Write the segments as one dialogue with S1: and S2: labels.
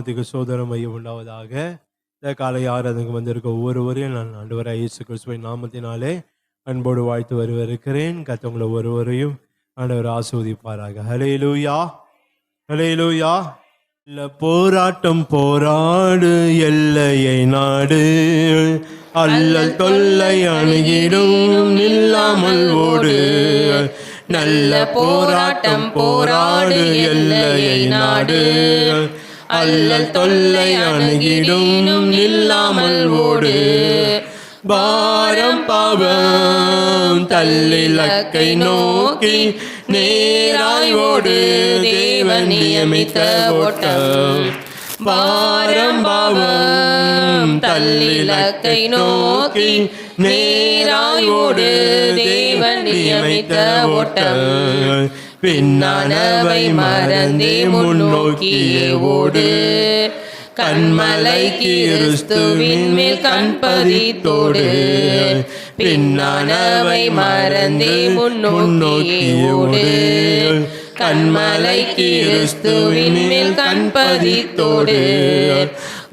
S1: நாமத்துக்கு சோதனை மையம் உண்டாவதாக. இந்த காலை ஆராதனைக்கு வந்திருக்க ஒவ்வொருவரையும் நான் ஆண்டவராகிய இயேசு கிறிஸ்துவின் நாமத்தினாலே அன்போடு வாழ்த்து வரவேற்கிறேன். கர்த்தர் ஒவ்வொருவரையும் ஆண்டவர் ஆசீர்வதிப்பாராக. ஹல்லேலூயா, ஹல்லேலூயா. போராட்டம் போராடு, எல்லையை நாடு, அல்லல் தொல்லை அணுகிடும் நில்லாமல் ஓடு. நல்ல போராட்டம் போராடு, எல்லையை நாடு, அல்லல் தொல்லை அணுகிடும் நில்லாமல் ஓடு. பாரம் பாவம் தள்ளிலக்கை நோக்கி நேராய் ஓடு, தேவன் நியமித்த ஓட்டம். பாரம் பாவம் தள்ளிலக்கை நோக்கி நேராய் ஓடு, தேவன் நியமித்த ஓட்டம். பின்னானவை மறந்தே முன்னோக்கியே ஓடு, கண்மலை கிறிஸ்துவின் மேல் கண்பதித்தோடு. பின்னானவை மறந்தே முன்னோக்கியே ஓடு, கண்மலை கிறிஸ்துவின் மேல் கண்பதித்தோடு.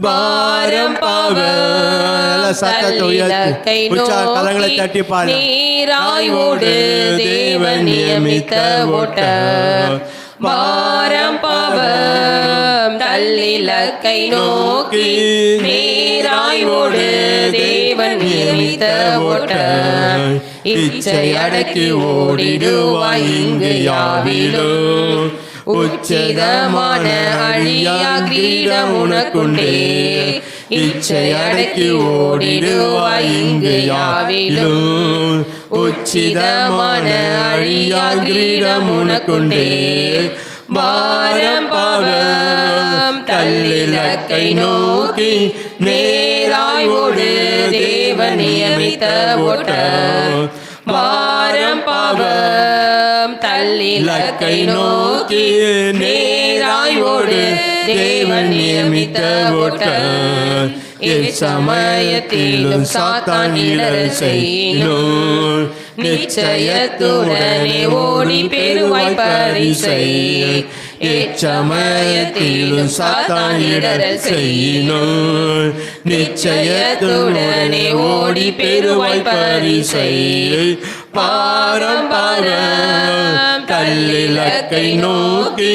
S1: பாரம் பாவம் சத்தத்தை நோக்கி நேராய் ஓடு, தேவன் நியமித்த ஓட்டம். பாரம் பாவம் தள்ளிலக்கை நோக்கி நேராய் ஓடு, தேவன் நியமித்த ஓட்டம். இச்சை அடக்கி ஓடிடுவாய் இங்கு யாவிலும், உச்சிதமான அழியா கிரீடம் உனக்குண்டே. இச்சை அடக்கி ஓடிடுவாய் இங்கு யாவிலும், உச்சிதமான அழியா கிரீடம் உனக்குண்டே. பாரம் பாவம் தள்ளிலக்கை நோக்கி நேராய் ஓடு, தேவன் நியமித்த ஓட்டம். பாரம் பாவம் தள்ளிலக்கை நோக்கி நேராய் ஓடு, தேவன் நியமித்த ஓட்டம். எச்சமயத்திலும் சாத்தான் இடரல் செய்யும், நிச்சயத்துடனே ஓடி பெறுவாய் பரிசை. எச்சமயத்திலும் சாத்தான் இடரல் செய்யும், நிச்சயத்துடனே ஓடி பெறுவாய் பரிசை. பாரம் பாரம் தள்ளிலக்கை நோக்கி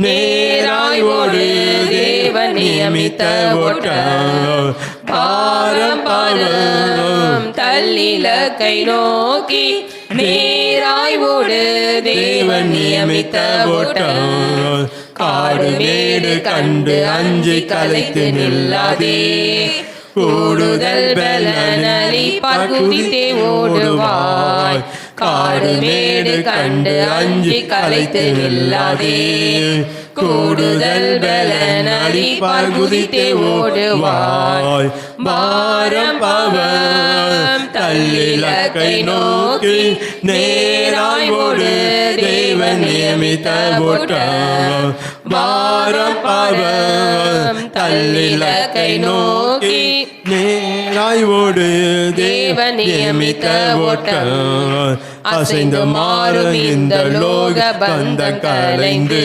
S1: நேராய் ஓடு, தேவன் நியமித்த ஓட்டம். பாரம் பாரம் தள்ளிலக்கை நோக்கி நேராய் ஓடு, தேவன் நியமித்த ஓட்டம். காடு மேடு கண்டு அஞ்சி கலைத்து நில்லாதே, கூடுதல் பலனறி குதித்தே ஓடுவாய். காடு மேடு கண்டு அஞ்சி கலைத்து நில்லாதே, கூடுதல் பலனறி குதித்தே ஓடுவாய். பாரம் பாவம் தள்ளிலக்கை நோக்கி நேராய் ஓடு, தேவன் நியமித்த ஓட்டம். பாரம் பாவம் தள்ளிலக்கை நோக்கி நேராய் ஓடு, தேவன் நியமித்த ஓட்டம். அசைந்து மாறும் இந்த லோக பந்த கலைந்து,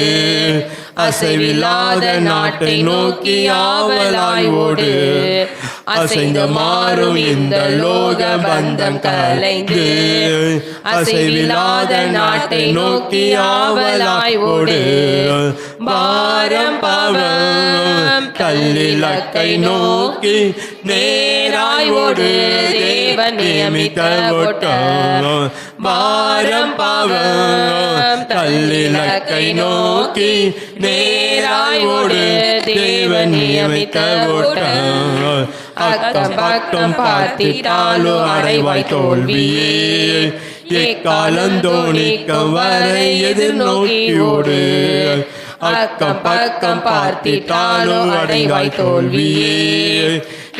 S1: அசைவில்லாத நாட்டை நோக்கி ஆவலாய் ஓடு. அசைந்து மாறும் இந்த லோக பந்தம் கலைந்து, அசைவில்லாத நாட்டை நோக்கி ஆவலாய் ஓடு. பாரம் பாவம் தள்ளிலக்கை நோக்கி நேராய் ஓடு, தேவன் நியமித்த ஓட்டம். பாரம் பாவம் தள்ளிலக்கை நோக்கி நேராய் ஓடு, தேவன் நியமித்த ஓட்டம். அக்கம் பக்கம் பார்த்திட்டாலும் அடைவாய் தோல்வியே, எக்காலந்தோணிக்கும் வரை எதிர்நோக்கி ஓடு. அக்கம் பக்கம் பார்த்திட்டாலும் அடைவாய் தோல்வியே,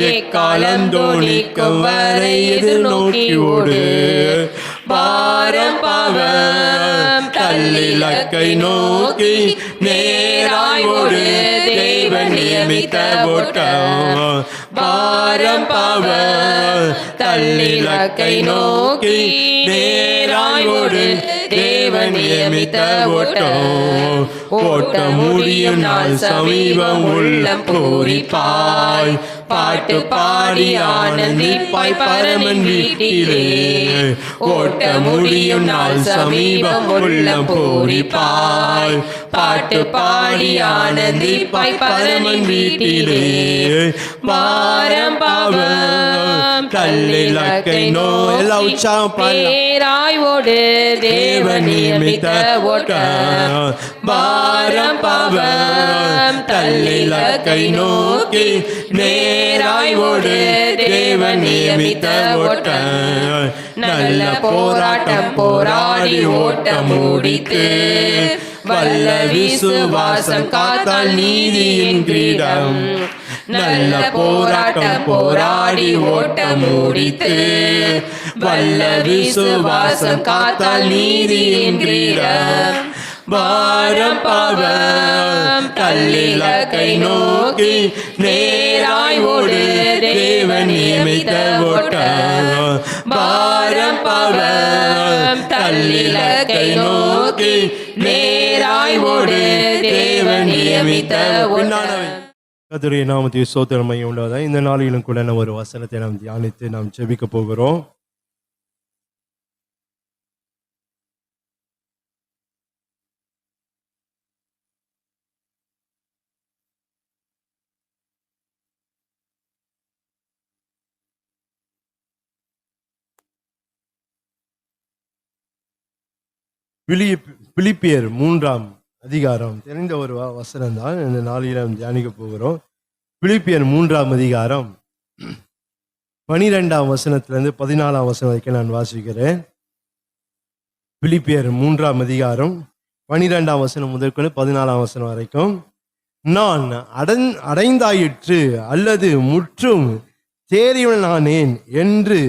S1: எக்காலந்தோணிக்கும் வரை எதிர்நோக்கி ஓடு. பாரம் பாவம் தள்ளிலக்கை நோக்கி நேராய் ஓடு, தேவன் நியமித்த ஓட்டம். பாரம் பாவம் தள்ளிலக்கை நோக்கி நேராய் ஓடு, தேவன் நியமித்த ஓட்டம். ஓட்ட முடியும் நாள் சமீபம் உள்ளம் பூரிப்பாய் பாட்டு பாடி ஆனந்திப்பாய் பரமன் வீட்டிலே. ஓட்ட முடியும் நாள் சமீபம் உள்ளம் பூரிப்பாய் பாட்டு பாடி ஆனந்திப்பாய் பரமன் வீட்டிலே. பாரம் பாவம் கல்லிலக்கை நோய் பேராய் ஓடு தேவன் நியமித்த ஓட்டம். பாரம் பாவம் கல்லிலக்கை நோக்கி நேராய் ஓடு தேவன் நியமித்த ஓட்டம். நல்ல போராட்டம் போராடி ஓட்டம் முடித்து வல்ல விசுவாசம் காத்தால் நீதியின் கிரீடம். நல்ல போராட்டம் போராடி ஓட்டம் முடித்து வல்ல விசுவாசம் காத்தால் நீதியின் கிரீடம். பாரம் பாவம் கல்லிலக்கை நோக்கி நேராய் ஓடு தேவன் நியமித்த ஓட்டம். பாரம் பாவம் கல்லிலக்கை நோக்கி நேராய் ஓடு தேவன் நியமித்த ஓட்டம்.
S2: கர்த்தருடைய நாமத்துக்கு ஸ்தோத்திரம் உண்டாவதாக. இந்த நாளிலும் கூட நம்ம ஒரு வசனத்தை நாம் தியானித்து நாம் ஜெபிக்க போகிறோம். பிலிப்பியர் 3ஆம் அதிகாரம் தெரிந்த ஒரு வசனம் தான் இந்த நாளில் நாம் தியானிக்க போகிறோம். பிலிப்பியர் 3ஆம் அதிகாரம் 12ஆம் வசனத்திலிருந்து 14ஆம் வசனம் வரைக்கும் நான் வாசிக்கிறேன். பிலிப்பியர் 3ஆம் அதிகாரம் 12ஆம் வசனம் முதற்கொண்டு 14ஆம் வசனம் வரைக்கும். நான் அடைந்தாயிற்று அல்லது முற்றும் தேறியவனானேன் என்று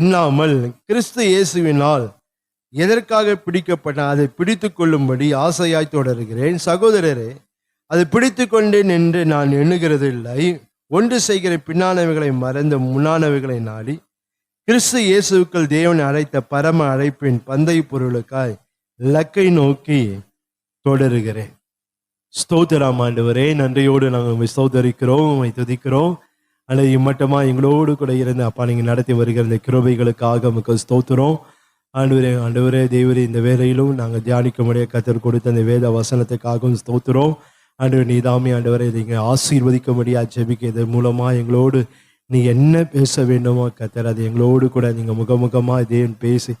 S2: எண்ணாமல் கிறிஸ்து இயேசுவினால் எதற்காக பிடிக்கப்பட்ட அதை பிடித்து கொள்ளும்படி ஆசையாய் தொடர்கிறேன். சகோதரரே, அதை பிடித்து கொண்டேன் என்று நான் எண்ணுகிறது இல்லை. ஒன்று செய்கிற பின்னானவைகளை மறந்த முன்னானவைகளை நாடி கிறிஸ்து இயேசுக்கள் தேவனை அழைத்த பரம அழைப்பின் பந்தை பொருளுக்காய் இலக்கை நோக்கி தொடருகிறேன். ஸ்தோத்திரம் ஆண்டவரே, நன்றியோடு நாங்கள் ஸ்தோத்தரிக்கிறோம், துதிக்கிறோம். அல்லது இம்மட்டமா எங்களோடு கூட இருந்து அப்பா நீங்கள் நடத்தி வருகிற இந்த கிருபைகளுக்காக நமக்கு ஸ்தோத்திரம். ஆண்டவரே தேவரே, இந்த வேலையிலும் நாங்கள் தியானிக்க முடிய கர்த்தர் கொடுத்த அந்த வேத வசனத்துக்காகவும் ஸ்தோத்திரம். ஆண்டவர் நீதாமே ஆண்டவரை நீங்கள் ஆசீர்வதிக்க முடியாது ஜெபிக்க இதன் மூலமாக எங்களோடு நீ என்ன பேச வேண்டுமோ கர்த்தர் அது எங்களோடு கூட நீங்கள் முகமுகமாக தேவன் பேசி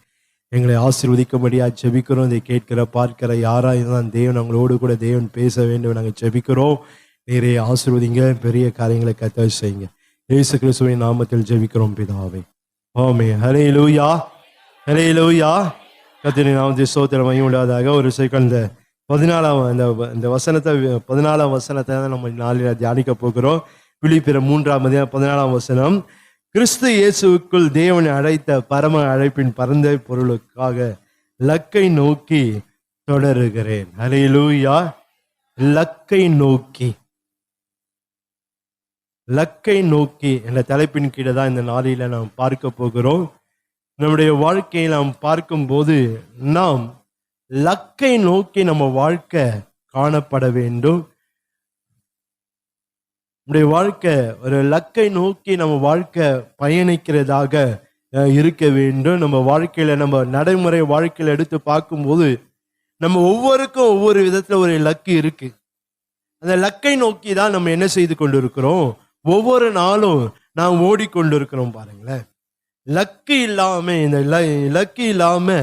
S2: எங்களை ஆசீர்வதிக்க முடியாது ஜெபிக்கிறோம். இதை கேட்கிற பார்க்கிற யாராக இருந்தால் தேவன் அவங்களோடு கூட தேவன் பேச வேண்டும் நாங்கள் ஜெபிக்கிறோம். நிறைய ஆசீர்வதிங்க, பெரிய காரியங்களை கர்த்தர் செய்யுங்க. இயேசு கிறிஸ்துவின் நாமத்தில் ஜெபிக்கிறோம் பிதாவே, ஆமென். ஹல்லேலூயா, ஹல்லேலூயா. கர்த்தரின் நாமத்தில் ஸ்தோத்திரம் உண்டாவதாக. ஒரு செகண்ட் இந்த 14ஆம் வசனத்தை 14ஆம் வசனத்தை தான் நம்ம நாளில் தியானிக்க போகிறோம். பிலிப்பியர் 3ஆம் அதிகாரம் 14ஆம் வசனம். கிறிஸ்து இயேசுவுக்குள் தேவனை அழைத்த பரம அழைப்பின் பரந்த பொருளுக்காக லக்கை நோக்கி தொடருகிறேன். ஹல்லேலூயா. லக்கை நோக்கி, லக்கை நோக்கி என்ற தலைப்பின் கீழே தான் இந்த நாளில நாம் பார்க்க போகிறோம். நம்முடைய வாழ்க்கையை நாம் பார்க்கும்போது நாம் லக்கை நோக்கி நம்ம வாழ்க்கை காணப்பட வேண்டும். நம்முடைய வாழ்க்கை ஒரு லக்கை நோக்கி நம்ம வாழ்க்கை பயணிக்கிறதாக இருக்க வேண்டும். நம்ம வாழ்க்கையில நம்ம நடைமுறை வாழ்க்கையில எடுத்து பார்க்கும்போது நம்ம ஒவ்வொருக்கும் ஒவ்வொரு விதத்துல ஒரு லக்கு இருக்கு. அந்த லக்கை நோக்கி தான் நம்ம என்ன செய்து கொண்டு இருக்கிறோம், ஒவ்வொரு நாளும் நாம் ஓடிக்கொண்டிருக்கிறோம். பாருங்களேன், லக்கு இல்லாம இந்த லக்கு இல்லாம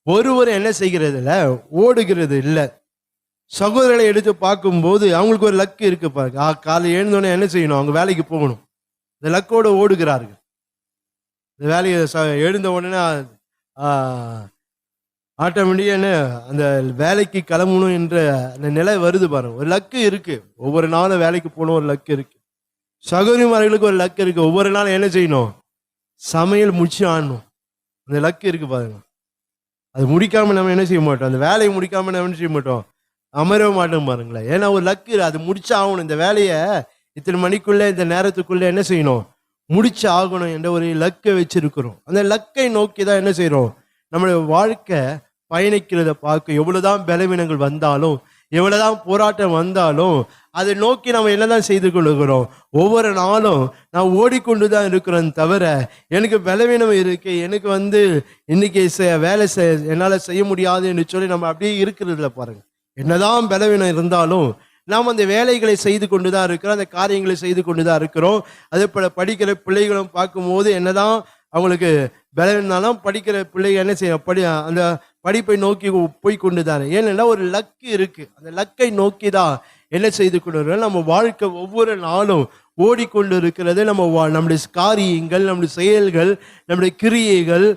S2: ஒருவர் என்ன செய்கிறது இல்லை, ஓடுகிறது இல்லை. சகோதரர்களை எடுத்து பார்க்கும்போது அவங்களுக்கு ஒரு லக்கு இருக்கு பாருங்க. காலை எழுந்தோடனே என்ன செய்யணும், அவங்க வேலைக்கு போகணும். இந்த லக்கோட ஓடுகிறார்கள். இந்த வேலையை எழுந்த உடனே ஆட்டோமேட்டிக்கான அந்த வேலைக்கு கிளம்பணும் என்ற அந்த நிலை வருது பாருங்க. ஒரு லக்கு இருக்கு, ஒவ்வொரு நாளும் வேலைக்கு போகணும், ஒரு லக்கு இருக்கு. சகோதரிமார்களுக்கு ஒரு லக்கு இருக்கு, ஒவ்வொரு நாளும் என்ன செய்யணும், சமையல் முடிச்சு ஆடணும். அந்த லக்கு இருக்கு பாருங்க. அது முடிக்காம நம்ம என்ன செய்ய மாட்டோம், அந்த வேலையை முடிக்காம நம்ம என்ன செய்ய மாட்டோம், அமரவே மாட்டோம் பாருங்களேன். ஏன்னா ஒரு லக்கு, அது முடிச்சு ஆகணும். இந்த வேலையை இத்தனை மணிக்குள்ள இந்த நேரத்துக்குள்ள என்ன செய்யணும், முடிச்சு ஆகணும் என்ற ஒரு லக்கை வச்சிருக்கிறோம். அந்த லக்கை நோக்கி தான் என்ன செய்யறோம், நம்மளுடைய வாழ்க்கை பயணிக்கிறத பார்க்க. எவ்வளவுதான் பலவீனங்கள் வந்தாலும், எவ்வளவுதான் போராட்டம் வந்தாலும் அதை நோக்கி நம்ம என்னதான் செய்து கொள்ளுகிறோம்? ஒவ்வொரு நாளும் நான் ஓடிக்கொண்டு தான் இருக்கிறேன் தவிர எனக்கு பலவீனம் இருக்கு, எனக்கு இன்னைக்கு வேலை என்னால் செய்ய முடியாது என்று சொல்லி நம்ம அப்படியே இருக்கிறதுல பாருங்க. என்னதான் பலவீனம் இருந்தாலும் நாம் அந்த வேலைகளை செய்து கொண்டு தான் இருக்கிறோம், அந்த காரியங்களை செய்து கொண்டு தான் இருக்கிறோம். அதே போல படிக்கிற பிள்ளைகளும் பார்க்கும்போது என்னதான் அவங்களுக்கு பலவீனாலும் படிக்கிற பிள்ளைங்க என்ன செய்ய அந்த படிப்பை நோக்கி போய் கொண்டு தானே. ஏன்னா ஒரு லக்கு இருக்கு, அந்த லக்கை நோக்கி தான் என்ன செய்து கொண்டு நம்ம வாழ்க்கை ஒவ்வொரு நாளும் ஓடிக்கொண்டு இருக்கிறது. நம்முடைய காரியங்கள், நம்முடைய செயல்கள், நம்முடைய கிரியைகள்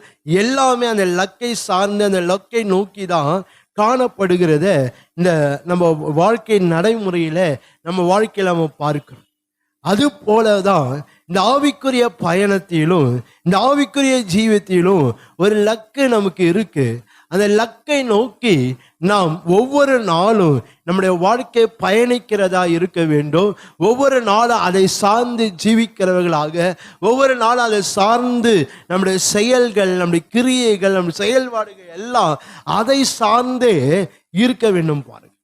S2: எல்லாமே அந்த லக்கை சார்ந்து அந்த லக்கை நோக்கி தான் காணப்படுகிறத இந்த நம்ம வாழ்க்கை நடைமுறையில நம்ம வாழ்க்கையில நம்ம பார்க்கிறோம். அது போலதான் இந்த ஆவிக்குரிய பயணத்திலும் இந்த ஆவிக்குரிய ஜீவித்திலும் ஒரு லக்கு நமக்கு இருக்கு. அந்த லக்கை நோக்கி நாம் ஒவ்வொரு நாளும் நம்முடைய வாழ்க்கை பயணிக்கிறதா இருக்க வேண்டும். ஒவ்வொரு நாளும் அதை சார்ந்து ஜீவிக்கிறவர்களாக, ஒவ்வொரு நாளும் அதை சார்ந்து நம்முடைய செயல்கள், நம்முடைய கிரியைகள், நம்முடைய செயல்பாடுகள் எல்லாம் அதை சார்ந்தே இருக்க வேண்டும் பாருங்க.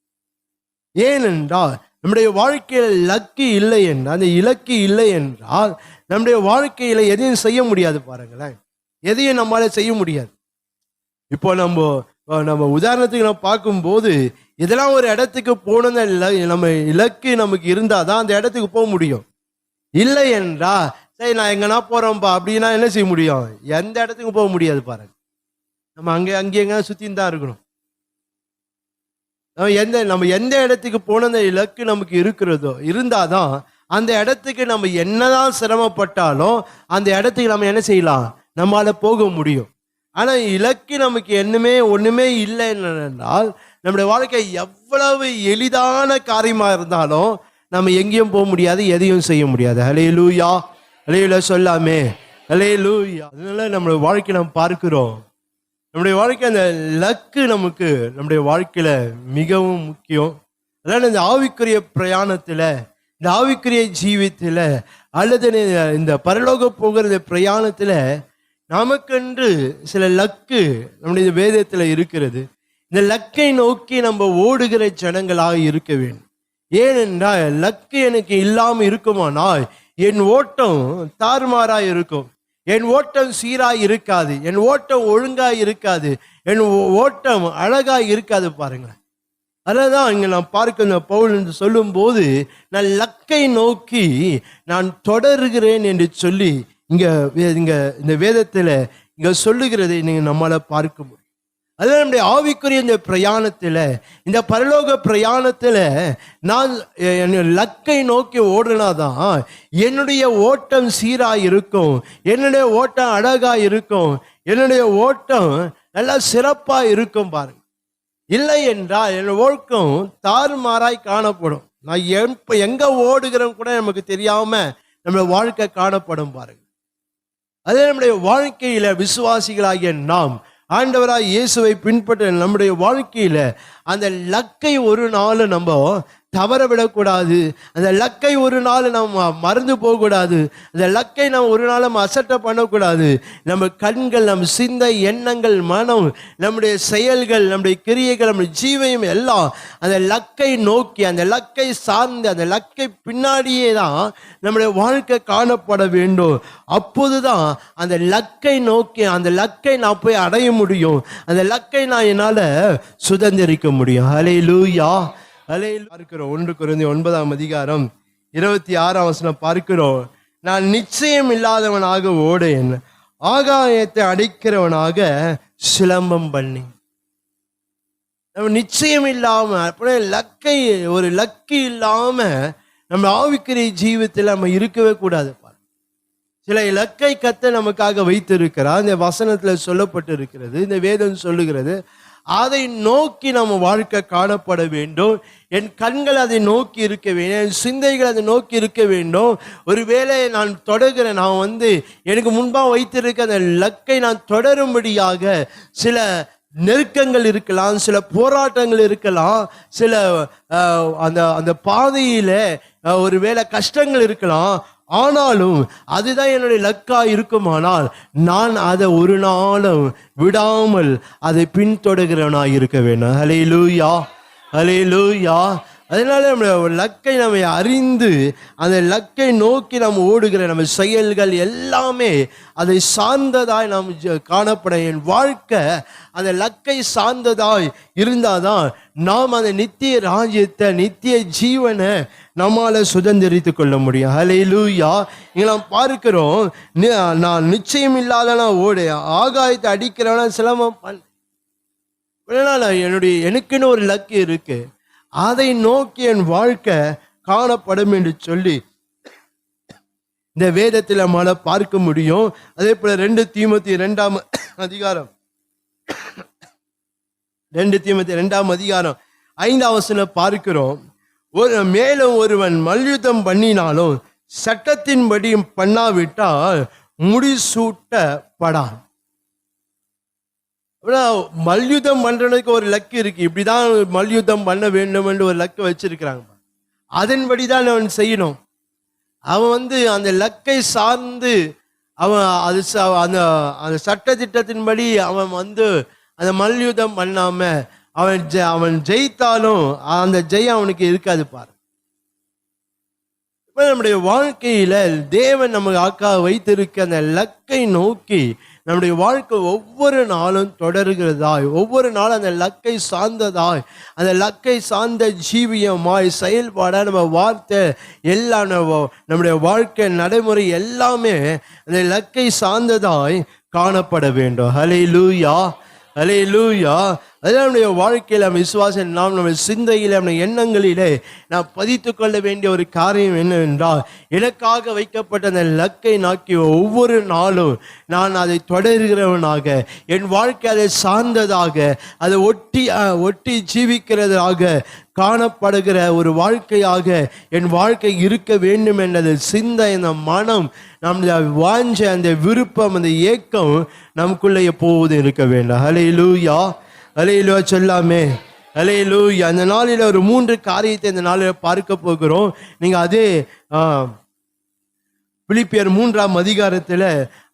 S2: ஏனென்றால் நம்முடைய வாழ்க்கையில லக்கு இல்லை என்றால், அந்த இலக்கு இல்லை என்றால் நம்முடைய வாழ்க்கையில எதையும் செய்ய முடியாது பாருங்களேன். எதையும் நம்மளால செய்ய முடியாது. இப்போ நம்ம உதாரணத்துக்கு நம்ம பார்க்கும்போது இதெல்லாம் ஒரு இடத்துக்கு போன நம்ம இலக்கு நமக்கு இருந்தாதான் அந்த இடத்துக்கு போக முடியும். இல்லை என்றா சரி நான் எங்கன்னா போறோம்ப்பா அப்படின்னா என்ன செய்ய முடியும்? எந்த இடத்துக்கு போக முடியாது பாருங்க. நம்ம அங்கே எங்க சுத்தின்னு தான் இருக்கணும். நம்ம எந்த இடத்துக்கு போன அந்த இலக்கு நமக்கு இருக்கிறதோ இருந்தாதான் அந்த இடத்துக்கு நம்ம என்னதான் சிரமப்பட்டாலும் அந்த இடத்துக்கு நம்ம என்ன செய்யலாம்? நம்மளால போக முடியும். ஆனா இலக்கு நமக்கு ஒண்ணுமே இல்லை என்றால் நம்முடைய வாழ்க்கை எவ்வளவு எளிதான காரியமா இருந்தாலும் நம்ம எங்கேயும் போக முடியாது, எதையும் செய்ய முடியாது. ஹல்லேலூயா, ஹல்லேலூயா சொல்லாமே, ஹல்லேலூயா. அதனால நம்மளுடைய வாழ்க்கை நம்ம பார்க்கிறோம், நம்முடைய வாழ்க்கை அந்த லக்கு நமக்கு நம்முடைய வாழ்க்கையில மிகவும் முக்கியம். அதனால இந்த ஆவிக்குரிய பிரயாணத்துல, இந்த ஆவிக்குரிய ஜீவித்துல அல்லது இந்த பரலோக போகிற பிரயாணத்துல நமக்கென்று சில லக்கு நம்முடைய வேதத்துல இருக்கிறது. இந்த லக்கை நோக்கி நம்ம ஓடுகிற ஜனங்களாக இருக்க வேண்டும். ஏனென்றால் லக்கு எனக்கு இல்லாம இருக்குமானால் என் ஓட்டம் தாறுமாறாய் இருக்கும், என் ஓட்டம் சீராய் இருக்காது, என் ஓட்டம் ஒழுங்காய் இருக்காது, என் ஓட்டம் அழகாய் இருக்காது பாருங்களேன். அதனால்தான் இங்க நான் பார்க்க பவுல் என்று சொல்லும் போது நான் லக்கை நோக்கி நான் தொடருகிறேன் என்று சொல்லி இங்க இந்த வேதத்துல இங்க சொல்லுகிறதை நீங்க நம்மளால பார்க்க முடியும். அதான் நம்முடைய ஆவிக்குரிய இந்த பிரயாணத்துல, இந்த பரலோக பிரயாணத்துல நான் லக்கை நோக்கி ஓடுனாதான் என்னுடைய ஓட்டம் சீராய் இருக்கும், என்னுடைய ஓட்டம் அழகா இருக்கும், என்னுடைய ஓட்டம் நல்லா சிறப்பா இருக்கும் பாருங்க. இல்லை என்றால் என் ஓட்டம் தாறுமாறாய் காணப்படும். நான் எங்க ஓடுகிறேன் கூட நமக்கு தெரியாம நம்மளுடைய வாழ்க்கை காணப்படும் பாருங்க. அதே நம்முடைய வாழ்க்கையில விசுவாசிகளாகிய நாம் ஆண்டவராய் இயேசுவை பின்பற்ற நம்முடைய வாழ்க்கையில அந்த லக்கை ஒரு நாள் நம்ம தவற விடக்கூடாது, அந்த லக்கை ஒரு நாள் நம்ம மறந்து போகக்கூடாது, அந்த லக்கை நம்ம ஒரு நாள் நம்ம அசட்டை பண்ணக்கூடாது. நம்ம கண்கள், நம்ம சிந்தை, எண்ணங்கள், மனம், நம்முடைய செயல்கள், நம்முடைய கிரியைகள், நம்முடைய ஜீவனம் எல்லாம் அந்த லக்கை நோக்கி, அந்த லக்கை சார்ந்து, அந்த லக்கை பின்னாடியே தான் நம்முடைய வாழ்க்கை காணப்பட வேண்டும். அப்போதுதான் அந்த லக்கை நோக்கி, அந்த லக்கை நான் போய் அடைய முடியும், அந்த லக்கை நான் என்னால சுதந்திரிக்க முடியும். ஹல்லேலூயா, பார்க்கிறோம் 1 கொரிந்தியர் 9:26 பார்க்கிறோம். நான் நிச்சயம் இல்லாதவனாக ஓடேன், ஆகாயத்தை அடைக்கிறவனாக சிலம்பம் பண்ணி. நம்ம நிச்சயம் இல்லாம அப்படியே ஒரு லக்கு இல்லாம நம்ம ஆவிக்குரிய ஜீவித்தில் நம்ம இருக்கவே கூடாது. சில இலக்கை கத்த நமக்காக வைத்திருக்கிறார். இந்த வசனத்துல சொல்லப்பட்டு இருக்கிறது, இந்த வேதம் சொல்லுகிறது. அதை நோக்கி நம்ம வாழ்க்கை காணப்பட வேண்டும். என் கண்கள் அதை நோக்கி இருக்க வேண்டும், என் சிந்தைகள் அதை நோக்கி இருக்க வேண்டும். ஒருவேளை நான் தொடர்கிறேன், நான் எனக்கு முன்பாக வைத்திருக்க அந்த லக்கை நான் தொடரும்படியாக சில நெருக்கங்கள் இருக்கலாம், சில போராட்டங்கள் இருக்கலாம், சில அந்த பாதையில ஒருவேளை கஷ்டங்கள் இருக்கலாம். ஆனாலும் அதுதான் என்னுடைய லக்கா இருக்குமானால் நான் அதை ஒரு நாளும் விடாமல் அதை பின்தொடர்கிறவனாய் இருக்க வேண்டும். ஹல்லேலூயா, ஹல்லேலூயா. அதனால நம்முடைய லக்கை நம்ம அறிந்து அந்த லக்கை நோக்கி நாம் ஓடுகிற நம்ம செயல்கள் எல்லாமே அதை சார்ந்ததாய் நாம் காணப்பட, என் வாழ்க்கை அந்த லக்கை சார்ந்ததாய் இருந்தாதான் நாம் அந்த நித்திய ராஜ்யத்தை, நித்திய ஜீவனை நம்மால சுதந்திரித்து கொள்ள முடியும். ஹல்லேலூயா. இங்க நாம் பார்க்கிறோம், நான் நிச்சயம் இல்லாத நான் ஓடு ஆகாயத்தை அடிக்கிறவன சிலமம் எனக்குன்னு ஒரு லக்கு இருக்கு, அதை நோக்கி என் வாழ்க்கை காணப்படும் என்று சொல்லி இந்த வேதத்தில் நம்மால பார்க்க முடியும். அதே போல 2 தீமோத்தேயு 2 அதிகாரம் 2 தீமோத்தேயு 2 அதிகாரம் 5 பார்க்கிறோம், மேலும் ஒருவன் மல்யுத்தம் பண்ணினாலும் சட்டத்தின்படி பண்ணாவிட்டால் முடிசூட்டப்படான். மல்யுத்தம் பண்றதுக்கு ஒரு லக்கு இருக்கு, இப்படிதான் மல்யுத்தம் பண்ண வேண்டும் என்று ஒரு லக்கு வச்சிருக்கிறாங்க. அதன்படிதான் அவன் செய்யணும். அவன் அந்த லக்கை சார்ந்து அவன் அது அந்த சட்ட திட்டத்தின்படி அவன் அந்த மல்யுத்தம் பண்ணாம அவன் ஜெயித்தாலும் அந்த ஜெயம் அவனுக்கு இருக்காது. பாரு, இப்ப நம்முடைய வாழ்க்கையில தேவன் நமக்கு வைத்திருக்க அந்த லக்கை நோக்கி நம்முடைய வாழ்க்கை ஒவ்வொரு நாளும் தொடர்கிறதாய், ஒவ்வொரு நாளும் அந்த லக்கை சார்ந்ததாய், அந்த லக்கை சார்ந்த ஜீவியமாய் செயல்பாட நம்ம வார்த்தை எல்லாம் நம்முடைய வாழ்க்கை நடைமுறை எல்லாமே அந்த லக்கை சார்ந்ததாய் காணப்பட வேண்டும். ஹல்லேலூயா, ஹல்லேலூயா. அதனால் நம்முடைய வாழ்க்கையில் விசுவாசம் நம்ம சிந்தையில் நம்ம எண்ணங்களிலே நாம் பதித்து கொள்ள வேண்டிய ஒரு காரியம் என்னவென்றால், எனக்காக வைக்கப்பட்ட அந்த லக்கை நோக்கி ஒவ்வொரு நாளும் நான் அதை தொடர்கிறவனாக, என் வாழ்க்கை அதை சார்ந்ததாக, அதை ஒட்டி ஜீவிக்கிறதாக காணப்படுகிற ஒரு வாழ்க்கையாக என் வாழ்க்கை இருக்க வேண்டும் என்றது சிந்தை, அந்த மனம், நம்முடைய வாஞ்ச, அந்த விருப்பம், அந்த ஏக்கம் நமக்குள்ளே எப்போதும் இருக்க வேண்டும். ஹல்லேலூயா, ஹல்லேலூயா சொல்லாமே, ஹல்லேலூயா. அந்த நாளில் ஒரு 3 காரியத்தை இந்த நாளில் பார்க்க போகிறோம். நீங்க அதே பிலிப்பியர் 3 அதிகாரத்தில்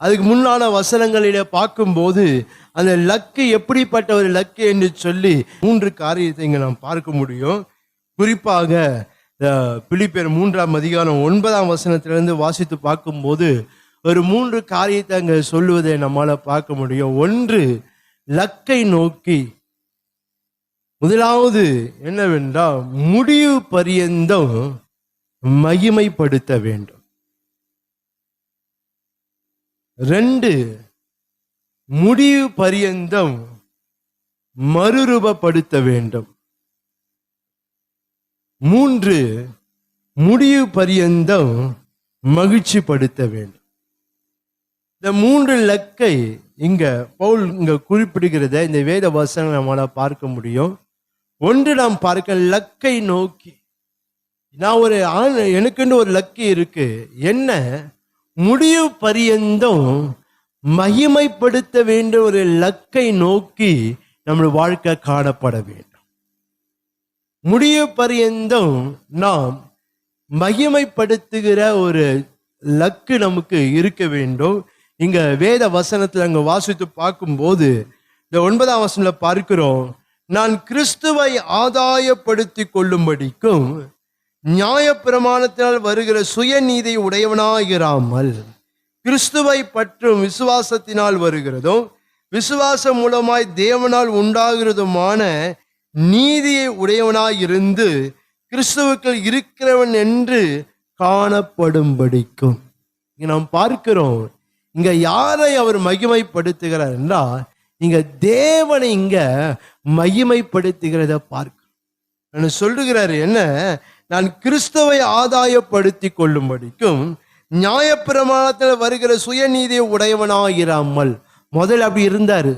S2: அதுக்கு முன்னான வசனங்களில பார்க்கும்போது அந்த லக்கு எப்படிப்பட்ட ஒரு லக்கு என்று சொல்லி 3 காரியத்தை இங்க நாம் பார்க்க முடியும். குறிப்பாக பிலிப்பியர் 3 அதிகாரம் 9 வசனத்திலிருந்து வாசித்து பார்க்கும்போது ஒரு 3 காரியத்தை அங்க சொல்லுவதை நம்மால பார்க்க முடியும். ஒன்று, லக்கை நோக்கி. முதலாவது என்னவென்றால் முடிவு பரியந்தம் மகிமைப்படுத்த வேண்டும். 2, முடிவு பரியந்தம் மறுரூபப்படுத்த வேண்டும். 3, முடிவு பரியந்தம் மகிழ்ச்சிப்படுத்த வேண்டும். இந்த 3 லக்கை இங்க பவுல் இங்க குறிப்பிடுகிறத இந்த வேத வசனம் நம்மளால பார்க்க முடியும். ஒன்று, நாம் பார்க்க லக்கை நோக்கி. நான் ஒரு எனக்குன்னு ஒரு லக்கு இருக்கு, என்ன முடிவு பரியந்தம் மகிமைப்படுத்த வேண்டிய ஒரு லக்கை நோக்கி நம்முடைய வாழ்க்கை காணப்பட வேண்டும். முடிவு பரியந்தம் நாம் மகிமைப்படுத்துகிற ஒரு லக்கு நமக்கு இருக்க வேண்டும். இங்க வேத வசனத்துல அங்க வாசித்து பார்க்கும்போது இந்த 9 வசனத்துல பார்க்கிறோம், நான் கிறிஸ்துவை ஆதாயப்படுத்தி கொள்ளும்படிக்கும் நியாயப்பிரமாணத்தினால் வருகிற சுயநீதி உடையவனாயிராமல் கிறிஸ்துவை பற்றும் விசுவாசத்தினால் வருகிறதும் விசுவாசம் மூலமாய் தேவனால் உண்டாகிறதுமான நீதியை உடையவனாயிருந்து கிறிஸ்துவுக்குள் இருக்கிறவன் என்று காணப்படும்படிக்கும். நாம் பார்க்கிறோம், இங்க யாரை அவர் மகிமைப்படுத்துகிறார் என்றால் இங்க தேவனை இங்க மகிமைப்படுத்துகிறத பார்க்க சொல்லுகிறாரு. என்ன, நான் கிறிஸ்துவை ஆதாயப்படுத்தி கொள்ளும்படிக்கும் நியாயப்பிரமாணத்தில் வருகிற சுயநீதியை உடையவனாயிராமல். முதல் அப்படி இருந்தாரு,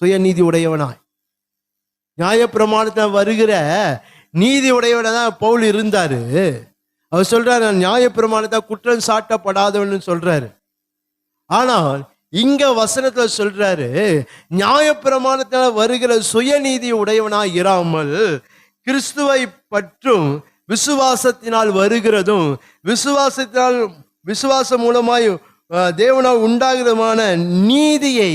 S2: சுயநீதி உடையவனாய். நியாயப்பிரமாணத்தில் வருகிற நீதி உடையவனதான் பவுல் இருந்தாரு. அவர் சொல்றாரு, நான் நியாயப்பிரமாணத்தை குற்றம் சாட்டப்படாதவன்னு சொல்றாரு. ஆனால் இங்க வசனத்துல சொல்றாரு, நியாயப்பிரமாணத்தில் வருகிற சுயநீதி உடையவனாய் இராமல் கிறிஸ்துவை பற்றும் விசுவாசத்தினால் வருகிறதும் விசுவாசம் மூலமாய் தேவனால் உண்டாகிறதுமான நீதியை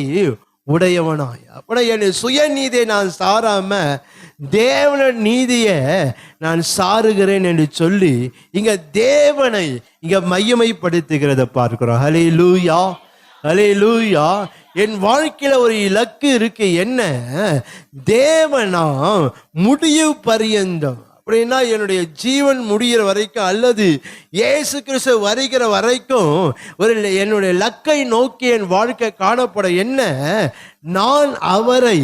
S2: உடையவனாய். அப்படி என் சுயநீதியை நான் சாராம தேவன நீதியை நான் சாருகிறேன் என்று சொல்லி இங்க தேவனை இங்க மையமைப்படுத்துகிறத பார்க்கிறோம். ஹல்லேலூயா, ஹல்லேலூயா. என் வாழ்க்கையில ஒரு இலக்கு இருக்கு, என்ன? தேவனா முடிவு பரியந்தம், அப்படின்னா என்னுடைய ஜீவன் முடிகிற வரைக்கும் அல்லது இயேசு கிறிஸ்து வருகிற வரைக்கும் ஒரு என்னுடைய லக்கை நோக்கி என் வாழ்க்கை காணப்பட, என்ன? நான் அவரை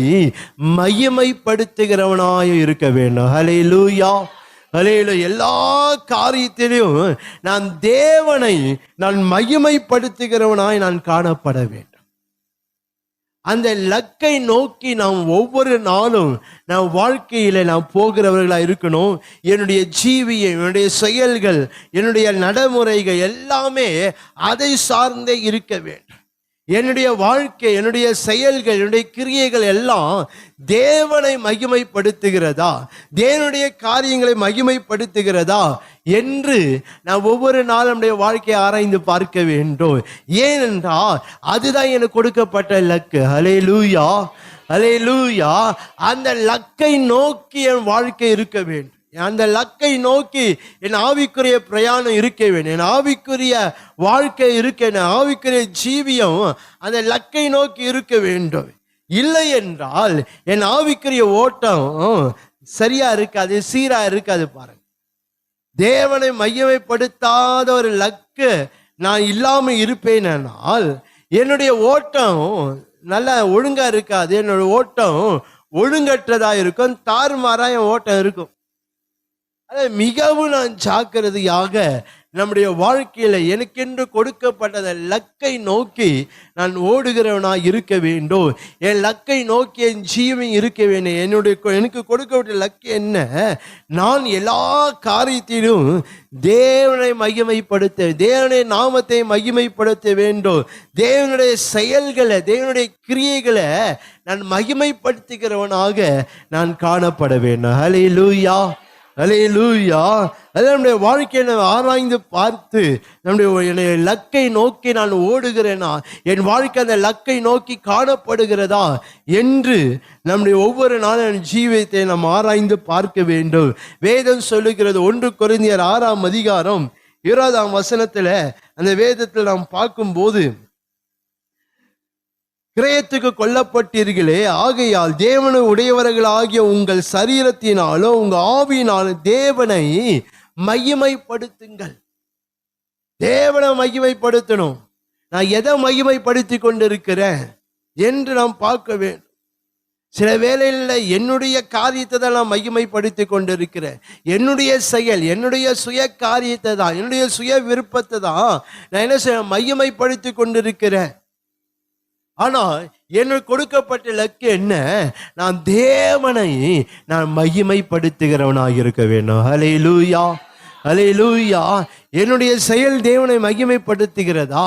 S2: மையமைப்படுத்துகிறவனாய் இருக்க வேண்டும். ஹல்லேலூயா, ஹல்லேலூயா. எல்லா காரியத்திலும் நான் தேவனை நான் மையமைப்படுத்துகிறவனாய் நான் காணப்பட வேண்டும். அந்த லக்கை நோக்கி நாம் ஒவ்வொரு நாளும் நாம் வாழ்க்கையில நாம் போகிறவர்களா இருக்கணும். என்னுடைய ஜீவியம், என்னுடைய செயல்கள், என்னுடைய நடைமுறைகள் எல்லாமே அதை சார்ந்தே இருக்க வேண்டும். என்னுடைய வாழ்க்கை, என்னுடைய செயல்கள், என்னுடைய கிரியைகள் எல்லாம் தேவனை மகிமைப்படுத்துகிறதா, தேவனுடைய காரியங்களை மகிமைப்படுத்துகிறதா என்று நான் ஒவ்வொரு நாளும் நம்முடைய வாழ்க்கையை ஆராய்ந்து பார்க்க வேண்டும். ஏனென்றால் அதுதான் எனக்கு கொடுக்கப்பட்ட லக்கு. ஹல்லேலூயா, ஹல்லேலூயா. அந்த லக்கை நோக்கி என் வாழ்க்கை இருக்க வேண்டும். அந்த லக்கை நோக்கி என் ஆவிக்குரிய பிரயாணம் இருக்க வேண்டும். என் ஆவிக்குரிய வாழ்க்கை இருக்க, என் ஆவிக்குரிய ஜீவியம் அந்த லக்கை நோக்கி இருக்க வேண்டும். இல்லை என்றால் என் ஆவிக்குரிய ஓட்டம் சரியா இருக்காது, சீரா இருக்காது. பாருங்க, தேவனை மையமைப்படுத்தாத ஒரு லக்கு நான் இல்லாம இருப்பேனால் என்னுடைய ஓட்டம் நல்லா ஒழுங்கா இருக்காது. என்னோட ஓட்டம் ஒழுங்கற்றதா இருக்கும், தாறுமாறா என் ஓட்டம் இருக்கும். மிகவும் நான் ஜாக்கிரதையாக நம்முடைய வாழ்க்கையில எனக்கென்று கொடுக்கப்பட்டத லக்கை நோக்கி நான் ஓடுகிறவனாய் இருக்க வேண்டும். என் லக்கை நோக்கி என் ஜீவன் இருக்க வேண்டும். எனக்கு கொடுக்கப்பட்ட லக்கு என்ன? நான் எல்லா காரியத்திலும் தேவனை மகிமைப்படுத்த, தேவனுடைய நாமத்தை மகிமைப்படுத்த வேண்டும். தேவனுடைய செயல்களை, தேவனுடைய கிரியைகளை நான் மகிமைப்படுத்துகிறவனாக நான் காணப்பட வேண்டும். ஹல்லேலூயா, ஹல்லேலூயா. அது நம்முடைய வாழ்க்கையை நம்ம ஆராய்ந்து பார்த்து நம்முடைய லக்கை நோக்கி நான் ஓடுகிறேனா, என் வாழ்க்கை அந்த லக்கை நோக்கி காணப்படுகிறதா என்று நம்முடைய ஒவ்வொரு நாளும் ஜீவியத்தை நாம் ஆராய்ந்து பார்க்க வேண்டும். வேதம் சொல்லுகிறது, 1 கொரிந்தியர் 6ஆம் அதிகாரம் 20ஆம் வசனத்துல அந்த வேதத்தில் நாம் பார்க்கும்போது, கிரயத்துக்கு கொல்லப்பட்டீர்களே, ஆகையால் தேவனை உடையவர்களாகிய உங்கள் சரீரத்தினாலும் உங்க ஆவியினாலும் தேவனை மகிமைப்படுத்துங்கள். தேவனை மகிமைப்படுத்தணும். நான் எதை மகிமைப்படுத்தி கொண்டிருக்கிறேன் என்று நாம் பார்க்க வேண்டும். சில வேளையில் என்னுடைய காரியத்தை தான் நான் மகிமைப்படுத்தி கொண்டிருக்கிறேன். என்னுடைய செயல், என்னுடைய சுய காரியத்தை தான், என்னுடைய சுய விருப்பத்தை தான் நான் என்ன செய்ய மகிமைப்படுத்தி கொண்டிருக்கிறேன். ஆனால் எனக்கு கொடுக்கப்பட்ட லக்கு என்ன? நான் தேவனை நான் மகிமைப்படுத்துகிறவனாக இருக்க வேண்டும். ஹல்லேலூயா, ஹல்லேலூயா. என்னுடைய செயல் தேவனை மகிமைப்படுத்துகிறதா?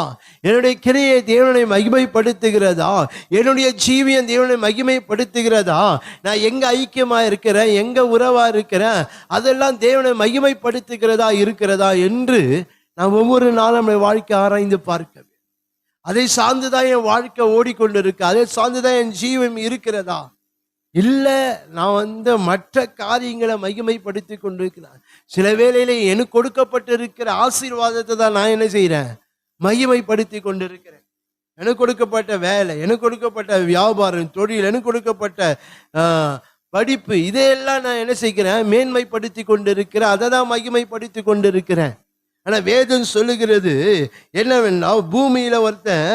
S2: என்னுடைய கிரியை தேவனை மகிமைப்படுத்துகிறதா? என்னுடைய ஜீவியம் தேவனை மகிமைப்படுத்துகிறதா? நான் எங்க ஐக்கியமா இருக்கிறேன், எங்க உறவா இருக்கிறேன், அதெல்லாம் தேவனை மகிமைப்படுத்துகிறதா இருக்கிறதா என்று நான் ஒவ்வொரு நாளும் நம்முடைய வாழ்க்கை ஆராய்ந்து பார்க்க. அதை சார்ந்துதான் என் வாழ்க்கை ஓடிக்கொண்டிருக்கு, அதை சார்ந்துதான் என் ஜீவன் இருக்கிறதா? இல்ல, நான் மற்ற காரியங்களை மகிமைப்படுத்தி கொண்டிருக்கிறேன். சில வேளையில எனக்கு கொடுக்கப்பட்டிருக்கிற ஆசீர்வாதத்தை தான் நான் என்ன செய்யறேன்? மகிமைப்படுத்தி கொண்டிருக்கிறேன். எனக்கு கொடுக்கப்பட்ட வேலை, எனக்கு கொடுக்கப்பட்ட வியாபாரம், தொழில், எனக்கு கொடுக்கப்பட்ட படிப்பு, இதையெல்லாம் நான் என்ன செய்கிறேன்? மேன்மைப்படுத்தி கொண்டிருக்கிறேன், அதை தான் மகிமைப்படுத்தி கொண்டிருக்கிறேன். ஆனா வேதம் சொல்லுகிறது என்னவென்றால், பூமியில ஒருத்தன்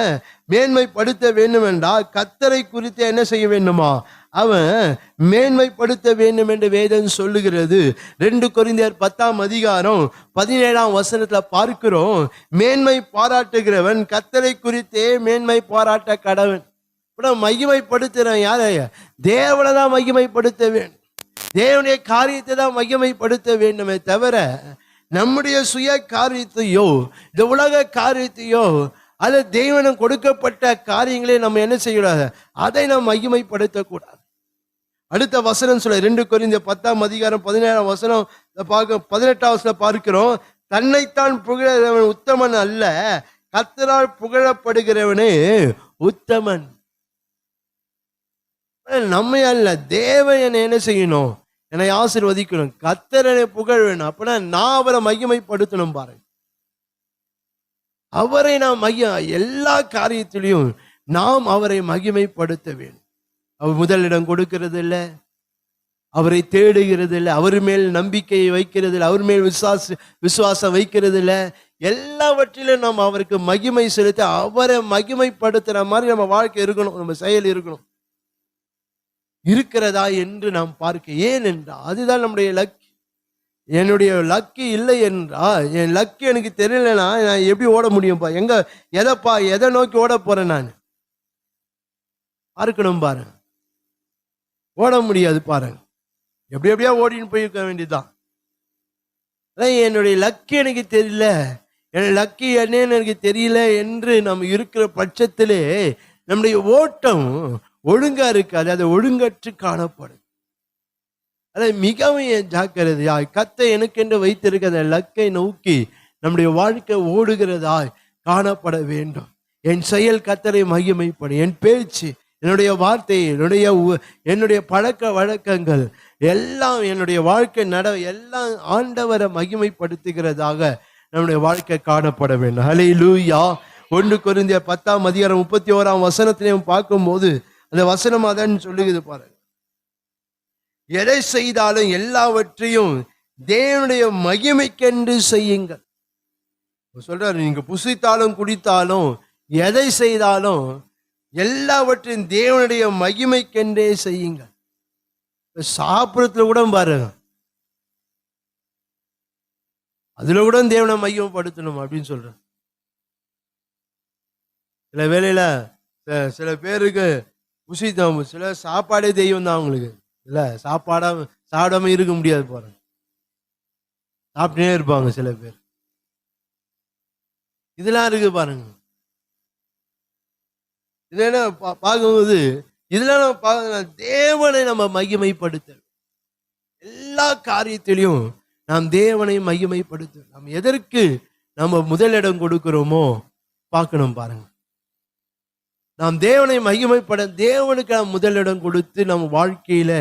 S2: மேன்மைப்படுத்த வேண்டும் என்றால் கர்த்தரை குறித்து என்ன செய்ய வேண்டுமா? அவன் மேன்மைப்படுத்த வேண்டும் என்று வேதம் சொல்லுகிறது. 2 கொரிந்தியர் 10ஆம் அதிகாரம் 17ஆம் வசனத்துல பார்க்கிறோம், மேன்மை பாராட்டுகிறவன் கர்த்தரை குறித்தே மேன்மை பாராட்ட கடவன். மகிமைப்படுத்துறேன் யாரைய? தேவனை தான் மகிமைப்படுத்த வேண்டும். தேவனுடைய காரியத்தை தான் மகிமைப்படுத்த வேண்டுமே தவிர நம்முடைய சுய காரியத்தையோ இந்த உலக காரியத்தையோ அது தேவனும் கொடுக்கப்பட்ட காரியங்களை நம்ம என்ன செய்யக்கூடாது? அதை நாம் மகிமைப்படுத்தக்கூடாது. அடுத்த வசனம் சொல்ல 2 கொரிந்தியர் 10ஆம் அதிகாரம் 17ஆம் வசனம் பார்க்க 18ஆம் வசனம் பார்க்கிறோம், தன்னைத்தான் புகழறவன் உத்தமன் அல்ல, கர்த்தரால் புகழப்படுகிறவனே உத்தமன். நம்ம அல்ல, தேவன் என்னை என்ன செய்யணும்? என்னை ஆசீர்வதிக்கணும், கர்த்தரை புகழ் வேணும். அப்பனா நான் அவரை மகிமைப்படுத்தணும். பாருங்க, அவரை நாம் எல்லா காரியத்திலையும் நாம் அவரை மகிமைப்படுத்த வேண்டும். அவர் முதலிடம் கொடுக்கிறது இல்லை, அவரை தேடுகிறது இல்லை, அவர் மேல் நம்பிக்கையை வைக்கிறது இல்லை, அவர் மேல் விசுவாசம் வைக்கிறது இல்லை. எல்லாவற்றிலும் நாம் அவருக்கு மகிமை செலுத்த, அவரை மகிமைப்படுத்துற மாதிரி நம்ம வாழ்க்கை இருக்கணும், நம்ம செயல் இருக்கணும். இருக்கிறதா என்று நாம் பார்க்க. ஏன் என்றால் அதுதான் நம்முடைய லக்கு. என்னுடைய லக்கு இல்லை என்றா, என் லக்கு எனக்கு தெரியலனா நான் எப்படி ஓட முடியும்ப்பா? எதை நோக்கி ஓட போறேன்? நான் பார்க்கணும் பாருங்க, ஓட முடியாது பாருங்க. எப்படியா ஓடின்னு போயிருக்க வேண்டியதுதான். என்னுடைய லக்கு எனக்கு தெரியல, என்னுடைய லக்கு என்னன்னு எனக்கு தெரியல என்று நம்ம இருக்கிற பட்சத்திலே நம்முடைய ஓட்டம் ஒழுங்கா இருக்காது, அது ஒழுங்கற்று காணப்படும். அதை மிகவும் ஜாக்கிரதையா கர்த்தர் எனக்கென்று வைத்திருக்கிற லக்கை நோக்கி நம்முடைய வாழ்க்கை ஓடுகிறதாய் காணப்பட வேண்டும். என் செயல் கர்த்தரை மகிமைப்படும், என் பேச்சு, என்னுடைய வார்த்தை, என்னுடைய பழக்க வழக்கங்கள் எல்லாம், என்னுடைய வாழ்க்கை எல்லாம் ஆண்டவரை மகிமைப்படுத்துகிறதாக நம்முடைய வாழ்க்கை காணப்பட வேண்டும். ஹல்லேலூயா. 1 கொரிந்தியர் 10:31 பார்க்கும்போது அந்த வசனம் அதான் சொல்லுகிறது பாருங்க. எதை செய்தாலும் எல்லாவற்றையும் தேவனுடைய மகிமைக்கென்று செய்யுங்கள். சொல்றாரு, நீங்க புசித்தாலும் குடித்தாலும் எதை செய்தாலும் எல்லாவற்றையும் தேவனுடைய மகிமைக்கென்றே செய்யுங்கள். சாப்பிடத்துல கூட பாருங்க, அதுல கூட தேவனை மகிமைப்படுத்தணும் அப்படின்னு சொல்றேன். சில வேளையில சில பேருக்கு புசித்தம், சில சாப்பாடே தெய்வம் தான் அவங்களுக்கு. இல்ல சாப்பிடாம இருக்க முடியாது பாருங்க, சாப்பிட்டே இருப்பாங்க சில பேர். இதெல்லாம் இருக்கு பாருங்க. இதெல்லாம் பார்க்கும்போது இதெல்லாம் தேவனை நம்ம மகிமைப்படுத்த, எல்லா காரியத்திலையும் நாம் தேவனை மகிமைப்படுத்த, நாம் எதற்கு நம்ம முதலிடம் கொடுக்கிறோமோ பார்க்கணும் பாருங்க. நாம் தேவனை மகிமைப்பட, தேவனுக்கு நாம் முதலிடம் கொடுத்து நம்ம வாழ்க்கையில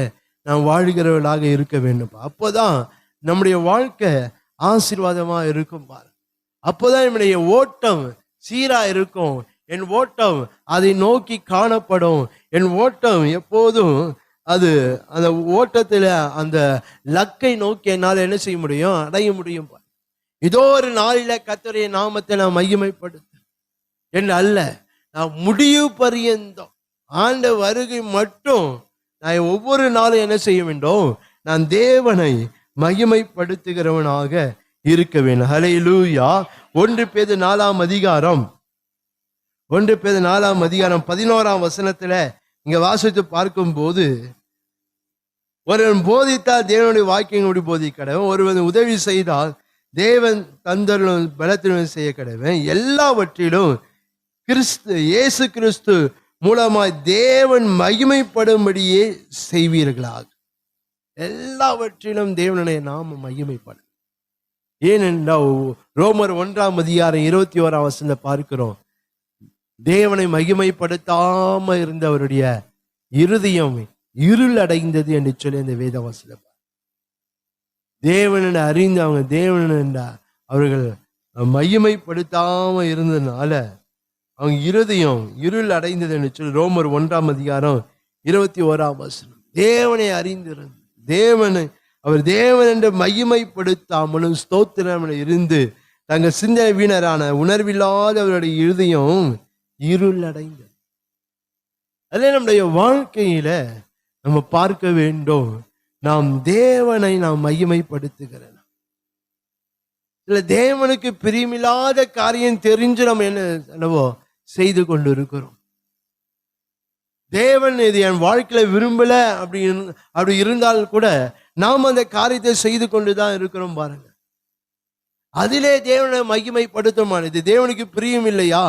S2: நாம் வாழ்கிறவர்களாக இருக்க வேண்டும். அப்போதான் நம்முடைய வாழ்க்கை ஆசீர்வாதமா இருக்கும் பாருங்க. அப்போதான் என்னுடைய ஓட்டம் சீரா இருக்கும், என் ஓட்டம் அதை நோக்கி காணப்படும். என் ஓட்டம் எப்போதும் அது அந்த ஓட்டத்துல அந்த லக்கை நோக்கி என்னால் என்ன செய்ய முடியும்? அடைய முடியும். இதோ ஒரு நாளில கர்த்தருடைய நாமத்தை நான் மகிமைப்படுத்த என்று அல்ல, நான் முடிவு பரியந்தம் ஆண்ட வருகை மட்டும் நான் ஒவ்வொரு நாளும் என்ன செய்ய வேண்டும்? நான் தேவனை மகிமைப்படுத்துகிறவனாக இருக்க வேண்டும். ஹல்லேலூயா. 1 பேதுரு 4:11 இங்க வாசித்து பார்க்கும் போது, ஒருவன் போதித்தால் தேவனுடைய வாக்கியங்களோடு போதிக்க கடவன், ஒருவன் உதவி செய்தால் தேவன் தந்தருளும் பலத்திலும் செய்ய கடவன். எல்லாவற்றிலும் இயேசு கிறிஸ்து மூலமாய் தேவன் மகிமைப்படும்படியே செய்வீர்களாக. எல்லாவற்றிலும் தேவனுடைய நாம மகிமைப்படும். ஏனென்றால் ரோமர் 1:21 பார்க்கிறோம், தேவனை மகிமைப்படுத்தாம இருந்தவருடைய இருதயம் இருள் அடைந்தது என்று சொல்லி அந்த வேத வசனம். தேவனை அறிந்து அவங்க அவர்கள் மகிமைப்படுத்தாம இருந்ததுனால அவங்க இருதயம் இருள் அடைந்தது என்று சொல்லி ரோமர் 1:21 தேவனை அறிந்திருந்து அவர் தேவன் என்று மகிமைப்படுத்தாமலும் ஸ்தோத்திரம் இருந்து தங்கள் சிந்தனை வீணரான உணர்வில்லாத அவருடைய இருதயம் இருள் அடைந்தது. அதே நம்முடைய வாழ்க்கையில நம்ம பார்க்க வேண்டும், நாம் தேவனை நாம் மகிமைப்படுத்துகிறோம். இல்ல தேவனுக்கு பிரியமில்லாத காரியம் தெரிஞ்சு நம்ம என்னவோ செய்து கொண்டு இருக்கிறோம். தேவன் இது என் வாழ்க்கையில விரும்பல அப்படி இருந்தால் கூட நாம் அந்த காரியத்தை செய்து கொண்டுதான் இருக்கிறோம் பாருங்க. அதிலே தேவனை மகிமைப்படுத்த, இது தேவனுக்கு பிரியம் இல்லையா,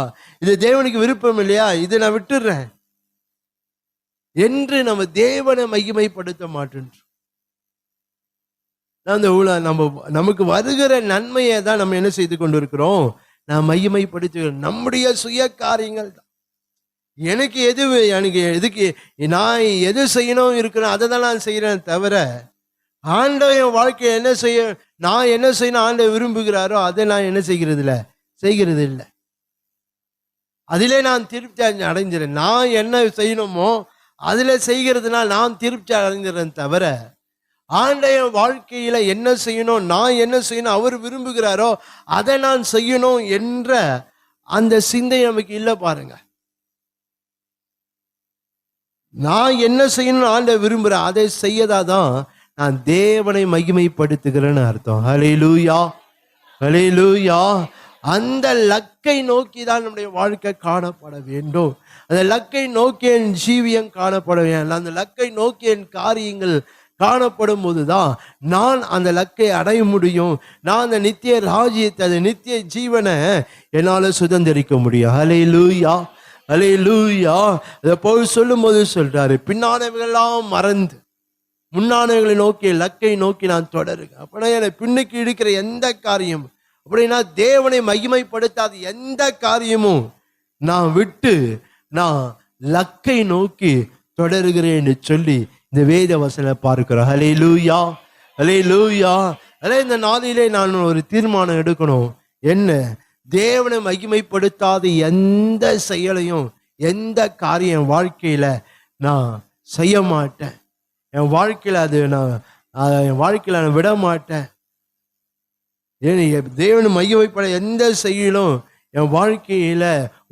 S2: இது தேவனுக்கு விருப்பம் இல்லையா, இதை நான் விட்டுடுறேன் என்று நம்ம தேவனை மகிமைப்படுத்த மாட்டோம். நமக்கு வருகிற நன்மையை தான் நம்ம என்ன செய்து கொண்டு இருக்கிறோம்? நாம் மகிமைப்படுத்துகிறோம். நம்முடைய சுய காரியங்கள் தான். எனக்கு எதுக்கு நான் எது செய்யணும் இருக்கணும் அதை தான் நான் செய்யறேன் தவிர ஆண்டவர் என் வாழ்க்கையை நான் என்ன செய்யணும் ஆண்டவர் விரும்புகிறாரோ அதை நான் என்ன செய்கிறது இல்லை. அதிலே நான் திருப்தி அடைஞ்சிறேன். நான் என்ன செய்யணுமோ அதுல செய்கிறதுனால் நான் திருப்தி அடைஞ்சிறேன் தவிர ஆண்டவர் வாழ்க்கையில என்ன செய்யணும், நான் என்ன செய்யணும், அவர் விரும்புகிறாரோ அதை நான் செய்யணும் என்ற அந்த சிந்தை நமக்கு இல்லை. பாருங்க, நான் என்ன செய்யணும் ஆண்டவர் விரும்புகிறேன் அதை செய்யதாதான் நான் தேவனை மகிமைப்படுத்துகிறேன்னு அர்த்தம். ஹல்லேலூயா, ஹல்லேலூயா. அந்த லக்கை நோக்கி தான் நம்முடைய வாழ்க்கை காணப்பட வேண்டும். அந்த லக்கை நோக்கி என் ஜீவியம் காணப்பட வேண்டும். அந்த லக்கை நோக்கி என் காரியங்கள் காணப்படும் போதுதான் நான் அந்த லக்கை அடைய முடியும். நான் அந்த நித்திய ராஜ்யத்தை, அந்த நித்திய ஜீவனை என்னால சுதந்திரிக்க முடியும். ஹல்லேலூயா, ஹல்லேலூயா. அதை போய் சொல்லும் போது சொல்றாரு, பின்னானவைகளெல்லாம் மறந்து முன்னானவைகளை நோக்கி லக்கை நோக்கி நான் தொடருங்க. அப்படின்னா என்னை பின்னுக்கு இழுக்கிற எந்த காரியம், அப்படின்னா தேவனை மகிமைப்படுத்தாத எந்த காரியமும் நான் விட்டு நான் லக்கை நோக்கி தொடருகிறேன் என்று சொல்லி இந்த வேத வசனம் பார்க்கிறோம். ஹல்லேலூயா, ஹல்லேலூயா. அதே இந்த நாளிலே நான் ஒரு தீர்மானம் எடுக்கணும். என்ன? தேவனை மகிமைப்படுத்தாத எந்த செயலையும் எந்த காரியம் வாழ்க்கையில நான் செய்ய மாட்டேன். என் வாழ்க்கையில என் வாழ்க்கையில நான் விட மாட்டேன். தேவனை மகிமைப்பட எந்த செயலும் என் வாழ்க்கையில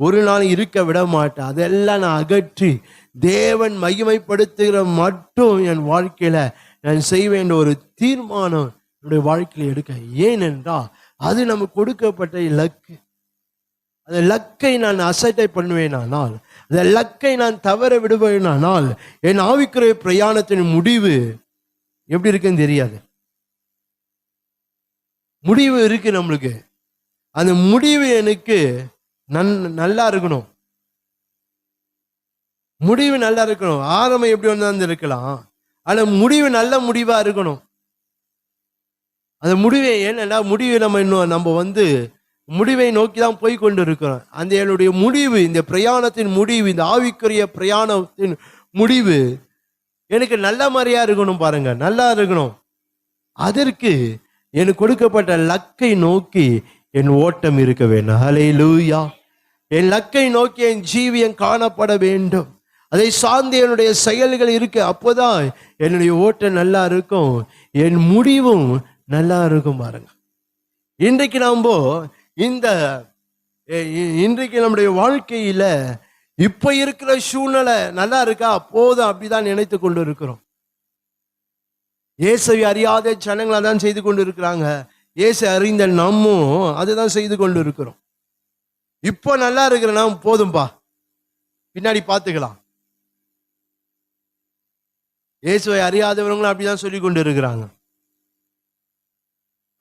S2: ஒரு நாள் இருக்க விட மாட்டேன். அதெல்லாம் நான் அகற்றி தேவன் மகிமைப்படுத்துகிற மட்டும் என் வாழ்க்கையில நான் செய்ய வேண்டிய ஒரு தீர்மானம் என்னுடைய வாழ்க்கையில எடுக்க. ஏனென்றால் அது நமக்கு கொடுக்கப்பட்ட இலக்கு. அந்த லக்கை நான் அசட்டை பண்ணுவேனானால், அந்த லக்கை நான் தவற விடுவேனானால் என் ஆவிக்குரிய பிரயாணத்தின் முடிவு எப்படி இருக்குன்னு தெரியாது. முடிவு இருக்கு நம்மளுக்கு. அந்த முடிவு எனக்கு நல்லா இருக்கணும். முடிவு நல்லா இருக்கணும். ஆரம்பம் எப்படி வந்து இருக்கலாம், ஆனா முடிவு நல்ல முடிவா இருக்கணும். அந்த முடிவை ஏன்னா முடிவை நம்ம முடிவை நோக்கி தான் போய் கொண்டு இருக்கிறோம். அந்த என்னுடைய முடிவு, இந்த பிரயாணத்தின் முடிவு, இந்த ஆவிக்குரிய பிரயாணத்தின் முடிவு எனக்கு நல்ல மாதிரியா இருக்கணும். பாருங்க, நல்லா இருக்கணும். அதற்கு எனக்கு கொடுக்கப்பட்ட லக்கை நோக்கி என் ஓட்டம் இருக்க வேண்டும். ஹல்லேலூயா. என் லக்கை நோக்கி என் ஜீவியம் காணப்பட வேண்டும். அதை சார்ந்து என்னுடைய செயல்கள் இருக்கு. அப்போதான் என்னுடைய ஓட்டம் நல்லா இருக்கும், என் முடிவும் நல்லா இருக்கும். பாருங்க, இன்றைக்கு இன்றைக்கு நம்முடைய வாழ்க்கையில இப்ப இருக்கிற சூழ்நிலை நல்லா இருக்கா, போதும் அப்படிதான் நினைத்து கொண்டு இருக்கிறோம். இயேசுவை அறியாத ஜனங்களை தான் செய்து கொண்டு இருக்கிறாங்க. இயேசு அறிந்த நம்மும் அதுதான் செய்து கொண்டு இருக்கிறோம். இப்போ நல்லா இருக்கிற நாம் போதும்பா, பின்னாடி பார்த்துக்கலாம். இயேசுவை அறியாதவங்களும் அப்படிதான் சொல்லி கொண்டு இருக்கிறாங்க.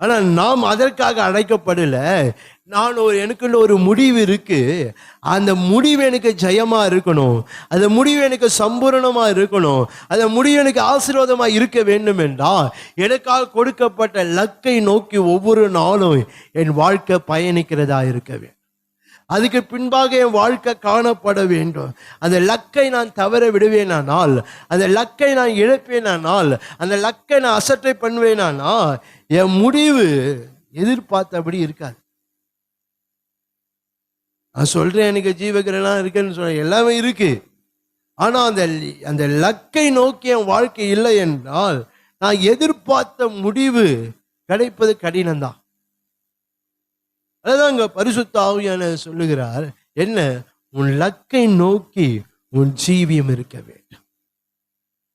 S2: ஆனா நாம் அதற்காக அழைக்கப்படல. எனக்குள்ள ஒரு முடிவு இருக்கு. அந்த முடிவு எனக்கு ஜெயமா இருக்கணும். அந்த முடிவு எனக்கு சம்பூரணமா இருக்கணும். அந்த முடிவு எனக்கு ஆசீர்வாதமா இருக்க வேண்டும் என்றால் எனக்காக கொடுக்கப்பட்ட லக்கை நோக்கி ஒவ்வொரு நாளும் என் வாழ்க்கை பயணிக்கிறதா இருக்க வேண்டும். அதுக்கு பின்பாக என் வாழ்க்கை காணப்பட வேண்டும். அந்த லக்கை நான் தவற விடுவேனானால், அந்த லக்கை நான் இழப்பேனானால், அந்த லக்கை நான் அசட்டை பண்ணுவேனானா என் முடிவு எதிர்பார்த்தபடி இருக்காது. நான் சொல்றேன், எனக்கு ஜீவகிரலாம் இருக்குன்னு சொல்றேன், எல்லாமே இருக்கு. ஆனா அந்த லக்கை நோக்கி என் வாழ்க்கை இல்லை என்றால் நான் எதிர்பார்த்த முடிவு கிடைப்பது கடினம்தான். அதான் அங்க பரிசுத்த ஆவியானவர் சொல்லுகிறார், என்ன? உன் லக்கை நோக்கி உன் ஜீவியம் இருக்க வேண்டும்.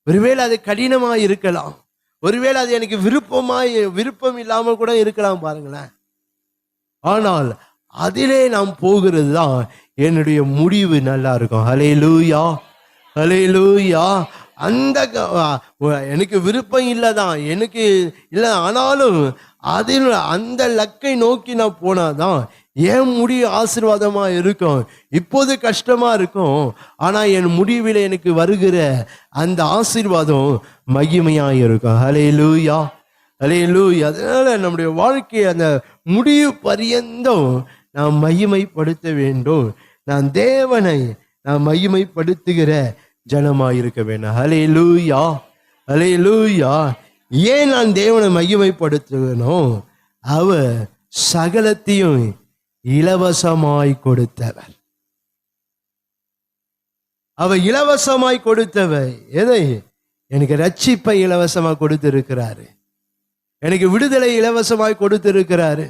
S2: ஒருவேளை அது கடினமாய் இருக்கலாம், ஒருவேளை அது எனக்கு விருப்பம் இல்லாம கூட இருக்கலாம். பாருங்களேன், ஆனால் அதிலே நாம் போகிறது தான் என்னுடைய முடிவு நல்லா இருக்கும். ஹல்லேலூயா, ஹல்லேலூயா. எனக்கு விருப்பம் இல்லைதான், எனக்கு இல்லை, ஆனாலும் அந்த லக்கை நோக்கி நான் போனாதான் என் முடிவு ஆசீர்வாதமா இருக்கும். இப்போது கஷ்டமா இருக்கும், ஆனா என் முடிவில் எனக்கு வருகிற அந்த ஆசீர்வாதம் மகிமையா இருக்கும். ஹல்லேலூயா, ஹல்லேலூயா. அதனால நம்முடைய வாழ்க்கையை அந்த முடிவு பரியந்தம் நாம் மகிமைப்படுத்த வேண்டும். நான் தேவனை நான் மகிமைப்படுத்துகிற ஜனமாயிருக்க வேண்டும். ஹல்லேலூயா, ஹல்லேலூயா. ஏன் நான் தேவனை மகிமைப்படுத்துவேனோ, அவர் சகலத்தையும் இலவசமாய் கொடுத்தவர். அவர் இலவசமாய் கொடுத்தவர். எதை? எனக்கு ரட்சிப்பை இலவசமா கொடுத்திருக்கிறாரு, எனக்கு விடுதலை இலவசமாய் கொடுத்திருக்கிறாரு,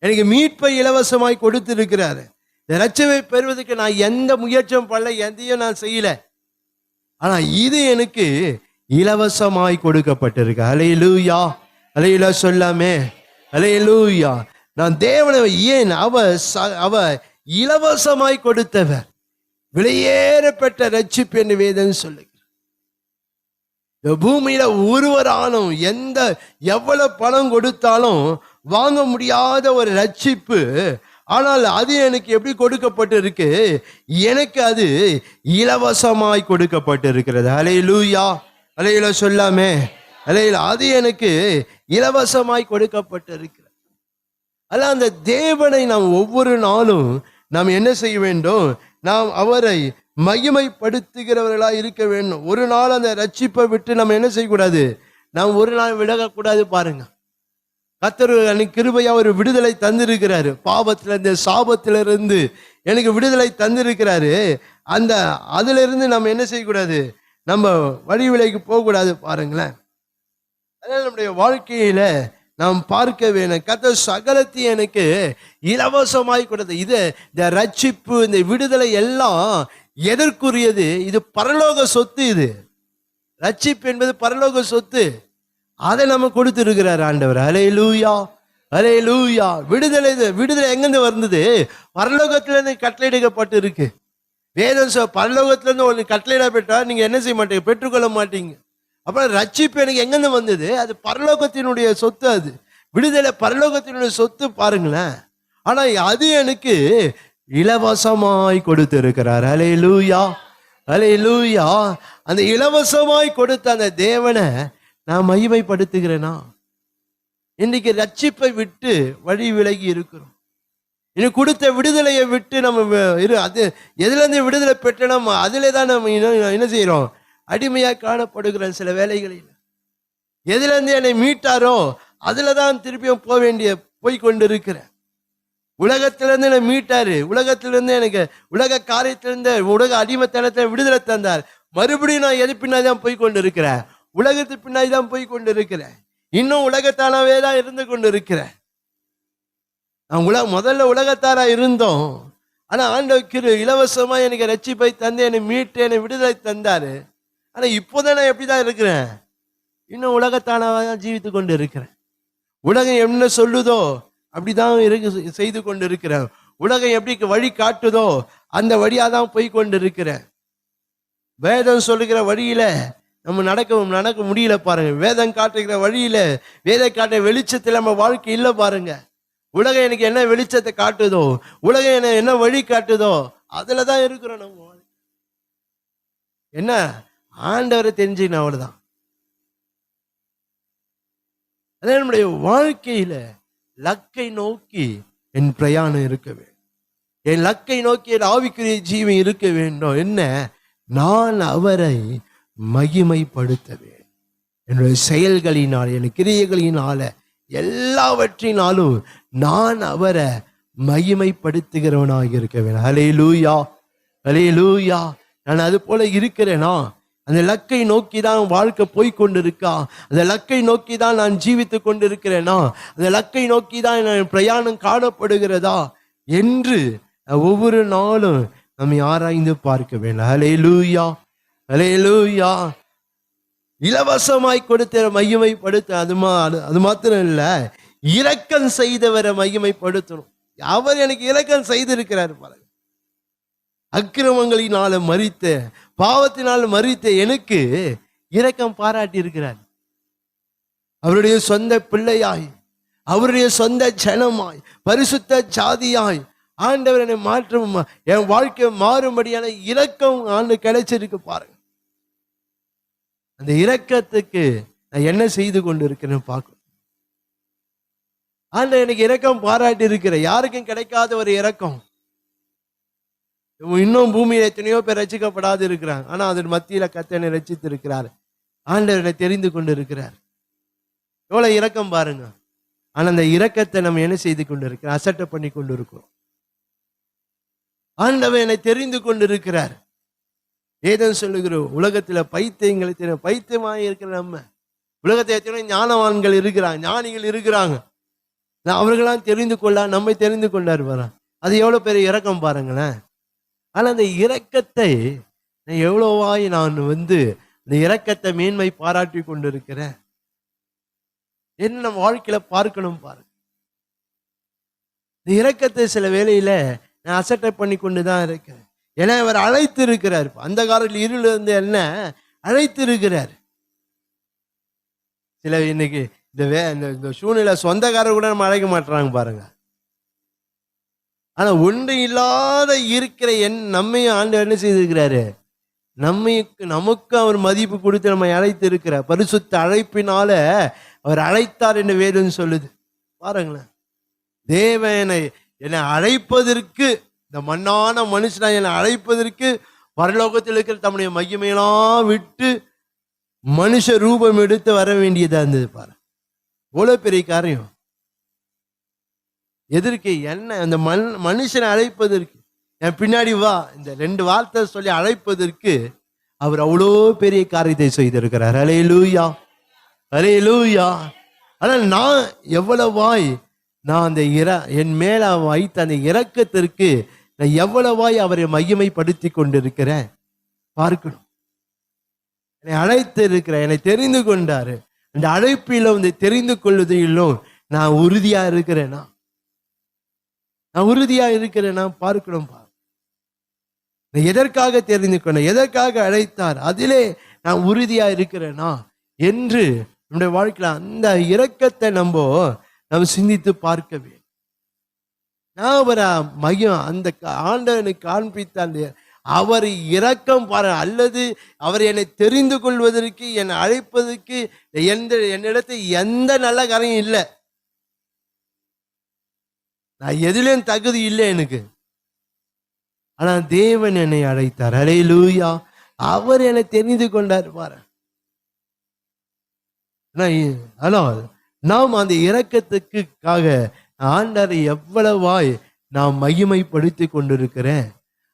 S2: எனக்கு மீட்பை இலவசமாய் கொடுத்திருக்கிறாரு. இந்த ரட்சிப்பை பெறுவதற்கு நான் எந்த முயற்சியும் பண்ணல, எதையும் நான் செய்யல. ஆனா இது எனக்கு இலவசமாய் கொடுக்கப்பட்டிருக்கு. ஹல்லேலூயா, ஹல்லேலூயா சொல்லாமே, ஹல்லேலூயா. நான் தேவனை ஏன் அவ இலவசமாய் கொடுத்தவர். விலையேறப்பட்ட ரட்சிப்பு என்று வேதம் சொல்லுங்க. இந்த பூமியில ஒருவராலும் எவ்வளவு பணம் கொடுத்தாலும் வாங்க முடியாத ஒரு ரட்சிப்பு. ஆனால் அது எனக்கு எப்படி கொடுக்கப்பட்டிருக்கு? எனக்கு அது இலவசமாய் கொடுக்கப்பட்டிருக்கிறது. ஹல்லேலூயா, ஹல்லேலூயா சொல்லாமே, ஹல்லேலூயா. அது எனக்கு இலவசமாய் கொடுக்கப்பட்டிருக்கிறது. அல்ல, அந்த தேவனை நாம் ஒவ்வொரு நாளும் நாம் என்ன செய்ய வேண்டும்? நாம் அவரை மகிமைப்படுத்துகிறவர்களாக இருக்க வேண்டும். ஒரு நாள் அந்த ரட்சிப்பை விட்டு நம்ம என்ன செய்யக்கூடாது? நாம் ஒரு நாள் விலகக்கூடாது. பாருங்க, கர்த்தர் அன்னைக்கு கிருபையா ஒரு விடுதலை தந்திருக்கிறாரு. பாவத்திலிருந்து, சாபத்திலிருந்து எனக்கு விடுதலை தந்திருக்கிறாரு. அதுல இருந்து நம்ம என்ன செய்யக்கூடாது? நம்ம வழி விலைக்கு போகக்கூடாது. பாருங்களேன், அதனால நம்முடைய வாழ்க்கையில நாம் பார்க்க வேணும். கர்த்தர் சகலத்தையும் எனக்கு இலவசமாய் கொடுத்தது. இந்த ரட்சிப்பு, இந்த விடுதலை எல்லாம் எதற்குரியது? இது பரலோக சொத்து. இது ரட்சிப்பு என்பது பரலோக சொத்து. அதை நம்ம கொடுத்திருக்கிறார் ஆண்டவர். ஹல்லேலூயா, ஹல்லேலூயா. விடுதலை எங்கிருந்து வந்தது? பரலோகத்திலிருந்து கட்டளையிடப்பட்டு இருக்கு. வேதம் பரலோகத்திலிருந்து ஒரு கட்டளையிட பெற்றா நீங்க என்ன செய்ய மாட்டீங்க? பெற்றுக்கொள்ள மாட்டீங்க. அப்புறம் ரட்சிப்பு எனக்கு எங்கிருந்து வந்தது? அது பரலோகத்தினுடைய சொத்து. அது விடுதலை பரலோகத்தினுடைய சொத்து. பாருங்களேன், ஆனா அது எனக்கு இலவசமாய் கொடுத்திருக்கிறார். ஹல்லேலூயா, ஹல்லேலூயா. அந்த இலவசமாய் கொடுத்த அந்த தேவனை நான் மகிமைப்படுத்துகிறேனா? இன்னைக்கு ரட்சிப்பை விட்டு வழி விலகி இருக்கிறோம். இன்னைக்கு கொடுத்த விடுதலையை விட்டு நம்ம அது எதுல இருந்து விடுதலை பெற்ற நம்ம அதுல தான் நம்ம என்ன செய்யறோம்? அடிமையா காணப்படுகிறோம். சில வேலைகளில் எதுல இருந்து என்னை மீட்டாரோ அதுலதான் திருப்பியும் போய் கொண்டு இருக்கிறேன். உலகத்திலிருந்து என்னை மீட்டாரு. உலகத்திலிருந்து எனக்கு உலக காரியத்திலிருந்து, உலக அடிமைத்தனத்தை விடுதலை தந்தார். மறுபடியும் நான் எது பின்னாடி தான் போய் கொண்டு இருக்கிறேன்? உலகத்துக்கு பின்னாடி தான் போய் கொண்டு இருக்கிறேன். இன்னும் உலகத்தானாவே தான் இருந்து கொண்டு இருக்கிறேன். நான் முதல்ல உலகத்தாரா இருந்தோம். ஆனா ஆண்டவர் இலவசமா எனக்கு ரட்சிப்பை தந்து என்னை மீட்டு என்னை விடுதலை தந்தாரு. ஆனா இப்போதான் நான் எப்படிதான் இருக்கிறேன்? இன்னும் உலகத்தானாவா தான் ஜீவித்து கொண்டு இருக்கிறேன். உலகம் என்ன சொல்லுதோ அப்படிதான் செய்து கொண்டு இருக்கிறேன். உலகம் எப்படி வழி காட்டுதோ அந்த வழியாதான் போய் கொண்டு இருக்கிறேன். வேதம் சொல்லுகிற வழியில நம்ம நடக்க முடியல. பாருங்க, வேதம் காட்டுகிற வழியில, வேதம் காட்டுற வெளிச்சத்துல நம்ம வாழ்க்கை இல்லை. பாருங்க, உலகம் எனக்கு என்ன வெளிச்சத்தை காட்டுதோ, உலகம் என்ன வழி காட்டுதோ அதுலதான் இருக்கிறோம். நம்ம என்ன ஆண்டவரை தெரிஞ்சுக்கணும், அவ்வளவுதான். அதே நம்முடைய வாழ்க்கையில லக்கை நோக்கி என் பிரயாணம் இருக்க வேண்டும். என் லக்கை நோக்கி என் ஆவிக்குரிய ஜீவன் இருக்க வேண்டும். என்ன? நான் அவரை மகிமைப்படுத்த வேண்டும். என்னுடைய செயல்களினால், என் கிரியைகளினால, எல்லாவற்றினாலும் நான் அவரை மகிமைப்படுத்துகிறவனாக இருக்க வேண்டும். ஹல்லேலூயா, ஹல்லேலூயா. நான் அது போல இருக்கிறேனா? அந்த லக்கை நோக்கி தான் வாழ்க்கை போய்கொண்டிருக்கா? அந்த லக்கை நோக்கி தான் நான் ஜீவித்து கொண்டிருக்கிறேனா? அந்த லக்கை நோக்கி தான் என் பிரயாணம் காணப்படுகிறதா என்று ஒவ்வொரு நாளும் நம்மை ஆராய்ந்து பார்க்க வேண்டும். ஹல்லேலூயா, ஹல்லேலூயா. இலவசமாய் கொடுத்த மகிமைப்படுத்த அது மாத்திரம் இல்ல, இரக்கம் செய்தவரை மகிமைப்படுத்தணும். அவர் எனக்கு இரக்கம் செய்திருக்கிறார். பாருங்க, அக்கிரமங்களினால மரித்த, பாவத்தினால் மரித்த எனக்கு இரக்கம் பாராட்டி இருக்கிறார். அவருடைய சொந்த பிள்ளையாய், அவருடைய சொந்த ஜனமாய், பரிசுத்த ஜாதியாய் ஆண்டவர் என்னை மாற்றும், என் வாழ்க்கை மாறும்படியான இரக்கம் ஆண்டு கிடைச்சிருக்கு. பாருங்க, அந்த இரக்கத்துக்கு நான் என்ன செய்து கொண்டு இருக்கிறேன்னு பார்க்கணும். ஆண்டவர் எனக்கு இரக்கம் பாராட்டி இருக்கிற, யாருக்கும் கிடைக்காத ஒரு இரக்கம். இன்னும் பூமியில எத்தனையோ பேர் ரட்சிக்கப்படாது இருக்கிறாங்க. ஆனா அதன் மத்தியில கர்த்தனை ரட்சித்து இருக்கிறார். ஆண்டவரை தெரிந்து கொண்டு இருக்கிறார். எவ்வளவு இரக்கம் பாருங்க. ஆனா அந்த இரக்கத்தை நம்ம என்ன செய்து கொண்டு இருக்கிறோம்? அசட்டை பண்ணி கொண்டு இருக்கிறோம். ஆண்டவர் என்னை தெரிந்து கொண்டு இருக்கிறார். ஏதோ சொல்லுகிறோம், உலகத்துல பைத்தியங்களை தெரியும். பைத்தியமாக இருக்கிற நம்ம உலகத்தை எத்தனை ஞானவான்கள் இருக்கிறாங்க, ஞானிகள் இருக்கிறாங்க. அவர்களாம் தெரிந்து கொள்ள நம்மை தெரிந்து கொண்டார் வர. அது எவ்வளவு பெரிய இரக்கம் பாருங்களேன். ஆனா அந்த இரக்கத்தை எவ்வளவாய் நான் இந்த இரக்கத்தை மேன்மை பாராட்டி கொண்டு இருக்கிறேன். என்ன நம்ம வாழ்க்கையில பார்க்கணும் பாருங்க. இந்த இரக்கத்தை சில வேளையில நான் அசட்டை பண்ணி கொண்டுதான் இருக்கிறேன். ஏன்னா அவர் அழைத்து இருக்கிறார். அந்த காலத்தில் இருள் இருந்து என்ன அழைத்து இருக்கிறார். சில இன்னைக்கு இந்த சூழ்நிலை சொந்தக்காரர் கூட நம்ம அழைக்க மாட்டாங்க பாருங்க. ஆனா ஒன்று இல்லாத இருக்கிற நம்மையும் ஆண்டவர் என்ன செய்திருக்கிறாரு? நமக்கு அவர் மதிப்பு கொடுத்து நம்மை அழைத்து இருக்கிறார். பரிசுத்த அழைப்பினால அவர் அழைத்தார் என்று வேதம் சொல்லுது பாருங்களேன். தேவனை என்னை அழைப்பதற்கு, இந்த மண்ணான மனுஷனா என்னை அழைப்பதற்கு பரலோகத்தில் இருக்கிற தம்முடைய மகிமையெல்லாம் விட்டு மனுஷ ரூபம் எடுத்து வர வேண்டியதா இருந்தது பாரு. இவ்வளவு பெரிய காரியம். எதற்கு? என்ன அந்த மனுஷனை அழைப்பதற்கு, என் பின்னாடி வா, இந்த 2 வார்த்தை சொல்லி அழைப்பதற்கு அவர் அவ்வளோ பெரிய காரியத்தை செய்திருக்கிறார். அல்லேலூயா, அல்லேலூயா. ஆனால் நான் எவ்வளவாய் நான் அந்த என் மேல வைத்த அந்த இரக்கத்திற்கு நான் எவ்வளவாய் அவரை மகிமைப்படுத்தி கொண்டிருக்கிறேன் பார்க்கணும். என்னை அழைத்து இருக்கிறேன், என்னை தெரிந்து கொண்டாரு. அந்த அழைப்பிலும் தெரிந்து கொள்வதிலும் நான் உறுதியா இருக்கிறேனா? நான் உறுதியா இருக்கிறேனா பார்க்கணும். எதற்காக தெரிந்து கொண்ட, எதற்காக அழைத்தார், அதிலே நான் உறுதியா இருக்கிறேனா என்று நம்முடைய வாழ்க்கையில அந்த இரக்கத்தை நம்ம சிந்தித்து பார்க்க வேண்டும். நான் அவரை அந்த ஆண்டவனுக்கு காண்பித்த அந்த அவர் இரக்கம் பாரு, அல்லது அவர் என்னை தெரிந்து கொள்வதற்கு, என்னை அழைப்பதற்கு என்னிடத்தில் எந்த நல்ல காரியம் இல்லை. நான் எதிலும் தகுதி இல்லை எனக்கு. ஆனா தேவன் என்னை அழைத்தார். அல்லேலூயா. அவர் என்னை தெரிந்து கொண்டார் பாரு. ஆனால் நாம் அந்த இரக்கத்துக்காக ஆண்டவரை எவ்வளவாய் நாம் மகிமைப்படுத்தி கொண்டிருக்கிறேன்,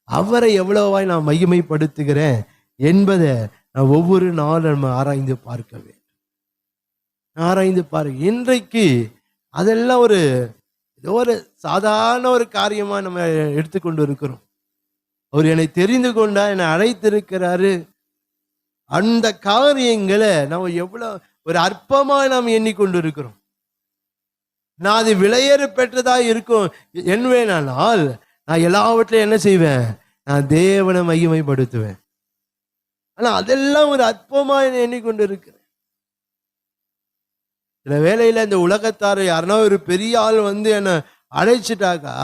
S2: அவரை எவ்வளவாய் நான் மகிமைப்படுத்துகிறேன் என்பதை நான் ஒவ்வொரு நாளும் நம்ம ஆராய்ந்து பார்க்க வேண்டும். ஆராய்ந்து பாருங்க. இன்றைக்கு அதெல்லாம் ஏதோ ஒரு சாதாரண ஒரு காரியமா நம்ம எடுத்துக்கொண்டு இருக்கிறோம். அவர் என்னை தெரிந்து கொண்டா, என்னை அழைத்திருக்கிறாரு. அந்த காரியங்களை நம்ம எவ்வளவு ஒரு அற்பமா நாம் எண்ணிக்கொண்டு இருக்கிறோம். நான் அது விலையேற பெற்றதா இருக்கும் என்பேனால் நான் எல்லாவற்றிலும் என்ன செய்வேன்? நான் தேவனை மகிமைப்படுத்துவேன். ஆனா அதெல்லாம் ஒரு அற்பமா எண்ணிக்கொண்டு இருக்கிறேன். சில வேளையில இந்த உலகத்தார் யாருன்னா ஒரு பெரிய ஆள் என்னை அழைச்சிட்டாக்கா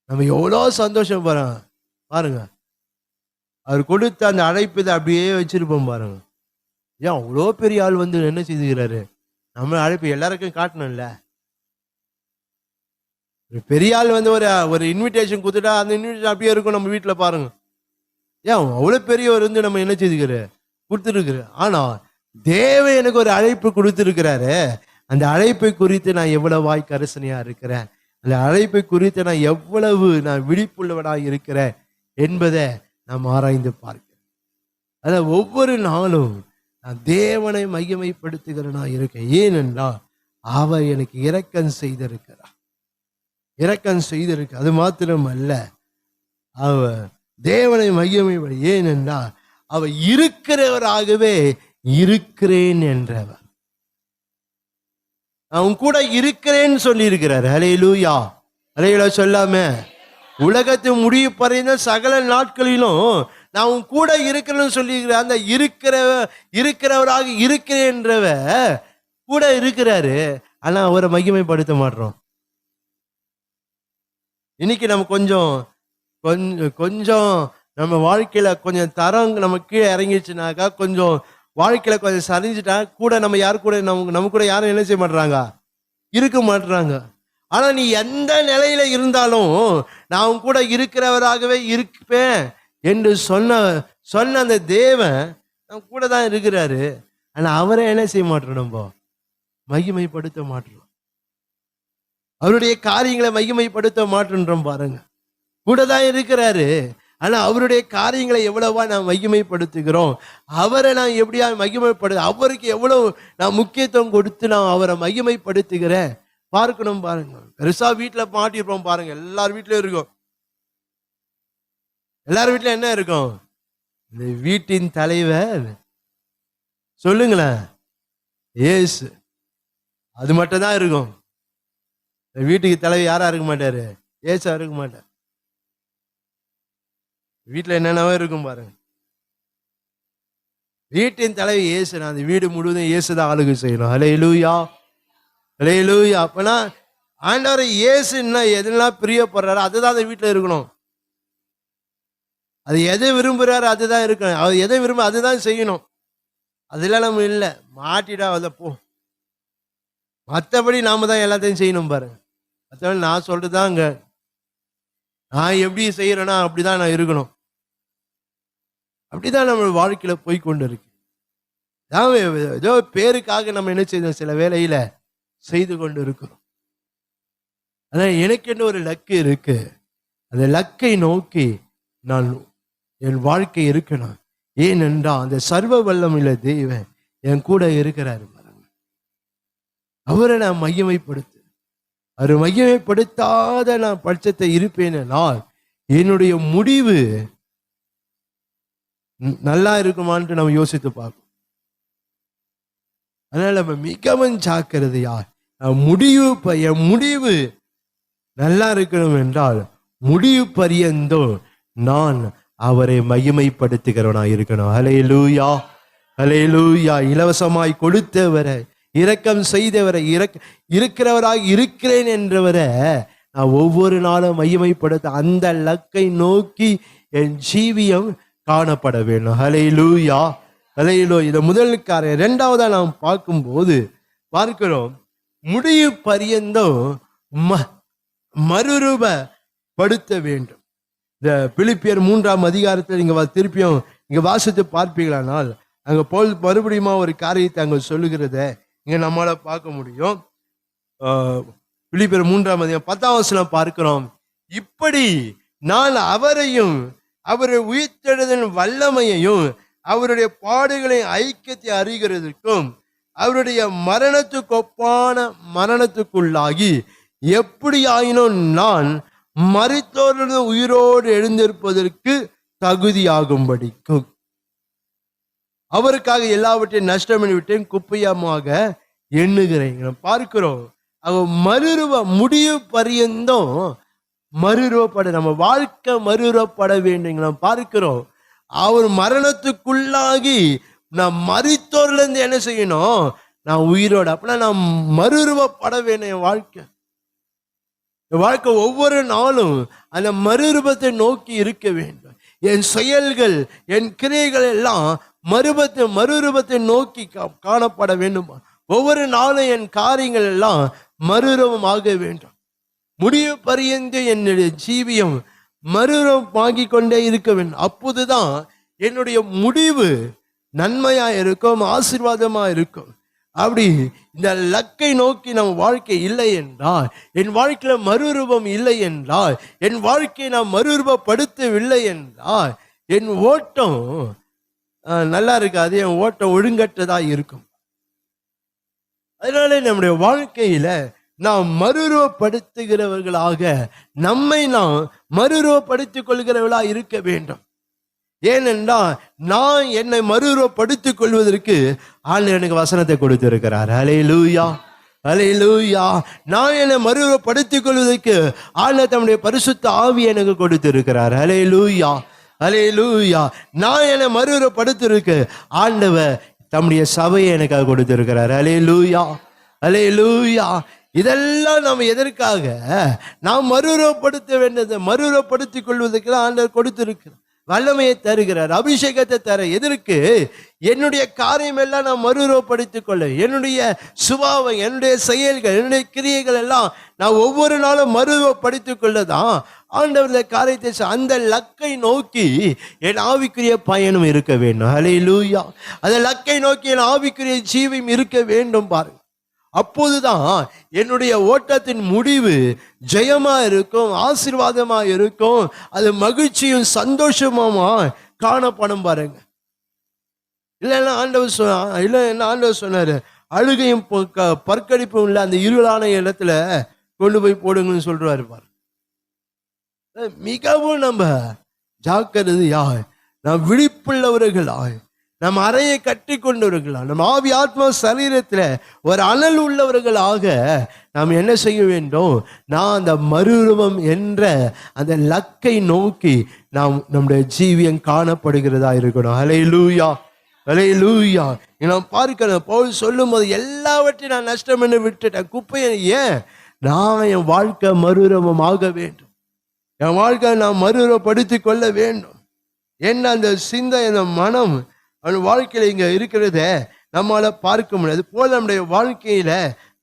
S2: நம்ம எவ்வளோ சந்தோஷம் பாருங்க. அவர் கொடுத்த அந்த அழைப்பு அப்படியே வச்சிருப்போம் பாருங்க. ஏன் அவ்வளோ பெரிய ஆள் என்ன செய்துகிறாரு? நம்ம அழைப்பு எல்லாருக்கும் காட்டணும்ல. ஒரு பெரிய ஆள் ஒரு இன்விடேஷன் கொடுத்துட்டா அந்த இன்விடேஷன் அப்படியே இருக்கும் நம்ம வீட்டில் பாருங்க. ஏன் அவ்வளோ பெரியவர் நம்ம என்ன செய்துக்கிற கொடுத்துருக்குற. ஆனா தேவன் எனக்கு ஒரு அழைப்பு கொடுத்துருக்கிறாரு. அந்த அழைப்பை குறித்து நான் எவ்வளவாய் கரிசனையா இருக்கிறேன், அந்த அழைப்பை குறித்து நான் விழிப்புள்ளவனாய் இருக்கிறேன் என்பதை நாம் ஆராய்ந்து பார்க்கிறேன். அதான் ஒவ்வொரு நாளும் நான் தேவனை மகிமைப்படுத்துகிறனா இருக்கேன். ஏனென்றால் அவர் எனக்கு இரக்கம் செய்திருக்கிறார். அது மாத்திரம் அல்ல, அவர் தேவனை மகிமைப்படு. ஏனென்றால் அவர் இருக்கிறவராகவே இருக்கிறேன் என்றவர். அவன் கூட இருக்கிறேன்னு சொல்லி இருக்கிறார். அல்லேலூயா, அல்லேலூயா சொல்லாம உலகத்தை முடிவு பறைந்த சகல நாட்களிலும் நான் உன் கூட இருக்கிறேன்னு சொல்லியிருக்கிறேன். அந்த இருக்கிறவராக இருக்கிறேன்றவ கூட இருக்கிறாரு. ஆனா அவரை மகிமைப்படுத்த மாட்டோம். இன்னைக்கு நம்ம கொஞ்சம் நம்ம வாழ்க்கையில கொஞ்சம் தரம் நம்ம கீழே இறங்கிச்சுனாக்கா, கொஞ்சம் வாழ்க்கையில கொஞ்சம் சரிஞ்சுட்டா கூட நம்ம யாரு கூட நம்ம கூட யாரும் என்ன செய்ய மாட்டாங்க, இருக்க மாட்டாங்க. ஆனா நீ எந்த நிலையில இருந்தாலும் நான் உன் கூட இருக்கிறவராகவே இருப்பேன் என்று சொன்ன அந்த தேவன் நம்ம கூட தான் இருக்கிறாரு. ஆனா அவரை என்ன செய்ய மாட்டோம், நம்ம மகிமைப்படுத்த மாட்டோம், அவருடைய காரியங்களை மகிமைப்படுத்த மாட்டோம். பாருங்க, கூட தான் இருக்கிறாரு, ஆனா அவருடைய காரியங்களை எவ்வளவா நாம் மகிமைப்படுத்துகிறோம், அவரை நான் எப்படியா அவருக்கு எவ்வளவு நான் முக்கியத்துவம் கொடுத்து நான் அவரை மகிமைப்படுத்துகிறேன் பார்க்கணும். பாருங்க, பெருசா வீட்டுல மாட்டிருப்போம் பாருங்க, எல்லார் வீட்லயும் இருக்கும். எல்லார் வீட்லயும் என்ன இருக்கும்? இந்த வீட்டின் தலைவர் சொல்லுங்களேன், இயேசு. அது மட்டும் தான் இருக்கும். வீட்டுக்கு தலைவர் யாரா இருக்க மாட்டாரு? இயேசா இருக்க மாட்டார். வீட்டுல என்னென்னவோ இருக்கும் பாருங்க. வீட்டின் தலைவர் இயேசு. அந்த வீடு முழுவதும் இயேசுதான் ஆளுகை செய்யணும். ஹல்லேலூயா, ஹல்லேலூயா. அப்பனா ஆண்டவர் இயேசு என்ன எதெல்லாம் பிரியப்படுறாரு அதுதான் அந்த வீட்டுல இருக்கணும். அது எதை விரும்புறாரு அதுதான் இருக்கணும். அவர் எதை விரும்ப அதுதான் செய்யணும். அதெல்லாம் நம்ம இல்லை, மாட்டிடா அதை போ. மற்றபடி நாம தான் எல்லாத்தையும் செய்யணும் பாருங்க. மற்றபடி நான் சொல்றதுதாங்க, நான் எப்படி செய்யறேன்னா அப்படிதான் நான் இருக்கணும். அப்படிதான் நம்ம வாழ்க்கையில போய்கொண்டு இருக்கு. ஏதோ பேருக்காக நம்ம என்ன செய்யணும், சில வேலையில செய்து கொண்டு இருக்கிறோம். ஆனா எனக்கு என்ன ஒரு லக்கு இருக்கு, அந்த லக்கை நோக்கி நான் என் வாழ்க்கை இருக்கணும். ஏனென்றால் அந்த சர்வ வல்லமையுள்ள தேவன் என் கூட இருக்கிறாரு. அவரை நான் மையமைப்படுத்து, அவர் மையமைப்படுத்தாத நான் பட்சத்தை இருப்பேனால் என்னுடைய முடிவு நல்லா இருக்குமான்ட்டு நம்ம யோசித்து பார்க்கணும். அதனால நம்ம மிகவும் ஜாக்கிரதையா என் முடிவு நல்லா இருக்கணும் என்றால் முடிவு பரியந்தோ நான் அவரை மகிமைப்படுத்துகிறவனா இருக்கணும். ஹல்லேலூயா, ஹல்லேலூயா. இலவசமாய் கொடுத்தவரை, இரக்கம் செய்தவரை, இருக்கிறவராக இருக்கிறேன் என்றவரை நான் ஒவ்வொரு நாளும் மகிமைப்படுத்த அந்த லக்கை நோக்கி என் ஜீவியம் காணப்பட வேண்டும். ஹல்லேலூயா, ஹல்லேலூயா. இது முதல் காரியம். இரண்டாவதா நாம் பார்க்கும்போது பார்க்கிறோம், முடிவு பரியந்தம் மறுரூபப்படுத்த வேண்டும். இந்த பிலிப்பியர் 3ஆம் அதிகாரத்தில் நீங்க திருப்பியும் இங்க வாசித்து பார்ப்பீங்களானால் அங்க போல் மறுபடியும் ஒரு காரியத்தை அங்க சொல்லுகிறத இங்க நம்மளால பார்க்க முடியும். பிலிப்பியர் 3ஆம் அதிகாரம் 10ஆம் வசனம் பார்க்கிறோம். இப்படி நான் அவரையும் அவருடைய உயிர்த்தெழுதலின் வல்லமையையும் அவருடைய பாடுகளின் ஐக்கியத்தை அறிகிறதற்கும் அவருடைய மரணத்துக்கு ஒப்பான மரணத்துக்குள்ளாகி எப்படி ஆயினும் நான் மரித்தோரிலிருந்து உயிரோடு எழுந்திருப்பதற்கு தகுதியாகும்படிக்கும் அவருக்காக எல்லாவற்றையும் நஷ்டம் விட்டேன், குப்பையமாக எண்ணுகிறேன். பார்க்கிறோம், மறுரூப முடிவு பரியந்தம் மறுரூபப்பட நம்ம வாழ்க்கை மறுரூபப்பட வேண்டும். நாம் பார்க்கிறோம், அவர் மரணத்துக்குள்ளாகி நான் மரித்தோர்ல இருந்து என்ன செய்யணும், நான் உயிரோடு. அப்படின்னா நான் மறுரூபப்பட வேண்டும். என் வாழ்க்கை ஒவ்வொரு நாளும் அந்த மறுரூபத்தை நோக்கி இருக்க வேண்டும். என் செயல்கள், என் கிரியைகள் எல்லாம் மறுரூபத்தை நோக்கி காணப்பட வேண்டும். ஒவ்வொரு நாளும் என் காரியங்கள் எல்லாம் மறுரூபமாக வேண்டும். முடிவு பரியந்த என்னுடைய ஜீவியம் மறுரூபமாகி கொண்டே இருக்க வேண்டும். அப்போதுதான் என்னுடைய முடிவு நன்மையா இருக்கும், ஆசீர்வாதமா இருக்கும். அப்படி இந்த லக்கை நோக்கி நம்ம வாழ்க்கை இல்லை என்றால், என் வாழ்க்கையில மறுரூபம் இல்லை என்றால், என் வாழ்க்கையை நாம் மறுரூபப்படுத்தவில்லை என்றால் என் ஓட்டம் நல்லா இருக்காது, என் ஓட்டம் ஒழுங்கற்றதா இருக்கும். அதனால நம்முடைய வாழ்க்கையில நாம் மறுரூபப்படுத்துகிறவர்களாக நம்மை நாம் மறுரூபப்படுத்திக் கொள்கிறவர்களாக இருக்க வேண்டும். ஏனென்றால் நான் என்னை மறுரூபப்படுத்திக் கொள்வதற்கு ஆண்டவர் எனக்கு வசனத்தை கொடுத்திருக்கிறார். ஹல்லேலூயா, ஹல்லேலூயா. நான் என்னை மறுரூபப்படுத்திக் கொள்வதற்கு ஆண்டவர் தம்முடைய பரிசுத்த ஆவி எனக்கு கொடுத்திருக்கிறார். ஹல்லேலூயா, ஹல்லேலூயா. நான் என்னை மறுரூபப்படுத்திருக்க ஆண்டவர் தம்முடைய சபையை எனக்காக கொடுத்திருக்கிறார். ஹல்லேலூயா, ஹல்லேலூயா. இதெல்லாம் நம்ம எதற்காக நாம் மறுரூபப்படுத்த வேண்டியது, மறுரூபப்படுத்திக் கொள்வதற்கு ஆண்டவர் கொடுத்திருக்கிறார். வல்லமையை தருகிறார், அபிஷேகத்தை தர. எதற்கு? என்னுடைய காரியம் எல்லாம் நான் மறுரூபப்படுத்திக் கொள்ள, என்னுடைய சுபாவம், என்னுடைய செயல்கள், என்னுடைய கிரியைகள் எல்லாம் நான் ஒவ்வொரு நாளும் மறுரூபப்படுத்திக் கொள்ளதான் ஆண்டவர் காரியத்தை அந்த லக்கை நோக்கி என் ஆவிக்குரிய பயணம் இருக்க வேண்டும். ஹல்லேலூயா. அந்த லக்கை நோக்கி என் ஆவிக்குரிய ஜீவியம் இருக்க வேண்டும் பாருங்க. அப்போதுதான் என்னுடைய ஓட்டத்தின் முடிவு ஜெயமா இருக்கும், ஆசீர்வாதமா இருக்கும், அது மகிழ்ச்சியும் சந்தோஷமா காணப்படும் பாருங்க. இல்லைன்னா ஆண்டவர் சொன்னாரு, அழுகையும் பற்கடிப்பும் இல்லை அந்த இருளான இடத்துல கொண்டு போய் போடுங்கன்னு சொல்றாரு பாரு. மிகவும் நம்ம ஜாக்கிரதையாய், நாம் விழிப்புள்ளவர்களாய், நம் அறையை கட்டி கொண்டவர்களா, நம் ஆவி ஆத்மா சரீரத்துல ஒரு அனல் உள்ளவர்களாக நாம் என்ன செய்ய வேண்டும்? நான் அந்த மறுரூபம் என்ற அந்த லக்கை நோக்கி நாம் நம்முடைய ஜீவியம் காணப்படுகிறதா இருக்கணும். ஹல்லேலூயா, ஹல்லேலூயா. நான் பார்க்கிறேன், பவுல் சொல்லும் போது எல்லாவற்றையும் நான் நஷ்டம் என்று விட்டுட்டேன், குப்பையை. ஏன்? நான் என் வாழ்க்கை மறுரூபம் ஆக வேண்டும், என் வாழ்க்கை நான் மறுரூபப்படுத்திக் கொள்ள வேண்டும். என்ன அந்த சிந்தை, அந்த மனம் அவன் வாழ்க்கையில இங்க இருக்கிறத நம்மால பார்க்க முடியாது போல நம்முடைய வாழ்க்கையில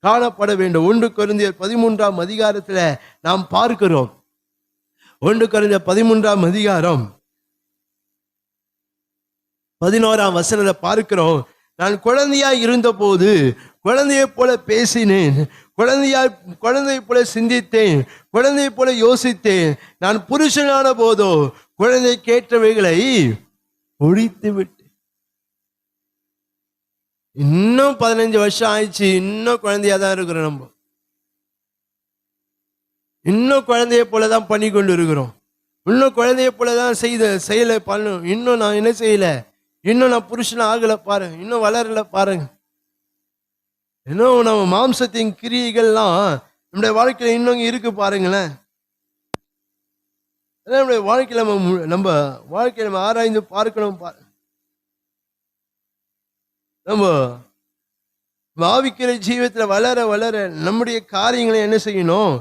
S2: காணப்பட வேண்டும். 1 கொரிந்தியர் 13ஆம் அதிகாரத்துல நாம் பார்க்கிறோம். 1 கொரிந்தியர் 13ஆம் அதிகாரம் 11ஆம் வசனத்தை பார்க்கிறோம். நான் குழந்தையாய் இருந்த போது குழந்தையை போல பேசினேன், குழந்தையை போல சிந்தித்தேன், குழந்தையை போல யோசித்தேன். நான் புருஷனான போதோ குழந்தை கேட்டவைகளை ஒழித்து விட்டு. இன்னும் 15 வருஷம் ஆயிடுச்சு, இன்னும் குழந்தையா தான் இருக்கிறோம். நம்ம இன்னும் குழந்தைய போலதான் பண்ணி கொண்டு இருக்கிறோம். இன்னும் குழந்தைய போலதான் செய்யல பண்ணணும். இன்னும் நான் என்ன செய்யல, இன்னும் நான் புருஷன் ஆகல பாருங்க, இன்னும் வளரல பாருங்க. இன்னும் நம்ம மாம்சத்தின் கிரியைகள்லாம் நம்முடைய வாழ்க்கையில இன்னும் இருக்கு பாருங்களேன். நம்முடைய வாழ்க்கையில நம்ம வாழ்க்கையில நம்ம ஆராய்ந்து பார்க்கணும் பாருங்க. நம்ம ஆவிக்கிற ஜீவத்துல வளர வளர நம்முடைய காரியங்களை என்ன செய்யணும்?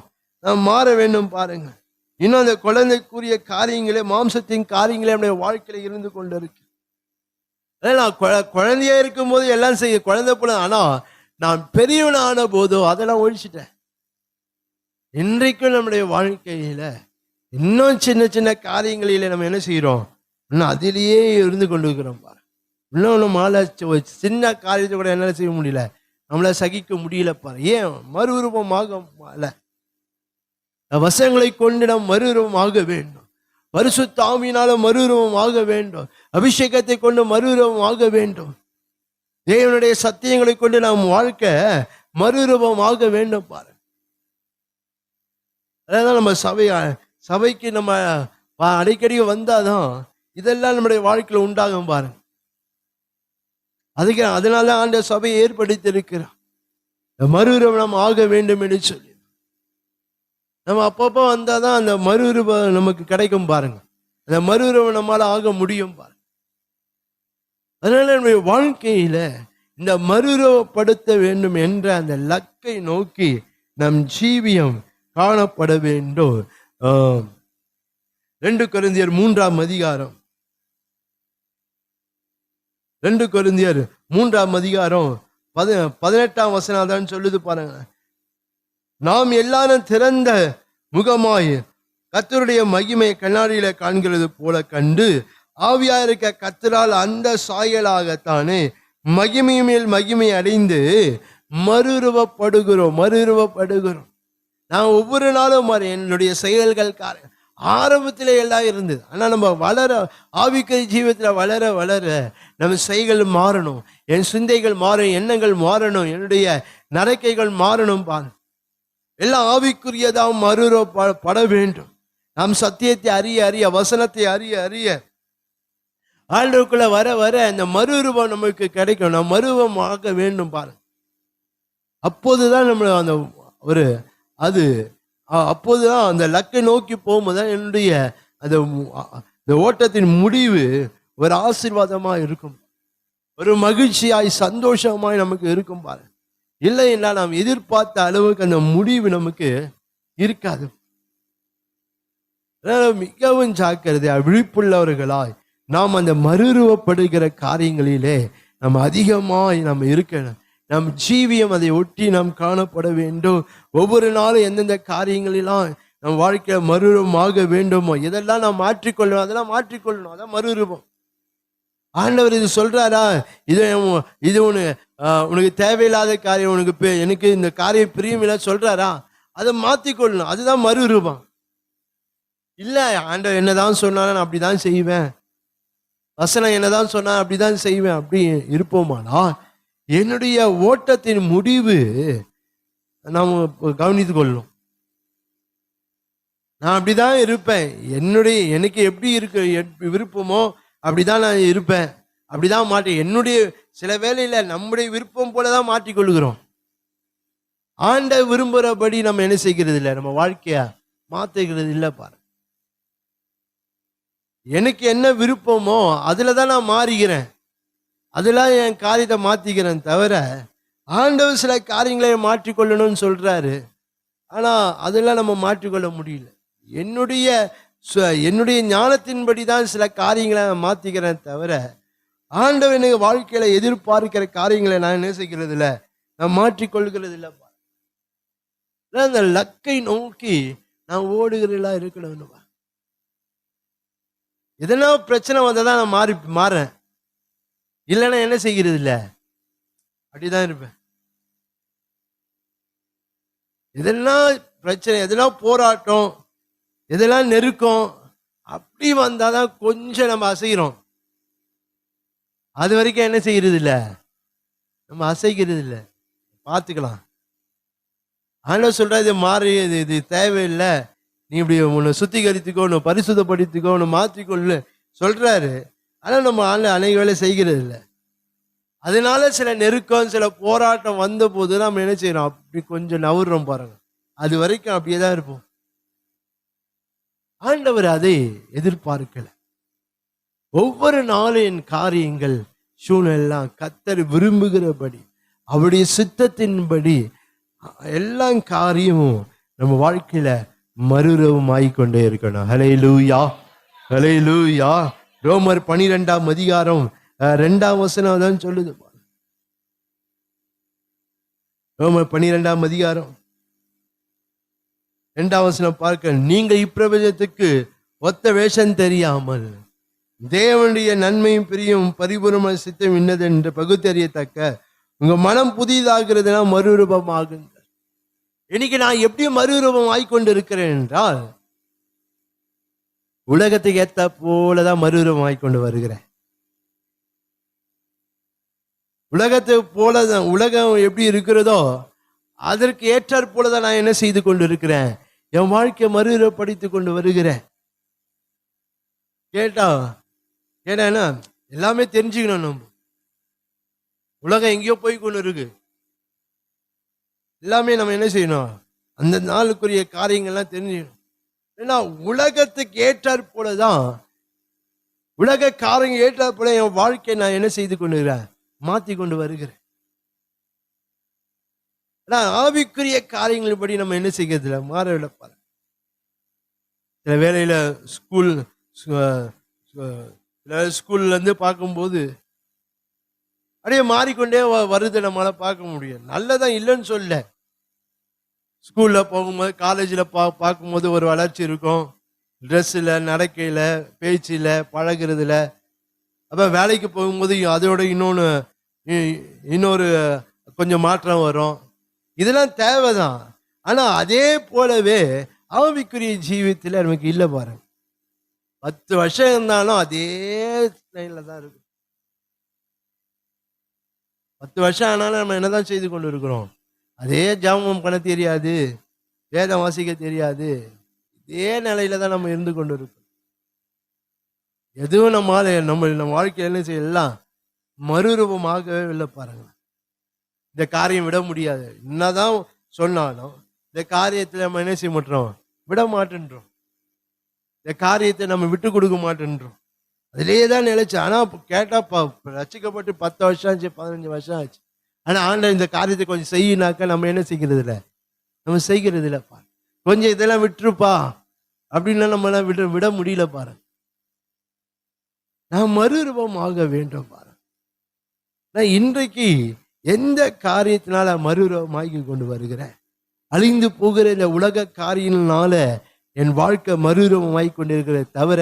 S2: நாம் மாற வேண்டும் பாருங்க. இன்னும் அந்த குழந்தைக்குரிய காரியங்களே, மாம்சத்தின் காரியங்களே நம்முடைய வாழ்க்கையில இருந்து கொண்டு இருக்கு. நான் குழந்தையா இருக்கும் போது எல்லாம் செய்ய குழந்தை போல, ஆனா நான் பெரியவன் ஆன போதோ அதெல்லாம் ஒழிச்சிட்டேன். இன்றைக்கும் நம்முடைய வாழ்க்கையில இன்னும் சின்ன சின்ன காரியங்களில நம்ம என்ன செய்யறோம்? இன்னும் அதிலேயே இருந்து கொண்டு இருக்கிறோம் பாரு. இன்னும் நம்மளால சின்ன காரியத்தை கூட என்னால செய்ய முடியல, நம்மள சகிக்க முடியல பாரு. ஏன்? மறுரூபமாக வசங்களை கொண்டு நாம் மறுரூபமாக வேண்டும். பரிசுத்த ஆவியினால மறுரூபமாக வேண்டும். அபிஷேகத்தை கொண்டு மறுரூபமாக வேண்டும். தேவனுடைய சத்தியங்களை கொண்டு நாம் வாழ்க்கை மறுரூபமாக வேண்டும் பாரு. அதான் நம்ம சபைக்கு நம்ம அடிக்கடி வந்தாதான் இதெல்லாம் நம்முடைய வாழ்க்கையில உண்டாகும் பாருங்க. அதனால ஆண்ட சபையை ஏற்படுத்தி இருக்கிறார். மறுரூபம் ஆக வேண்டும் என்று சொல்லி நம்ம அப்பப்போ வந்தாதான் அந்த மறுரூபம் நமக்கு கிடைக்கும் பாருங்க. அந்த மறுரூபம் நம்மளால ஆக முடியும் பாருங்க. அதனால நம்முடைய வாழ்க்கையில இந்த மறுரூபப்படுத்த வேண்டும் என்ற அந்த லக்கை நோக்கி நம் ஜீவியம் காணப்பட வேண்டும். 2 கொரிந்தியர் 3ஆம் அதிகாரம் 2 கொரிந்தியர் 3ஆம் அதிகாரம் 18ஆம் வசனம் தான் சொல்லுது பாருங்க. நாம் எல்லாரும் திறந்த முகமாய் கர்த்தருடைய மகிமை கண்ணாடியில காண்கிறது போல கண்டு ஆவியா இருக்க கர்த்தரால் அந்த சாயலாகத்தானே மகிமை மேல் மகிமை அடைந்து மறுரூபப்படுகிறோம். நான் ஒவ்வொரு நாளும் என்னுடைய செயல்கள் ஆரம்பத்திலே எல்லாம் இருந்தது. ஆனா நம்ம வளர, ஆவிக்குரிய ஜீவத்துல வளர வளர நம்ம செயல்கள் மாறணும், என் சிந்தைகள் மாறும், எண்ணங்கள் மாறணும், என்னுடைய நடக்கைகள் மாறணும் பாரு. எல்லாம் ஆவிக்குரியதாக மறுரூபப்பட வேண்டும். நாம் சத்தியத்தை அறிய அறிய, வசனத்தை அறிய அறிய ஆண்டவருக்குள்ள வர வர அந்த மறுரூபம் நமக்கு கிடைக்கும். நாம் மறுரூபமாக வேண்டும் பாருங்க. அப்போதுதான் நம்ம அந்த அப்போதுதான் அந்த லக்கை நோக்கி போகும்போதுதான் என்னுடைய அந்த ஓட்டத்தின் முடிவு ஒரு ஆசீர்வாதமா இருக்கும், ஒரு மகிழ்ச்சியாய் சந்தோஷமாய் நமக்கு இருக்கும் பாரு. இல்லைன்னா நாம் எதிர்பார்த்த அளவுக்கு அந்த முடிவு நமக்கு இருக்காது. மிகவும் ஜாக்கிரதையா விழிப்புள்ளவர்களாய் நாம் அந்த மறுரூபப்படுகிற காரியங்களிலே நம்ம அதிகமாய் நம்ம இருக்கணும். நம் ஜீவியம் அதை ஒட்டி நாம் காணப்பட வேண்டும். ஒவ்வொரு நாளும் எந்தெந்த காரியங்களெல்லாம் நம் வாழ்க்கையில மறுரூபமாக வேண்டுமோ, எதெல்லாம் நாம் மாற்றிக்கொள்ளணும் அதெல்லாம் மாற்றிக்கொள்ளணும். அதான் மறுரூபம். ஆண்டவர் இது சொல்றாரா, இது இது உனக்கு தேவையில்லாத காரியம், உனக்கு எனக்கு இந்த காரியம் பிரியமில்லை சொல்றாரா, அதை மாத்திக்கொள்ளணும். அதுதான் மறுரூபம். இல்ல ஆண்டவர் என்னதான் சொன்னாலும் நான் அப்படிதான் செய்வேன், வசனம் என்னதான் சொன்னா அப்படிதான் செய்வேன், அப்படி இருப்போமானா என்னுடைய ஓட்டத்தின் முடிவு நாம் கவனித்துக் கொள்ளணும். நான் அப்படிதான் இருப்பேன், எனக்கு எப்படி இருக்கு விருப்பமோ அப்படிதான் நான் இருப்பேன், அப்படிதான் மாட்டேன். என்னுடைய சில வேளையில நம்முடைய விருப்பம் போலதான் மாற்றிக்கொள்கிறோம். ஆண்ட விரும்புறபடி நம்ம என்ன செய்கிறது இல்லை, நம்ம வாழ்க்கைய மாத்துகிறது இல்லை. பாரு, எனக்கு என்ன விருப்பமோ அதுலதான் நான் மாறுகிறேன், அதெல்லாம் என் காரியத்தை மாத்திக்கிறேன் தவிர, ஆண்டவர் சில காரியங்களை மாற்றிக்கொள்ளணும்னு சொல்றாரு. ஆனா அதெல்லாம் நம்ம மாற்றிக்கொள்ள முடியல. என்னுடைய ஞானத்தின்படி தான் சில காரியங்களை நான் மாத்திக்கிறேன் தவிர, ஆண்டவர் எனக்கு வாழ்க்கையில எதிர்பார்க்கிற காரியங்களை நான் என்ன செய்கிறது இல்லை, நான் மாற்றிக்கொள்கிறது இல்லை. அந்த லக்கை நோக்கி நான் ஓடுகிறதா இருக்கணும். எதனா பிரச்சனை வந்தாதான் நான் மாறேன், இல்லைன்னா என்ன செய்கிறது இல்லை, அப்படிதான் இருப்பேன். எதெல்லாம் பிரச்சனை, எதெல்லாம் போராட்டம், எதெல்லாம் நெருக்கம் அப்படி வந்தாதான் கொஞ்சம் நம்ம அசைகிறோம். அது வரைக்கும் என்ன செய்கிறது இல்லை, நம்ம அசைக்கிறது இல்லை. பார்த்துக்கலாம். ஆண்டவர் சொல்ற இது மாறி, இது தேவையில்லை, நீ இப்படி உன்னை சுத்திகரித்துக்கோ, உன்னை பரிசுத்தப்படுத்திக்கோ, உன்னை மாற்றிக்கொள்ளு சொல்றாரு. ஆனா நம்ம அநேக வேலை செய்கிறது இல்லை. அதனால சில நெருக்கம், சில போராட்டம் வந்த போது நம்ம என்ன செய்யறோம், அப்படி கொஞ்சம் நவுறோம். பாருங்க, அது வரைக்கும் அப்படியே தான் இருப்போம். ஆண்டவர் அதை எதிர்பார்க்கல. ஒவ்வொரு நாளும் என் காரியங்கள் சூழ்நிலாம் கர்த்தர் விரும்புகிறபடி, அவருடைய சித்தத்தின்படி எல்லா காரியமும் நம்ம வாழ்க்கையில மறுரூபம் ஆகிக்கொண்டே இருக்கணும். ஹல்லேலூயா, ஹல்லேலூயா. ரோமர் 12ஆம் அதிகாரம் 2ஆம் வசனம் தான் சொல்லுது. ரோமர் 12ஆம் அதிகாரம் 2ஆம் வசனம் பார்க்க, நீங்க இப்பிரபஞ்சத்துக்கு ஒத்த வேஷம் தெரியாமல் தேவனுடைய நன்மையும் பிரியும் பரிபூர்ண சித்தம் இன்னது என்று பகுத்தறியத்தக்க உங்க மனம் புதிதாகிறதுனா மறுரூபமாகுங்க. இன்னைக்கு நான் எப்படி மறுரூபம் ஆகிக்கொண்டு இருக்கிறேன் என்றால், உலகத்துக்கு ஏத்த போலதான் மறுரூபம் ஆகிக்கொண்டு வருகிறேன். உலகத்தை போலதான், உலகம் எப்படி இருக்கிறதோ அதற்கு ஏற்றாற் போலதான் நான் என்ன செய்து கொண்டு இருக்கிறேன், என் வாழ்க்கையை மறுரூபப்படுத்திக் கொண்டு வருகிறேன். கேட்டா எல்லாமே தெரிஞ்சுக்கணும். நம்ம உலகம் எங்கேயோ போய் கொண்டு இருக்கு. எல்லாமே நம்ம என்ன செய்யணும், அந்த நாளுக்குரிய காரியங்கள்லாம் தெரிஞ்சுக்கணும். ஏன்னா உலகத்துக்கு ஏற்றாற் போலதான், உலக காரியங்கள் ஏற்றாற் போல என் வாழ்க்கையை நான் என்ன செய்து கொண்டு இருக்கிறேன், மாத்தி கொண்டு வருகிறேன். ஆவிக்குரிய காரியங்கள் படி நம்ம என்ன செய்யறதில்ல, மாறவில்லை. பாருங்க, சில வேளையில ஸ்கூல்ல இருந்து பார்க்கும்போது அப்படியே மாறிக்கொண்டே வருது, நம்மளால பார்க்க முடியும். நல்லதான் இல்லைன்னு சொல்ல. ஸ்கூல்ல போகும்போது, காலேஜில் பார்க்கும்போது ஒரு வளர்ச்சி இருக்கும், ட்ரெஸ்ஸில், நடக்கையில, பேச்சில், பழகிறதுல. அப்போ வேலைக்கு போகும்போது அதோட இன்னொரு கொஞ்சம் மாற்றம் வரும். இதெல்லாம் தேவைதான். ஆனா அதே போலவே ஆவிக்குரிய ஜீவியத்தில் நமக்கு இல்லை. பாருங்க, 10 வருஷம் இருந்தாலும் அதே ஸ்டைல தான் இருக்கும். 10 வருஷம் ஆனாலும் நம்ம என்னதான் செய்து கொண்டு இருக்கிறோம், அதே ஜாமம் பண்ண தெரியாது, வேதம் வாசிக்க தெரியாது, இதே நிலையில தான் நம்ம இருந்து கொண்டு இருக்கோம். எதுவும் நம்ம வாழ்க்கையில என்ன செய்யலாம், மறுரூபமாகவே இல்லை. பாருங்க, இந்த காரியம் விட முடியாது. என்னதான் சொன்னாலும் இந்த காரியத்துல நம்ம என்ன செய்ய மாட்டோம், விட மாட்டேன்றோம். இந்த காரியத்தை நம்ம விட்டு கொடுக்க மாட்டேன்றோம். அதிலேயே தான் நிலைச்சு. ஆனா கேட்டா ரசிக்கப்பட்டு 10 வருஷம் ஆச்சு, 15 வருஷம் ஆச்சு. ஆனா ஆண்டவர் இந்த காரியத்தை கொஞ்சம் செய்யினாக்க நம்ம என்ன செய்கிறது இல்லை, நம்ம செய்கிறது இல்லைப்பா. கொஞ்சம் இதெல்லாம் விட்டுருப்பா அப்படின்னா நம்மளாம் விட முடியல. பாருங்க, நான் மறுரூபமாக வேண்டும். பாருங்க, நான் இன்றைக்கு எந்த காரியத்தினால மறுரூபமாகி கொண்டு வருகிறேன், அழிந்து போகிற இந்த உலக காரியத்தினால என் வாழ்க்கை மறுரூபமாய் கொண்டிருக்கிறத தவிர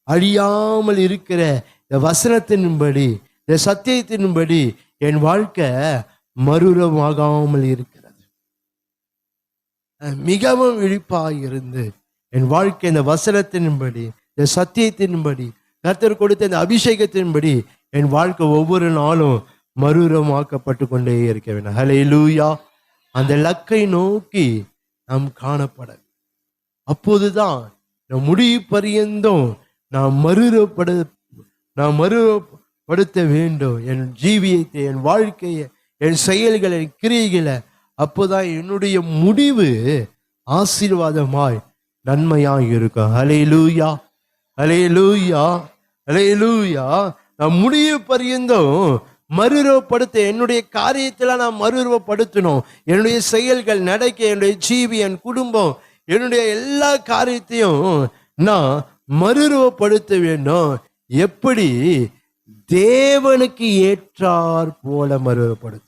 S2: அழியாமல் இருக்கிற இந்த வசனத்தின்படி, இந்த சத்தியத்தின்படி என் வாழ்க்கை மறுரூபமாகாமல் இருக்கிறது. மிகவும் விழிப்பாய் இருந்து என் வாழ்க்கை இந்த வசனத்தின்படி, இந்த சத்தியத்தின்படி, கர்த்தர் கொடுத்த இந்த அபிஷேகத்தின்படி என் வாழ்க்கை ஒவ்வொரு நாளும் மறுரூபமாக்கப்பட்டு கொண்டே இருக்க வேண்டும். ஹல்லேலூயா. அந்த லக்கை நோக்கி நாம் காணப்பட, அப்போதுதான் நம் முடிவு பரியந்தம் நாம் மறுரூபப்படுத்த வேண்டும் என் ஜீவியத்தை, என் வாழ்க்கையை, என் செயல்களை, என் கிரியைகளை. அப்போதான் என்னுடைய முடிவு ஆசீர்வாதமாய் நன்மையாய் இருக்கும். ஹல்லேலூயா, ஹல்லேலூயா, ஹல்லேலூயா. நான் முடிவு பரியந்தம் மறுரூபப்படுத்த, என்னுடைய காரியத்துல நான் மறுரூபப்படுத்தணும். என்னுடைய செயல்கள், நடக்க, என்னுடைய ஜீவி, என் குடும்பம், என்னுடைய எல்லா காரியத்தையும் நான் மறுரூபப்படுத்த வேண்டும். எப்படி? தேவனுக்கு ஏற்றார் போல மறுரூபப்படுத்த.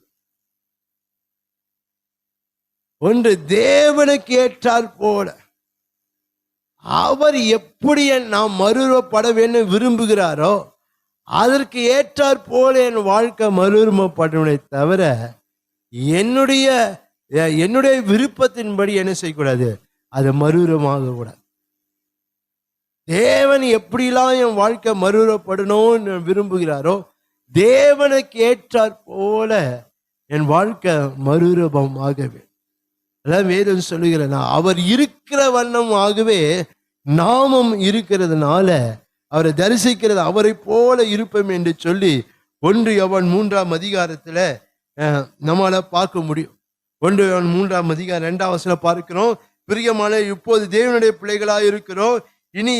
S2: ஒன்று, தேவனுக்கு ஏற்றார் போல அவர் எப்படி நாம் மறுரூபப்பட வேண்டும் விரும்புகிறாரோ அதற்கு ஏற்றார் போல என் வாழ்க்கை மறுரூபப்படணுமே தவிர என்னுடைய விருப்பத்தின்படி என்ன செய்யக்கூடாது, அது மறுரூபமாக கூடாது. தேவன் எப்படிலாம் என் வாழ்க்கை மறுரூபப்படணும்னு விரும்புகிறாரோ தேவனுக்கு ஏற்றார் போல என் வாழ்க்கை மறுரூபமாகவே. அதான் வேதம் சொல்லுகிறேன், அவர் இருக்கிற வண்ணமாகவே நாமும் இருக்கிறதுனால அவரை தரிசிக்கிறது அவரை போல இருப்போம் என்று சொல்லி 1 யோவான் 3ஆம் அதிகாரத்துல நம்மளால பார்க்க முடியும். 1 யோவான் 3ஆம் அதிகாரம் 2ஆம் வசனம் பார்க்கிறோம். பிரியமான, இப்போது தேவனுடைய பிள்ளைகளாய் இருக்கிறோம், இனி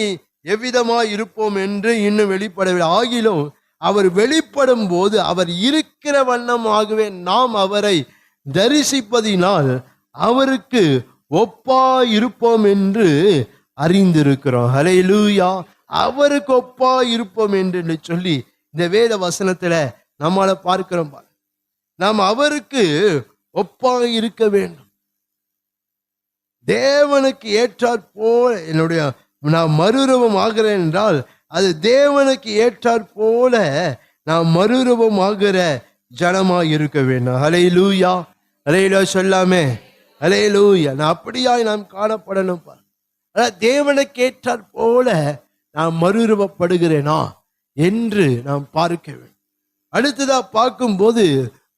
S2: எவ்விதமாய் இருப்போம் என்று இன்னும் வெளிப்படவில்லை. ஆகிலும் அவர் வெளிப்படும் போது அவர் இருக்கிற வண்ணமாகவே நாம் அவரை தரிசிப்பதினால் அவருக்கு ஒப்பா இருப்போம் என்று அறிந்திருக்கிறோம். ஹல்லேலூயா. அவருக்கு ஒப்பா இருப்போம் என்று சொல்லி இந்த வேத வசனத்துல நம்மால பார்க்கிறோம். நாம் அவருக்கு ஒப்பா இருக்க வேண்டும். தேவனுக்கு ஏற்றாற் போல என்னுடைய நான் மறுரூபம் ஆகிறேன் என்றால் அது தேவனுக்கு ஏற்றாற் போல நான் மறுரூபம் ஆகிற ஜனமாய் இருக்க வேண்டும். ஹல்லேலூயா, ஹல்லேலூயா சொல்லாமே, ஹல்லேலூயா. நான் அப்படியாய் நாம் காணப்படணும். அதான் தேவனுக்கு ஏற்றாற் போல நான் மறுரூபப்படுகிறேனா என்று நாம் பார்க்க வேண்டும். அடுத்ததா பார்க்கும்போது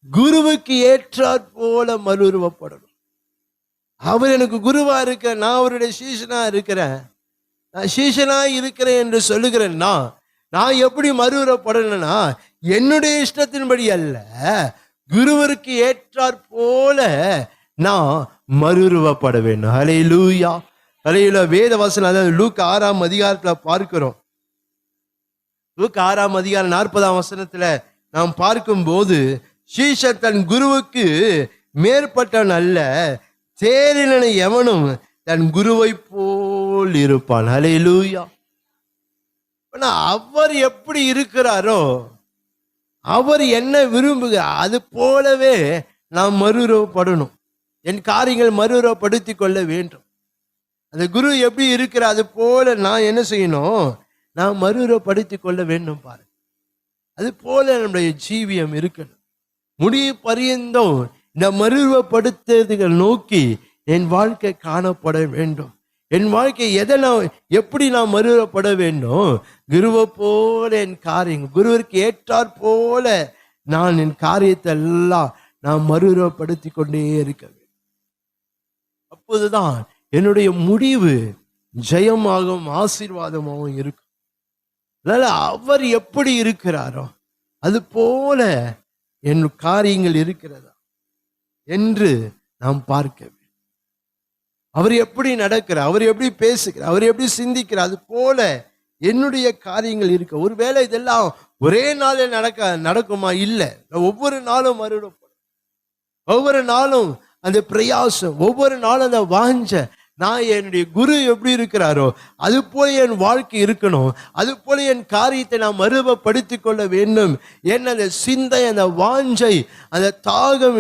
S2: குருவுக்கு ஏற்றாற் போல மறுரூபப்படணும். அவர் எனக்கு குருவா இருக்க, நான் அவருடைய சீஷனா இருக்கிறேன், நான் சீஷனா இருக்கிறேன் என்று சொல்லுகிறேன்னா நான் எப்படி மறுரூபப்படணும்னா என்னுடைய இஷ்டத்தின்படி அல்ல, குருவிற்கு ஏற்றாற் போல நான் மறுரூபப்பட வேண்டும். ஹல்லேலூயா, ஹல்லேலூயா. வேத வசனம் அதாவது லூக்கா 6ஆம் அதிகாரத்துல பார்க்கிறோம். லூக்கா 6ஆம் அதிகாரம் 40ஆம் வசனத்துல நாம் பார்க்கும்போது சீஷர் தன் குருவுக்கு மேற்பட்டவன் அல்ல, தேறினனை எவனும் தன் குருவை போல் இருப்பான். ஹல்லேலூயா. அவர் எப்படி இருக்கிறாரோ அவர் என்ன விரும்புகிறார் அது போலவே நாம் மறுரூபப்படணும். என் காரியங்கள் மறுரூபப்படுத்திக் கொள்ள வேண்டும். அந்த குரு எப்படி இருக்கிற அது போல நான் என்ன செய்யணும், நான் மறுரூபப்படுத்திக் கொள்ள வேண்டும். பாரு, அது போல நம்முடைய ஜீவியம் இருக்கணும். முடிவு பரியந்தம் இந்த மறுரூபப்படுத்துறதுக்கு நோக்கி என் வாழ்க்கை காணப்பட வேண்டும். என் வாழ்க்கை எப்படி நான் மறுரூபப்பட வேண்டும், குருவை போல என் காரியங்கள் குருவிற்கு ஏற்றாற் போல நான் என் காரியத்தை எல்லாம் நான் மறுரூபப்படுத்தி கொண்டே இருக்க வேண்டும். அப்போதுதான் என்னுடைய முடிவு ஜெயமாகவும் ஆசீர்வாதமாகவும் இருக்கும். அதனால அவர் எப்படி இருக்கிறாரோ அது போல என் காரியங்கள் இருக்கிறதா என்று நாம் பார்க்க வேண்டும். அவர் எப்படி நடக்கிறார், அவர் எப்படி பேசுகிறார், அவர் எப்படி சிந்திக்கிறார், அது போல என்னுடைய காரியங்கள் இருக்க. ஒருவேளை இதெல்லாம் ஒரே நாளில் நடக்குமா? இல்லை. ஒவ்வொரு நாளும் மறுரூபப்படும், ஒவ்வொரு நாளும் அந்த பிரயாசம், ஒவ்வொரு நாளும் அந்த வாஞ்ச, நான் என்னுடைய குரு எப்படி இருக்கிறாரோ அது போல என் வாழ்க்கை இருக்கணும், அது போல என் காரியத்தை நான் மறுரூபப்படுத்திக் கொள்ள வேண்டும். என் அந்த சிந்தை, அந்த வாஞ்சை, அந்த தாகம்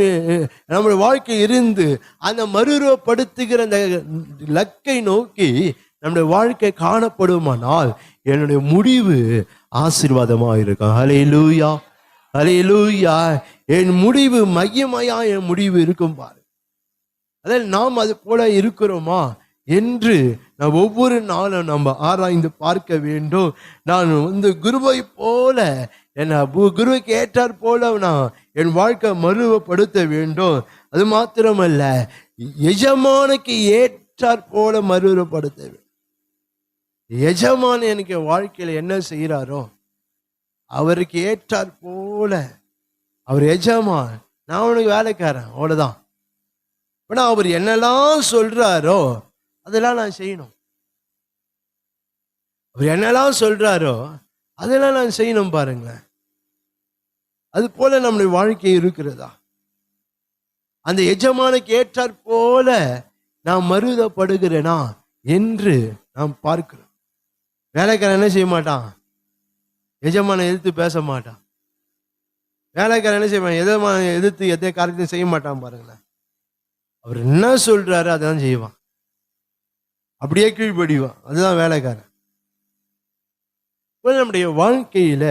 S2: நம்முடைய வாழ்க்கை இருந்து அந்த மறுரூபப்படுத்துகிற அந்த லக்கை நோக்கி நம்முடைய வாழ்க்கை காணப்படுமானால் என்னுடைய முடிவு ஆசீர்வாதமாக இருக்கும். ஹல்லேலூயா, ஹல்லேலூயா. என் முடிவு மையமாயா என் முடிவு இருக்கும் பாரு. அதாவது நாம் அது போல இருக்கிறோமா என்று நாம் ஒவ்வொரு நாளும் நம்ம ஆராய்ந்து பார்க்க வேண்டும். நான் குருவை போல என்ன குருவுக்கு ஏற்றாற் போல நான் என் வாழ்க்கை மறுவப்படுத்த வேண்டும். அது மாத்திரமல்ல, எஜமானுக்கு ஏற்றாற் போல மறுவப்படுத்த வேண்டும். எஜமான் எனக்கு வாழ்க்கையில என்ன செய்யறாரோ அவருக்கு ஏற்றாற் போல, அவர் எஜமான், நான் உனக்கு வேலைக்காரன், அவ்வளவுதான். ஆனா அவர் என்னெல்லாம் சொல்றாரோ அதெல்லாம் நான் செய்யணும். அவர் என்னெல்லாம் சொல்றாரோ அதெல்லாம் நான் செய்யணும். பாருங்களேன், அது போல நம்முடைய வாழ்க்கை இருக்கிறதா? அந்த எஜமானுக்கு ஏற்றாற் போல நான் மறுதப்படுகிறேனா என்று நாம் பார்க்கிறோம். வேலைக்காரன் என்ன செய்ய மாட்டான்? எஜமான எதிர்த்து பேச மாட்டான். வேலைக்காரன் என்ன செய்வான்? எஜமான எதிர்த்து எந்த காரியத்தையும் செய்ய மாட்டான். பாருங்களேன், அவர் என்ன சொல்றாரு அதான் செய்வான், அப்படியே கீழ்படிவான். அதுதான் வேலைக்காரன். நம்முடைய வாழ்க்கையில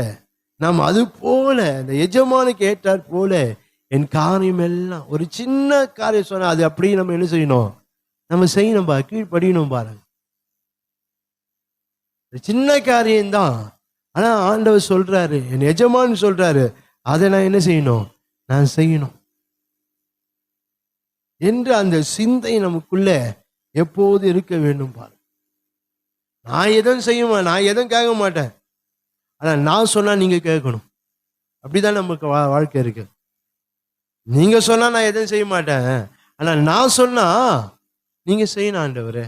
S2: நாம் அது போல இந்த எஜமானுக்கு ஏற்றாற் போல என் காரியம் எல்லாம், ஒரு சின்ன காரியம் சொன்னா அது அப்படியே நம்ம என்ன செய்யணும்? நம்ம செய்யணும், கீழ்படியணும். பாருங்க, சின்ன காரியம்தான். ஆனா ஆண்டவர் சொல்றாரு, என் எஜமான் சொல்றாரு, அதை நான் என்ன செய்யணும்? நான் செய்யணும் என்று அந்த சிந்தை நமக்குள்ள எப்போது இருக்க வேண்டும். பாரு, நான் எதுவும் செய்யுமா, நான் எதுவும் கேட்க மாட்டேன், ஆனா நான் சொன்னா நீங்க கேட்கணும். அப்படிதான் நமக்கு வாழ்க்கை இருக்கு. நீங்க சொன்னா நான் எதுவும் செய்ய மாட்டேன், ஆனா நான் சொன்னா நீங்க செய்யணும். ஆண்டவரே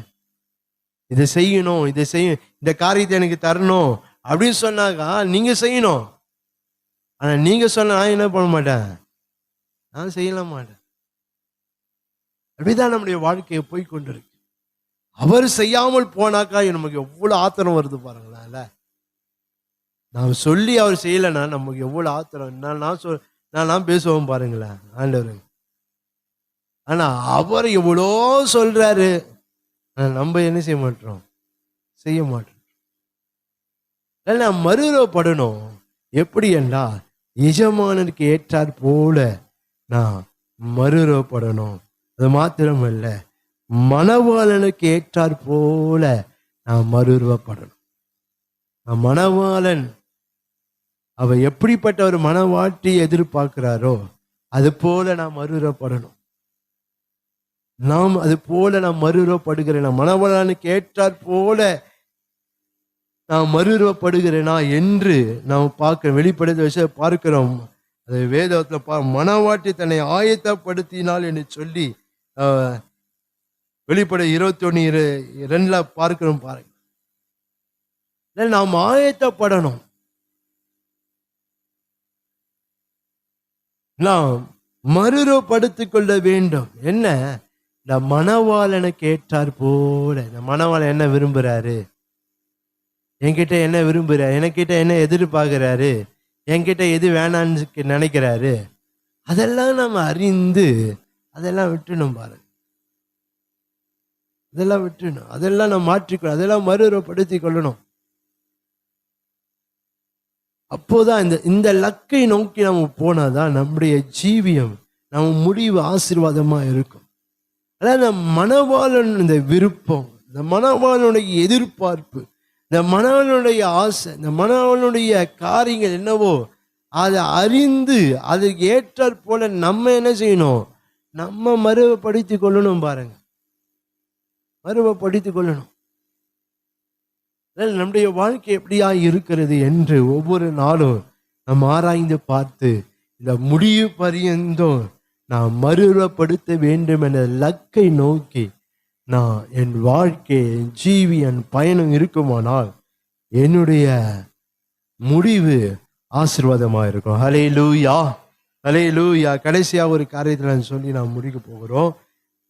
S2: இதை செய்யணும், இதை செய்ய, இந்த காரியத்தை எனக்கு தரணும் அப்படின்னு சொன்னாக்கா நீங்க செய்யணும். ஆனா நீங்க சொன்னா நான் என்ன பண்ண மாட்டேன், நான் செய்யலாம் மாட்டேன். அப்படிதான் நம்முடைய வாழ்க்கையை போய் கொண்டிருக்கு. அவர் செய்யாமல் போனாக்கா நமக்கு எவ்வளவு ஆத்திரம் வருது பாருங்களேன். நான் சொல்லி அவர் செய்யலைன்னா நமக்கு எவ்வளவு ஆத்திரம். நான் பேசுவோம் பாருங்களேன் ஆண்டவர். ஆனா அவர் எவ்வளோ சொல்றாரு, நம்ம என்ன செய்ய மாட்டோம்? செய்ய மாட்டோம். நான் மறுரூபப்படணும். எப்படி என்றால் எஜமானனுக்கு ஏற்றாற் போல நான் மறுரூபப்படணும். அது மாத்திரமல்ல, மணவாளனுக்கு ஏற்றாற் போல நான் மறுரூபப்படணும். மணவாளன் அவ எப்படிப்பட்ட ஒரு மணவாட்டி எதிர்பார்க்கிறாரோ அது போல நாம் மறுரூபப்படணும். நாம் அது போல நாம் மறுரூபப்படுகிறேனா? மணவாளனுக்கு ஏற்றாற் போல நாம் மறுரூபப்படுகிறேனா என்று நாம் பார்க்க வெளிப்படுத்த விஷய பார்க்கிறோம். அது வேதத்துல மணவாட்டி தன்னை ஆயத்தப்படுத்தினாள் என்று சொல்லி வெளிப்பட 21:2 பார்க்கிறோம். பாருங்க, நாம் ஆயத்தப்படணும். நாம் மறுரூபப்படுத்திக் கொள்ள வேண்டும். என்ன? இந்த மணவாளனுக்கு ஏற்றாற் போல. இந்த மணவாளன் என்ன விரும்புறாரு, என்கிட்ட என்ன விரும்புறாரு, எனக்கிட்ட என்ன எதிர்பார்க்கிறாரு, என்கிட்ட எது வேணான்னு நினைக்கிறாரு, அதெல்லாம் நம்ம அறிந்து அதெல்லாம் விட்டுணும். பாருங்க, அதெல்லாம் விட்டுணும், அதெல்லாம் நம்ம மாற்றிக்கொள்ளணும், அதெல்லாம் மறுரூபப்படுத்திக் கொள்ளணும். அப்போதான் இந்த லக்கை நோக்கி நம்ம போனாதான் நம்முடைய ஜீவியம், நம்ம முடிவு ஆசீர்வாதமா இருக்கும். அதாவது மணவாளன் இந்த விருப்பம், இந்த மணவாளனுடைய எதிர்பார்ப்பு, இந்த மணவாளனுடைய ஆசை, இந்த மணவாளனுடைய காரியங்கள் என்னவோ அதை அறிந்து அதுக்கு ஏற்றாற் போல நம்ம என்ன செய்யணும்? நம்ம மறுபடுத்திக் கொள்ளணும். பாருங்க, மறுபடுத்திக் கொள்ளணும். நம்முடைய வாழ்க்கை எப்படியா இருக்கிறது என்று ஒவ்வொரு நாளும் நாம் ஆராய்ந்து பார்த்து இந்த முடிவு பரியந்தம் நான் மறுரூபப்படுத்த வேண்டும் என்ற லக்கை நோக்கி நான் என் வாழ்க்கை, என் ஜீவி, என் பயணம் இருக்குமானால் என்னுடைய முடிவு ஆசீர்வாதமாக இருக்கும். ஹல்லேலூயா, ஹல்லேலூயா. கடைசியா ஒரு காரியத்தை நான் சொல்லி நான் முடிக்க போகிறோம்.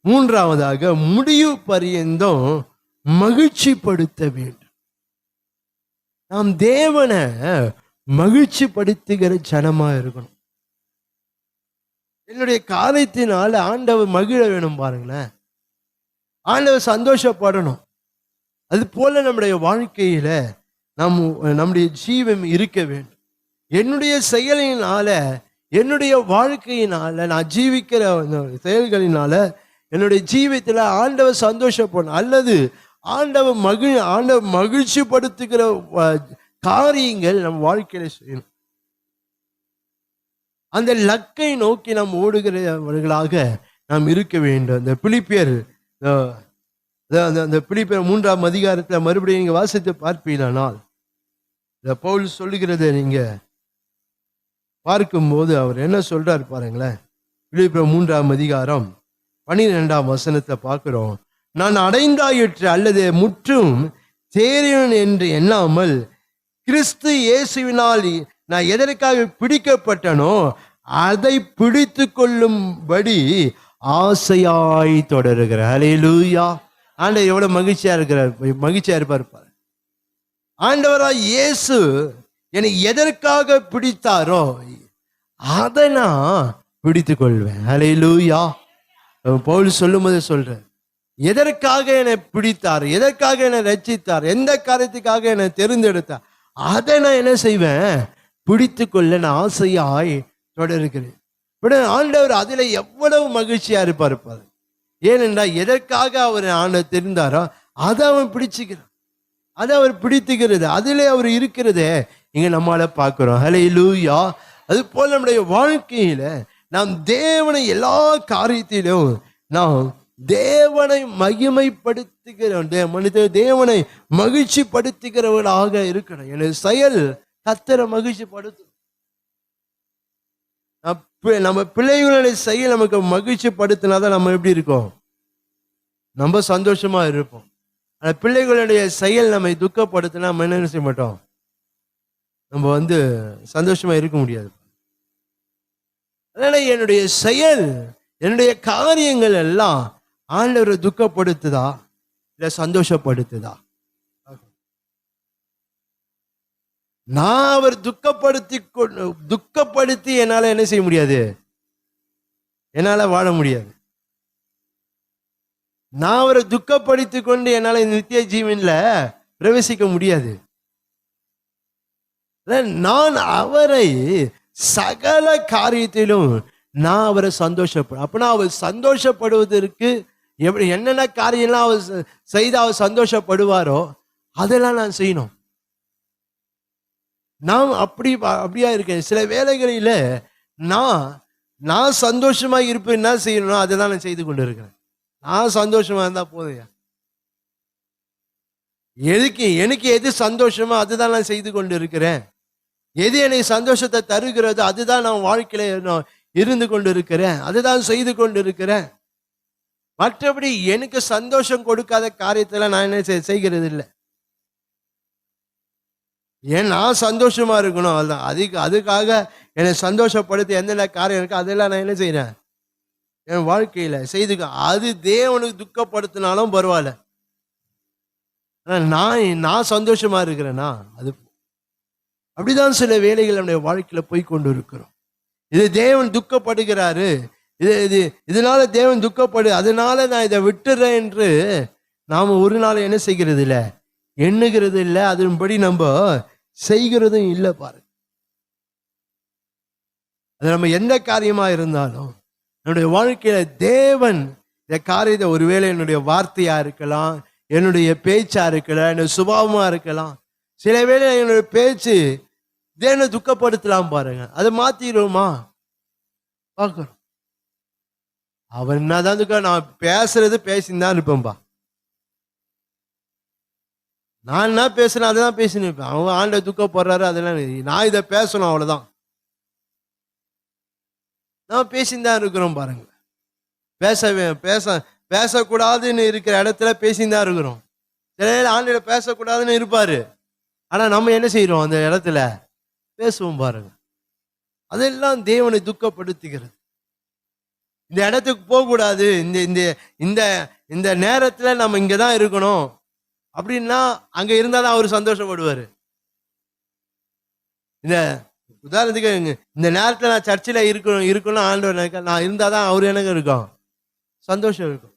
S2: மூன்றாவதாக, முடிவு பரியந்தம் மகிழ்ச்சிப்படுத்த வேண்டும். நாம் தேவனை மகிழ்ச்சி படுத்துகிற ஜனமா இருக்கணும். என்னுடைய காரியத்தினால ஆண்டவர் மகிழ வேணும். பாருங்களேன், ஆண்டவர் சந்தோஷப்படணும். அது போல நம்முடைய வாழ்க்கையில நம்முடைய ஜீவம் இருக்க வேண்டும். என்னுடைய செயலினால, என்னுடைய வாழ்க்கையினால, நான் ஜீவிக்கிற செயல்களினால என்னுடைய ஜீவியத்தில் ஆண்டவர் சந்தோஷப்படணும், அல்லது ஆண்டவர் மகிழ்ச்சி படுத்துகிற காரியங்கள் நம்ம வாழ்க்கையில செய்யணும். அந்த லக்கை நோக்கி நாம் ஓடுகிறவர்களாக நாம் இருக்க வேண்டும். அந்த பிலிப்பியர் 3ஆம் அதிகாரத்துல மறுபடியும் நீங்க வாசித்து பார்ப்பீங்களானால், இந்த பவுல் சொல்லுகிறத நீங்க பார்க்கும்போது அவர் என்ன சொல்றாரு பாருங்களேன். பிலிப்பியர் 3ஆம் அதிகாரம் 12ஆம் வசனத்தை பார்க்கிறோம். நான் அடைந்தாயிற்று அல்லது முற்றும் தேறினேன் என்று எண்ணாமல் கிறிஸ்து இயேசுவினால் நான் எதற்காக பிடிக்கப்பட்டனோ அதை பிடித்து கொள்ளும்படி ஆசையாய் தொடருகிறார். ஹல்லேலூயா. ஆண்டவர் எவ்வளவு மகிழ்ச்சியா இருப்பார். ஆண்டவராய் இயேசு என்னை எதற்காக பிடித்தாரோ அதை நான் பிடித்து கொள்வேன். ஹல்லேலூயா. பவுல் சொல்லும்போது சொல்ற, எதற்காக என்னை பிடித்தார், எதற்காக என்னை ரட்சித்தார், எந்த காரியத்துக்காக என்னை தெரிந்தெடுத்தார், அதை நான் என்ன செய்வேன், பிடித்து கொள்ள நான் ஆசையாய் தொடர்கிறேன். ஆண்டவர் அதுல எவ்வளவு மகிழ்ச்சியா இருப்பார். ஏனென்றா எதற்காக அவர் ஆண்டவர் தெரிந்தாரோ அதை அவன் பிடிச்சுக்கிறான், அதை அவர் பிடித்துக்கிறது, அதிலே அவர் இருக்கிறதே இங்க நம்மளால பார்க்கிறோம். ஹல்லேலூயா. அது போல நம்முடைய வாழ்க்கையில நாம் தேவனை எல்லா காரியத்திலும் நாம் தேவனை மகிமைப்படுத்துகிறோம், தேவனை மகிழ்ச்சி படுத்துகிறவர்களாக இருக்கணும். எனது செயல் கர்த்தரை மகிழ்ச்சி படுத்தும். நம்ம பிள்ளைகளுடைய செயல் நமக்கு மகிழ்ச்சி படுத்தினாதான் நம்ம எப்படி இருக்கோம், நம்ம சந்தோஷமா இருப்போம். அந்த பிள்ளைகளுடைய செயல் நம்மை துக்கப்படுத்தினா நம்ம என்ன செய்ய மாட்டோம், நம்ம சந்தோஷமா இருக்க முடியாது. அதனால என்னுடைய செயல், என்னுடைய காரியங்கள் எல்லாம் ஆண்டவரை துக்கப்படுத்துதா இல்ல சந்தோஷப்படுத்துதா? நான் அவர் துக்கப்படுத்தி என்னால என்ன செய்ய முடியாது, என்னால வாழ முடியாது. நான் அவரை துக்கப்படுத்தி கொண்டு என்னால நித்திய ஜீவன்ல பிரவேசிக்க முடியாது. நான் அவரை சகல காரியத்திலும் நான் அவரை அப்பனா அவர் சந்தோஷப்படுவதற்கு எப்படி என்னென்ன காரியம்லாம் அவர் செய்து அவர் சந்தோஷப்படுவாரோ அதெல்லாம் நான் செய்யணும். நான் அப்படியா இருக்கேன். சில வேளைகளில நான் சந்தோஷமா இருப்பேன், என்ன செய்யணும் அதை தான் நான் செய்து கொண்டு இருக்கிறேன். நான் சந்தோஷமா இருந்தா போதும். எனக்கு எது சந்தோஷமோ அதுதான் நான் செய்து கொண்டு இருக்கிறேன். எது எனக்கு சந்தோஷத்தை தருகிறதோ அதுதான் நான் வாழ்க்கையில இருந்து கொண்டு இருக்கிறேன், அதுதான் செய்து கொண்டு இருக்கிறேன். மற்றபடி எனக்கு சந்தோஷம் கொடுக்காத காரியத்துல நான் என்ன செய்கிறது இல்லை. ஏன் நான் சந்தோஷமா இருக்கணும், அதுதான். அதுக்காக என்னை சந்தோஷப்படுத்தி எந்தெந்த காரியம் இருக்கு அதெல்லாம் நான் என்ன செய்யறேன் என் வாழ்க்கையில செய்துக்க. அது தேவனுக்கு துக்கப்படுத்தினாலும் பரவாயில்ல, நான் சந்தோஷமா இருக்கிறேன்னா அது அப்படிதான் சில வேலைகள் நம்முடைய வாழ்க்கையில போய் கொண்டு இருக்கிறோம். இது தேவன் துக்கப்படுகிறாரு, இதனால தேவன் அதனால நான் இதை விட்டுறேன் என்று நாம ஒரு நாள் என்ன செய்கிறது இல்லை, எண்ணுகிறது இல்லை, அதன்படி நம்ம செய்கிறதும் இல்லை. பாருங்க, அது நம்ம எந்த காரியமா இருந்தாலும் என்னுடைய வாழ்க்கையில தேவன் இந்த காரியத்தை, ஒருவேளை என்னுடைய வார்த்தையா இருக்கலாம், என்னுடைய பேச்சா இருக்கலாம், என்னுடைய சுபாவமா இருக்கலாம். சில வேளை என்னுடைய பேச்சு தேவனை துக்கப்படுத்தலாம். பாருங்க, அதை மாத்திடுவோமா பார்க்கிறோம். அவன் என்னதான் நான் பேசுறது பேசின்னு இருப்பேன்பா, நான் என்ன பேசுறேன் அதைதான் பேசின்னு இருப்பேன். அவன் ஆண்ட துக்கப்படுறாரு அதெல்லாம் நான் இதை பேசணும், அவ்வளவுதான். நான் பேசின்னு தான் இருக்கிறோம். பாருங்க, பேசக்கூடாதுன்னு இருக்கிற இடத்துல பேசின்னு தான் இருக்கிறோம். சில ஆண்டில பேசக்கூடாதுன்னு இருப்பாரு, ஆனா நம்ம என்ன செய்யறோம், அந்த இடத்துல பேசுவோம். பாருங்க, அதெல்லாம் தேவனை துக்கப்படுத்துகிறது. இந்த இடத்துக்கு போகக்கூடாது, இந்த நேரத்துல நம்ம இங்கதான் இருக்கணும் அப்படின்னா அங்க இருந்தாதான் அவரு சந்தோஷப்படுவாரு. இந்த உதாரணத்துக்கு இந்த நேரத்துல நான் சர்ச்சில் இருக்கணும் ஆண்டவர் நான் இருந்தாதான் அவரு எனக்கு இருக்கும், சந்தோஷம் இருக்கும்.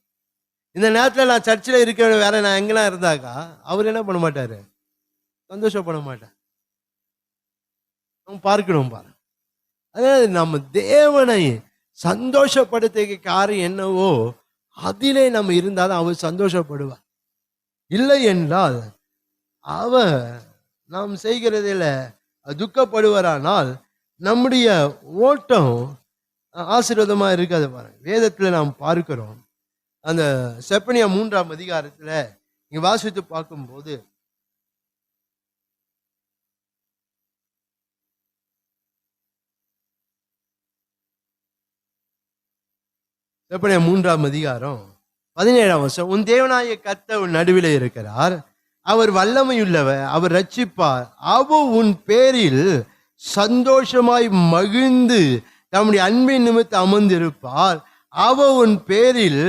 S2: இந்த நேரத்தில் நான் சர்ச்சில் இருக்க வேற நான் எங்கெல்லாம் இருந்தாக்கா அவர் என்ன பண்ண மாட்டாரு, சந்தோஷப்பட மாட்டார். நம்ம பார்க்கணும் பாரு. அதாவது நம்ம தேவனை சந்தோஷப்படுத்த காரியம் என்னவோ அதிலே நம்ம இருந்தாலும் அவர் சந்தோஷப்படுவார். இல்லை என்றால் அவர் நாம் செய்கிறதில் துக்கப்படுவாரானால் நம்முடைய ஓட்டம் ஆசீர்வாதமா இருக்காது பாருங்க. வேதத்துல நாம் பார்க்கிறோம், அந்த செப்பனியா 3ஆம் அதிகாரத்துல நீங்க வாசித்து பார்க்கும்போது செப்பனியா 3ஆம் அதிகாரம் 17ஆம் வசனம், உன் தேவனாய கர்த்தர் உன் நடுவிலே இருக்கிறார், அவர் வல்லமையுள்ளவர், அவர் ரட்சிப்பார், அவர் உன் பேரில் சந்தோஷமாய் மகிழ்ந்து தம்முடைய அன்பின் நிமித்தம் அமர்ந்திருப்பார், அவர் உன் பேரில்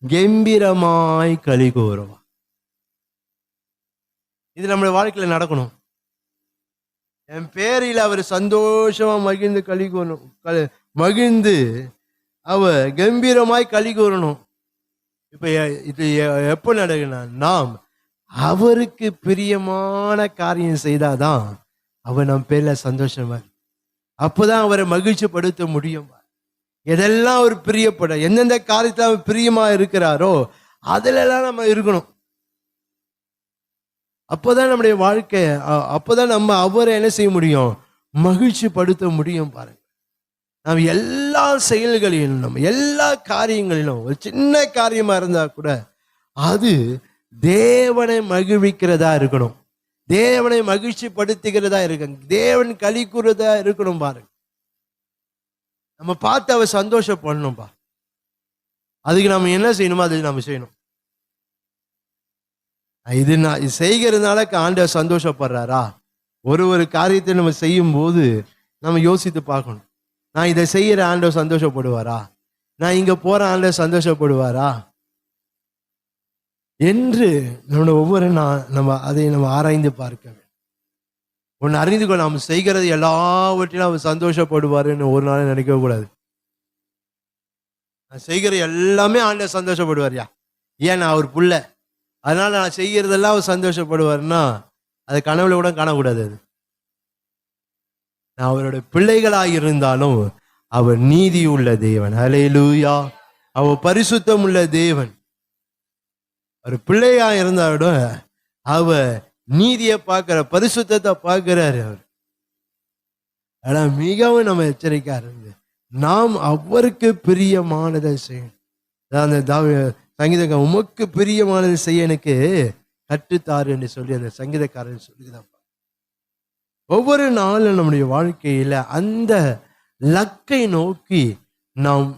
S2: கம்பீரமாய் களி கூறுவார். இது நம்முடைய வாழ்க்கையில நடக்கணும். என் பேரில் அவர் சந்தோஷமா மகிழ்ந்து களி கூறணும், மகிழ்ந்து அவர் கம்பீரமாய் களி கூறணும். இப்ப இது எப்போ நடக்குன்னா, நாம் அவருக்கு பிரியமான காரியம் செய்தாதான் அவர் நம் பேர்ல சந்தோஷமா, அப்போதான் அவரை மகிழ்ச்சி படுத்த முடியும். எதெல்லாம் அவர் பிரியப்பட, எந்தெந்த காரியத்தில் அவர் பிரியமா இருக்கிறாரோ அதுல எல்லாம் நம்ம இருக்கணும். அப்போதான் நம்முடைய வாழ்க்கை, அப்போதான் நம்ம அவரை என்ன செய்ய முடியும், மகிழ்ச்சி படுத்த முடியும். பாருங்க, நாம் எல்லா செயல்களிலும், நம்ம எல்லா காரியங்களிலும், ஒரு சின்ன காரியமா இருந்தா கூட அது தேவனை மகிழ்விக்கிறதா இருக்கணும், தேவனை மகிழ்ச்சி படுத்துகிறதா இருக்கு, தேவன் களி கூறுறதா இருக்கணும். பாருங்க, நம்ம பார்த்து அவர் சந்தோஷப்படணும்பா. அதுக்கு நம்ம என்ன செய்யணுமோ அது நம்ம செய்யணும். இது நான் செய்கிறதுனால ஆண்டவர் சந்தோஷப்படுறாரா? ஒரு காரியத்தை நம்ம செய்யும் போது நம்ம யோசித்து பார்க்கணும், நான் இதை செய்யற ஆண்டவர் சந்தோஷப்படுவாரா, நான் இங்க போற ஆண்டவர் சந்தோஷப்படுவாரா என்று நம்மளோட ஒவ்வொரு நம்ம அதை நம்ம ஆராய்ந்து பார்க்க வேண்டும். ஒன்று அறிந்து கொள்ள, நாம் செய்கிறது எல்லாவற்றிலும் அவர் சந்தோஷப்படுவாருன்னு ஒரு நாள் நினைக்க கூடாது. நான் செய்கிற எல்லாமே ஆண்டவர் சந்தோஷப்படுவார்யா, ஏன் நான் அவர் புள்ள, அதனால நான் செய்கிறதெல்லாம் அவர் சந்தோஷப்படுவார்னா அது கனவுல கூட காணக்கூடாது. அது நான் அவரோட பிள்ளைகளாக இருந்தாலும் அவர் நீதி உள்ள தேவன், ஹல்லேலூயா, அவர் பரிசுத்தம் உள்ள தேவன். ஒரு பிள்ளையா இருந்தாவிட அவர் நீதியை பார்க்கிற, பரிசுத்தத்தை பார்க்கிறாரு அவர். ஆனா மிகவும் நம்ம எச்சரிக்கா இருந்து நாம் அவருக்கு பிரியமானதை செய்யணும். அந்த சங்கீதக்காரன், உமக்கு பிரியமானதை செய்ய எனக்கு கற்றுத்தாரு என்று சொல்லி அந்த சங்கீதக்காரன் சொல்லிதான். ஒவ்வொரு நாளும் நம்முடைய வாழ்க்கையில அந்த லக்கை நோக்கி நாம்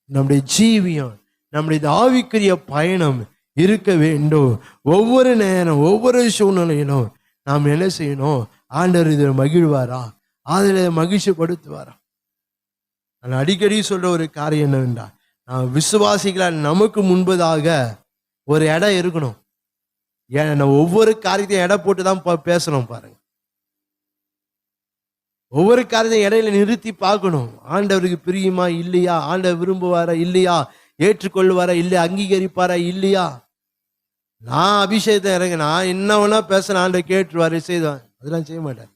S2: நம்முடைய ஜீவியம், நம்முடைய ஆவிக்குரிய பயணம் இருக்க வேண்டும். ஒவ்வொரு நேரம், ஒவ்வொரு சூழ்நிலையிலும் நாம் என்ன செய்யணும், ஆண்டவர் இதில் மகிழ்வாரா, அதில் மகிழ்ச்சி படுத்துவாரா. நான் அடிக்கடி சொல்ற ஒரு காரியம் என்னவென்றா, நான் விசுவாசிகளால் நமக்கு முன்பதாக ஒரு இடம் இருக்கணும். ஏன் நம்ம ஒவ்வொரு காரியத்தையும் எடை போட்டு தான் பேசணும். பாருங்க, ஒவ்வொரு காரியத்தையும் இடையில நிறுத்தி பார்க்கணும். ஆண்டவருக்கு பிரியுமா இல்லையா, ஆண்டவர் விரும்புவாரா இல்லையா, ஏற்றுக்கொள்வாரா இல்லையா, அங்கீகரிப்பாரா இல்லையா. நான் அபிஷேகத்தை இறங்க, நான் என்ன வேணா பேசுறேன், ஆண்டவர் கேட்டுருவாரு, செய்தான், அதெல்லாம் செய்ய மாட்டார்.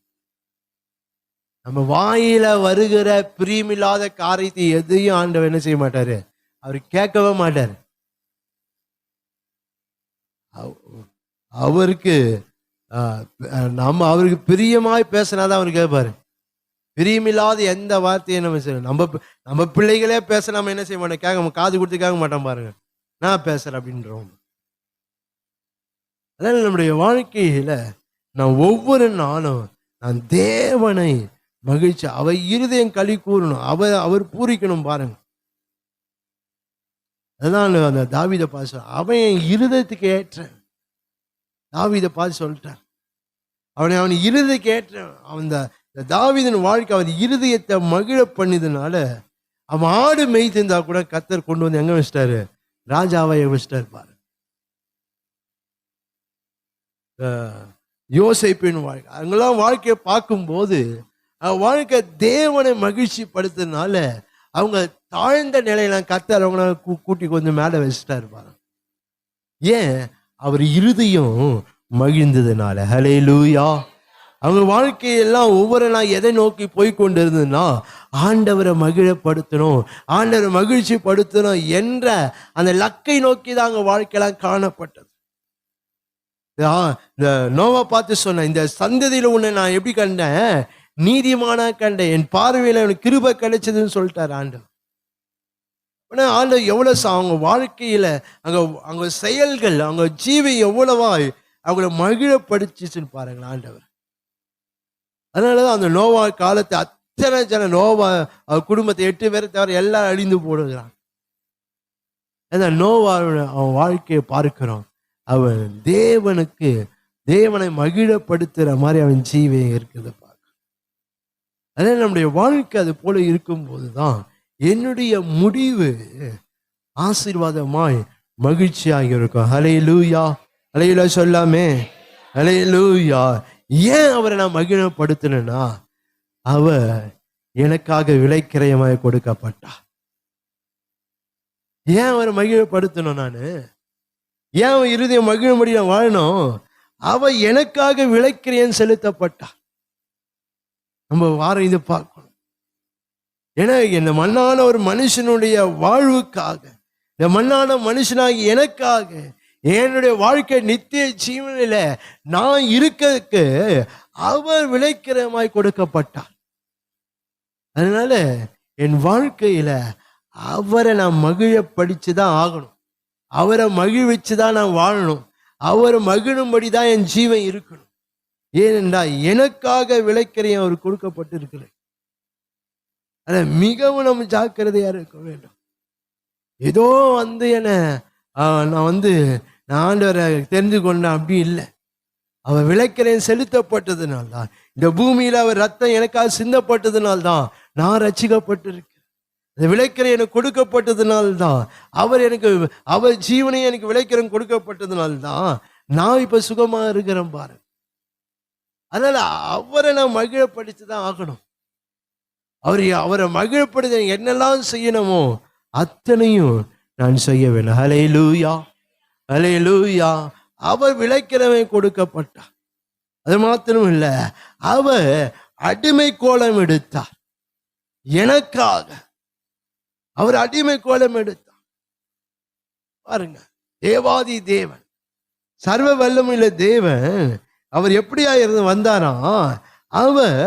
S2: நம்ம வாயில வருகிற பிரியமில்லாத காரியத்தை எதையும் ஆண்டவர் என்ன செய்ய மாட்டாரு, அவர் கேட்கவே மாட்டார். அவருக்கு நம்ம அவருக்கு பிரியமாய் பேசினாதான் அவர் கேட்பாரு. பிரியமில்லாத எந்த வார்த்தையை நம்ம செய்யணும். நம்ம பிள்ளைகளே பேச நம்ம என்ன செய்ய மாட்டோம், கேட்க காது கொடுத்து கேட்க மாட்டோம். பாருங்க, நான் பேசுறேன் அப்படின்றோம். அதனால நம்முடைய வாழ்க்கையில நான் ஒவ்வொரு நாளும் நான் தேவனை மகிழ்ச்சி, அவர் இருதயம் களி கூறணும், அவர் பூரிக்கணும். பாருங்க, அதான் அந்த தாவீதை பார்த்து, அவன் என் இருதயத்துக்கு ஏற்ற, தாவீதை பார்த்து சொல்லிட்டான், அவன் இருதயத்துக்கு ஏற்ற. அவன் தாவீதின் வாழ்க்கை அவன் இருதயத்தை மகிழ பண்ணியதுனால அவன் ஆடு மேய்த்திருந்தா கூட கர்த்தர் கொண்டு வந்து எங்க வச்சிட்டாரு, ராஜாவை வச்சிட்டாரு. பாரு, யோசேப்பின் வாழ்க்கை, அவங்களாம் வாழ்க்கையை பார்க்கும்போது வாழ்க்கை தேவனை மகிழ்ச்சி படுத்துறதுனால அவங்க தாழ்ந்த நிலையில கர்த்தர் அவங்கள கூட்டி கொஞ்சம் மேல வச்சுட்டாரு. பாரு, ஏன்? அவர் இருதயம் மகிழ்ந்ததுனால. ஹல்லேலூயா. அவங்க வாழ்க்கையெல்லாம் ஒவ்வொரு நாள் எதை நோக்கி போய்கொண்டு இருந்ததுன்னா, ஆண்டவரை மகிழப்படுத்தணும், ஆண்டவரை மகிழ்ச்சி படுத்தணும் என்ற அந்த லக்கை நோக்கி தான் அவங்க வாழ்க்கையெல்லாம் காணப்பட்டது. இந்த நோவா பார்த்து சொன்ன, இந்த சந்ததியில உன்னை நான் எப்படி கண்டேன்? நீதிமானா கண்டேன், என் பார்வையில எனக்கு கிருபை கிடைச்சதுன்னு சொல்லிட்டார் ஆண்டவர். ஆண்டவர் எவ்வளவு அவங்க வாழ்க்கையில அவங்க செயல்கள், அவங்க ஜீவி எவ்வளவா அவங்கள மகிழப்படுச்சுன்னு பாருங்களேன் ஆண்டவர். அதனாலதான் அந்த நோவா காலத்தை அத்தனை ஜன நோவா குடும்பத்தை 8 பேரை தவிர எல்லாம் அழிந்து போடுகிறான். நோவா அவன் வாழ்க்கையை பார்க்கிறோம், அவன் தேவனை மகிழப்படுத்துற மாதிரி அவன் ஜீவை இருக்குது பார்க்க. அதனால நம்முடைய வாழ்க்கை அது போல இருக்கும் போதுதான் என்னுடைய முடிவு ஆசீர்வாதமாய் மகிழ்ச்சியாக இருக்கும். ஹல்லேலூயா. ஹல்லேலூயா சொல்லாமே. ஹல்லேலூயா. ஏன் அவரை நான் மகிழப்படுத்தினா, அவர் எனக்காக விலைக்கிரயமாய் கொடுக்கப்பட்டா. ஏன் அவரை மகிழப்படுத்தணும்? நானு ஏன் அவன் இருதயம் மகிழும்படி நான் வாழணும்? அவ எனக்காக விலைக்கிரயம் செலுத்தப்பட்டா. நம்ம வாரம் இதை பார்க்கணும். ஏன்னா இந்த மண்ணான ஒரு மனுஷனுடைய வாழ்வுக்காக, இந்த மண்ணான மனுஷனாகி எனக்காக, என்னுடைய வாழ்க்கை நித்திய ஜீவனில நான் இருக்கிறதுக்கு அவர் விலைக்கிரமாய் கொடுக்கப்பட்டார். அதனால என் வாழ்க்கையில அவரை நான் மகிழ படிச்சுதான் ஆகணும், அவரை மகிழ்விச்சுதான் நான் வாழணும், அவரை மகிழும்படிதான் என் ஜீவன் இருக்கணும். ஏனென்றா எனக்காக விலைக்கிரயம் அவர் கொடுக்கப்பட்டு இருக்கிறேன். அத மிகவும் நம்ம ஜாக்கிரதையா இருக்க வேண்டும். ஏதோ நான் ஆண்டவரை தெரிந்து கொண்டேன் அப்படி இல்லை. அவர் விலைக்கிரயம் செலுத்தப்பட்டதுனால்தான், இந்த பூமியில அவர் ரத்தம் எனக்காக சிந்தப்பட்டதுனால்தான் நான் ரட்சிக்கப்பட்டிருக்கேன். இந்த விலைக்கிரயம் எனக்கு கொடுக்கப்பட்டதுனால்தான், அவர் ஜீவனையும் எனக்கு விலைக்கிரயம் கொடுக்கப்பட்டதுனால்தான் நான் இப்ப சுகமா இருக்கிறேன் பாரு. அதனால அவரை நான் மகிழப்படுத்திதான் ஆகணும். அவரை மகிழப்படுத்த என்னெல்லாம் செய்யணுமோ அத்தனையும் நான் செய்ய வேண்டும். ஹல்லேலூயா. ஹல்லேலூயா. அவர் விலைக்கிரயம் கொடுக்கப்பட்டார். அது மாத்திரம் இல்ல, அவர் அடிமை கோலம் எடுத்தார் எனக்காக. அவர் அடிமை கோலம் எடுத்தார் பாருங்க. தேவாதி தேவன், சர்வ வல்லமையுள்ள தேவன், அவர் எப்படியா இருந்து வந்தாரா? அவர்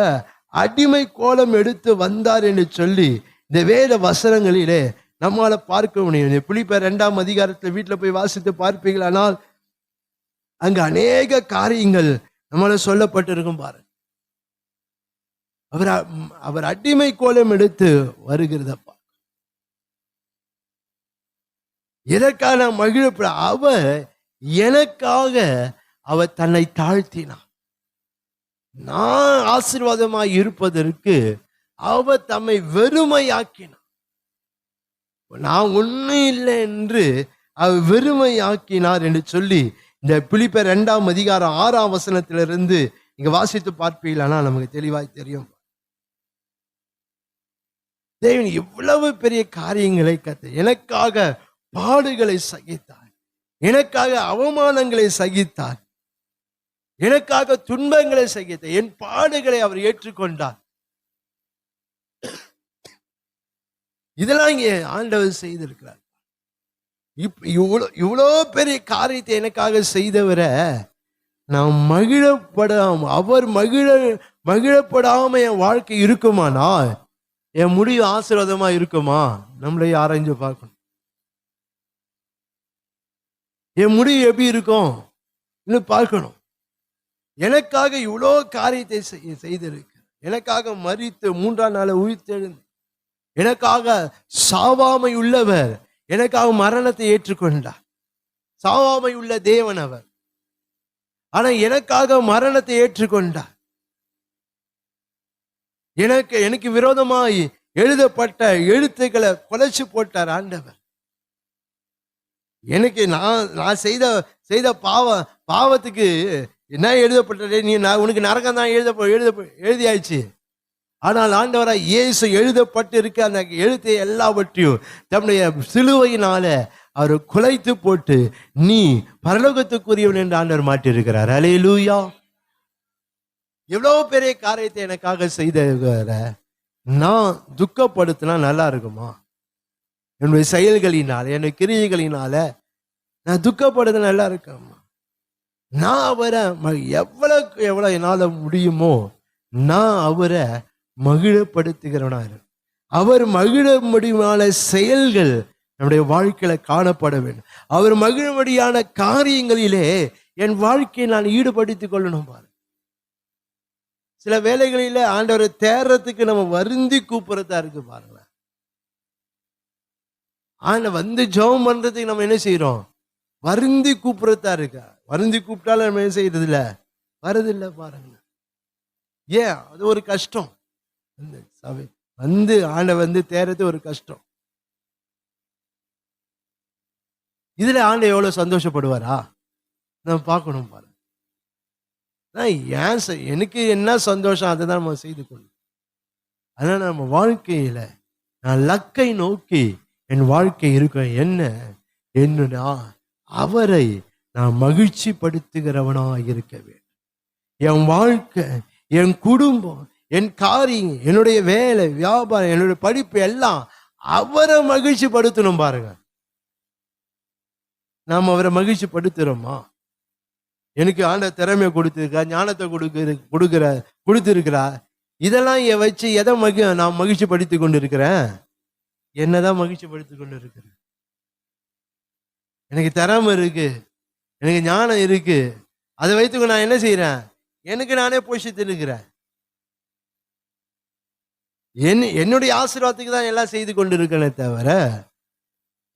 S2: அடிமை கோலம் எடுத்து வந்தார் என்று சொல்லி இந்த வேத வசனங்களிலே நம்மால பார்க்க முடியும். பிலிப்பியர் 2ஆம் அதிகாரத்தில் வீட்டில் போய் வாசித்து பார்ப்பீங்களானால் அங்க அநேக காரியங்கள் நம்மளால சொல்லப்பட்டிருக்கும் பாரு. அவர் அடிமை கோலம் எடுத்து வருகிறதப்பா. எதற்காக மகிழப்பட? அவர் எனக்காக அவர் தன்னை தாழ்த்தினார். நான் ஆசீர்வாதமாய் இருப்பதற்கு அவர் தம்மை வெறுமையாக்கினார். நான் ஒன்னும் இல்லை என்று அவர் வெறுமையாக்கினார் என்று சொல்லி இந்த பிலிப்பியர் 2ஆம் அதிகாரம் 6ஆம் வசனத்திலிருந்து இங்க வாசித்து பார்ப்பீங்களா நமக்கு தெளிவாய் தெரியும். தேவன் இவ்வளவு பெரிய காரியங்களை எனக்காக பாடுகளை சகித்தார், எனக்காக அவமானங்களை சகித்தார், எனக்காக துன்பங்களை சகித்தார், என் பாடுகளை அவர் ஏற்றுக்கொண்டார். இதெல்லாம் இங்கே ஆண்டவர் செய்திருக்கிறார். இவ்வளோ பெரிய காரியத்தை எனக்காக செய்தவரை நான் அவர் மகிழப்படாம என் வாழ்க்கை இருக்குமானா என் முடிவு ஆசீர்வாதமா இருக்குமா? நம்மளே ஆராய்ஞ்சு பார்க்கணும். என் முடிவு எப்படி இருக்கும் இன்னும் பார்க்கணும். எனக்காக இவ்வளோ காரியத்தை செய்திருக்கு, எனக்காக மரித்து 3ஆம் நாள் உயிர்த்தெழுந்து, எனக்காக சாவாமை உள்ளவர், எனக்காக மரணத்தை ஏற்றுக்கொண்டார். சாவாமை உள்ள தேவன் அவர், ஆனா எனக்காக மரணத்தை ஏற்றுக்கொண்டார். எனக்கு விரோதமாய் எழுதப்பட்ட எழுத்துக்களை குலைச்சு போட்டார் ஆண்டவர். எனக்கு நான் செய்த பாவத்துக்கு என்ன எழுதப்பட்டதே, உனக்கு நரகம் தான் எழுதியாச்சு. ஆனால் ஆண்டவராய் இயேசு எழுதப்பட்டு இருக்க அந்த எழுத்தை எல்லாவற்றையும் தம்முடைய சிலுவையினால அவரை குலைத்து போட்டு நீ பரலோகத்துக்குரியவன் என்று ஆண்டவர் மாட்டியிருக்கிறார். அல்லேலூயா. எவ்வளவு பெரிய காரியத்தை எனக்காக செய்த நான் துக்கப்படுத்தினா நல்லா இருக்குமா? என்னுடைய செயல்களினால, என்னுடைய கிரியைகளினால நான் துக்கப்படுத்த நல்லா இருக்கேம்மா? நான் அவரை எவ்வளவு என்னால முடியுமோ நான் அவரை மகிழப்படுத்துகிறவனா இருக்கேன். அவர் மகிழ முடியுமான செயல்கள் நம்முடைய வாழ்க்கையில காணப்பட வேண்டும். அவர் மகிழும்படியான காரியங்களிலே என் வாழ்க்கையை நான் ஈடுபடுத்திக் கொள்ளணும். பாரு, சில வேலைகளில ஆண்டவரை தேர்றதுக்கு நம்ம வருந்தி கூப்பிடுறதா இருக்கு. பாருங்களேன், வந்து ஜெபம் பண்றதுக்கு நம்ம என்ன செய்யறோம்? வருந்தி கூப்பிடுறதா இருக்கா? வருந்தி கூப்பிட்டாலும் நம்ம என்ன செய்யறது இல்ல, வரதில்லை. பாருங்க, ஏன்? அது ஒரு கஷ்டம். ஆண்டை தேர்றது ஒரு கஷ்டம். இதுல ஆண்டை எவ்வளவு சந்தோஷப்படுவாரா நம்ம பார்க்கணும். பாருங்க, எனக்கு என்ன சந்தோஷம் அதை தான் நம்ம செய்து கொள்ளும். அதனால நம்ம வாழ்க்கையில நான் லக்கை நோக்கி என் வாழ்க்கை இருக்க என்னன்னா அவரை நான் மகிழ்ச்சி படுத்துகிறவனா இருக்க வேண்டும். என் வாழ்க்கை, என் குடும்பம், என் காரியம், என்னுடைய வேலை, வியாபாரம், என்னுடைய படிப்பு எல்லாம் அவரை மகிழ்ச்சி படுத்தணும். பாருங்க, நாம் அவரை மகிழ்ச்சி படுத்துறோமா? எனக்கு ஆண்ட திறமையை கொடுத்துருக்கா, ஞானத்தை கொடுத்திருக்கிறா. இதெல்லாம் வச்சு எதை நான் மகிழ்ச்சி படுத்தி கொண்டு இருக்கிறேன்? என்னதான் மகிழ்ச்சி படுத்தி கொண்டு இருக்கிறேன்? எனக்கு திறமை இருக்கு, எனக்கு ஞானம் இருக்கு, அதை வைத்து நான் என்ன செய்யறேன்? எனக்கு நானே போஷித்து இருக்கிறேன். என்னுடைய ஆசீர்வாதத்துக்கு தான் எல்லாம் செய்து கொண்டு இருக்கேனே தவிர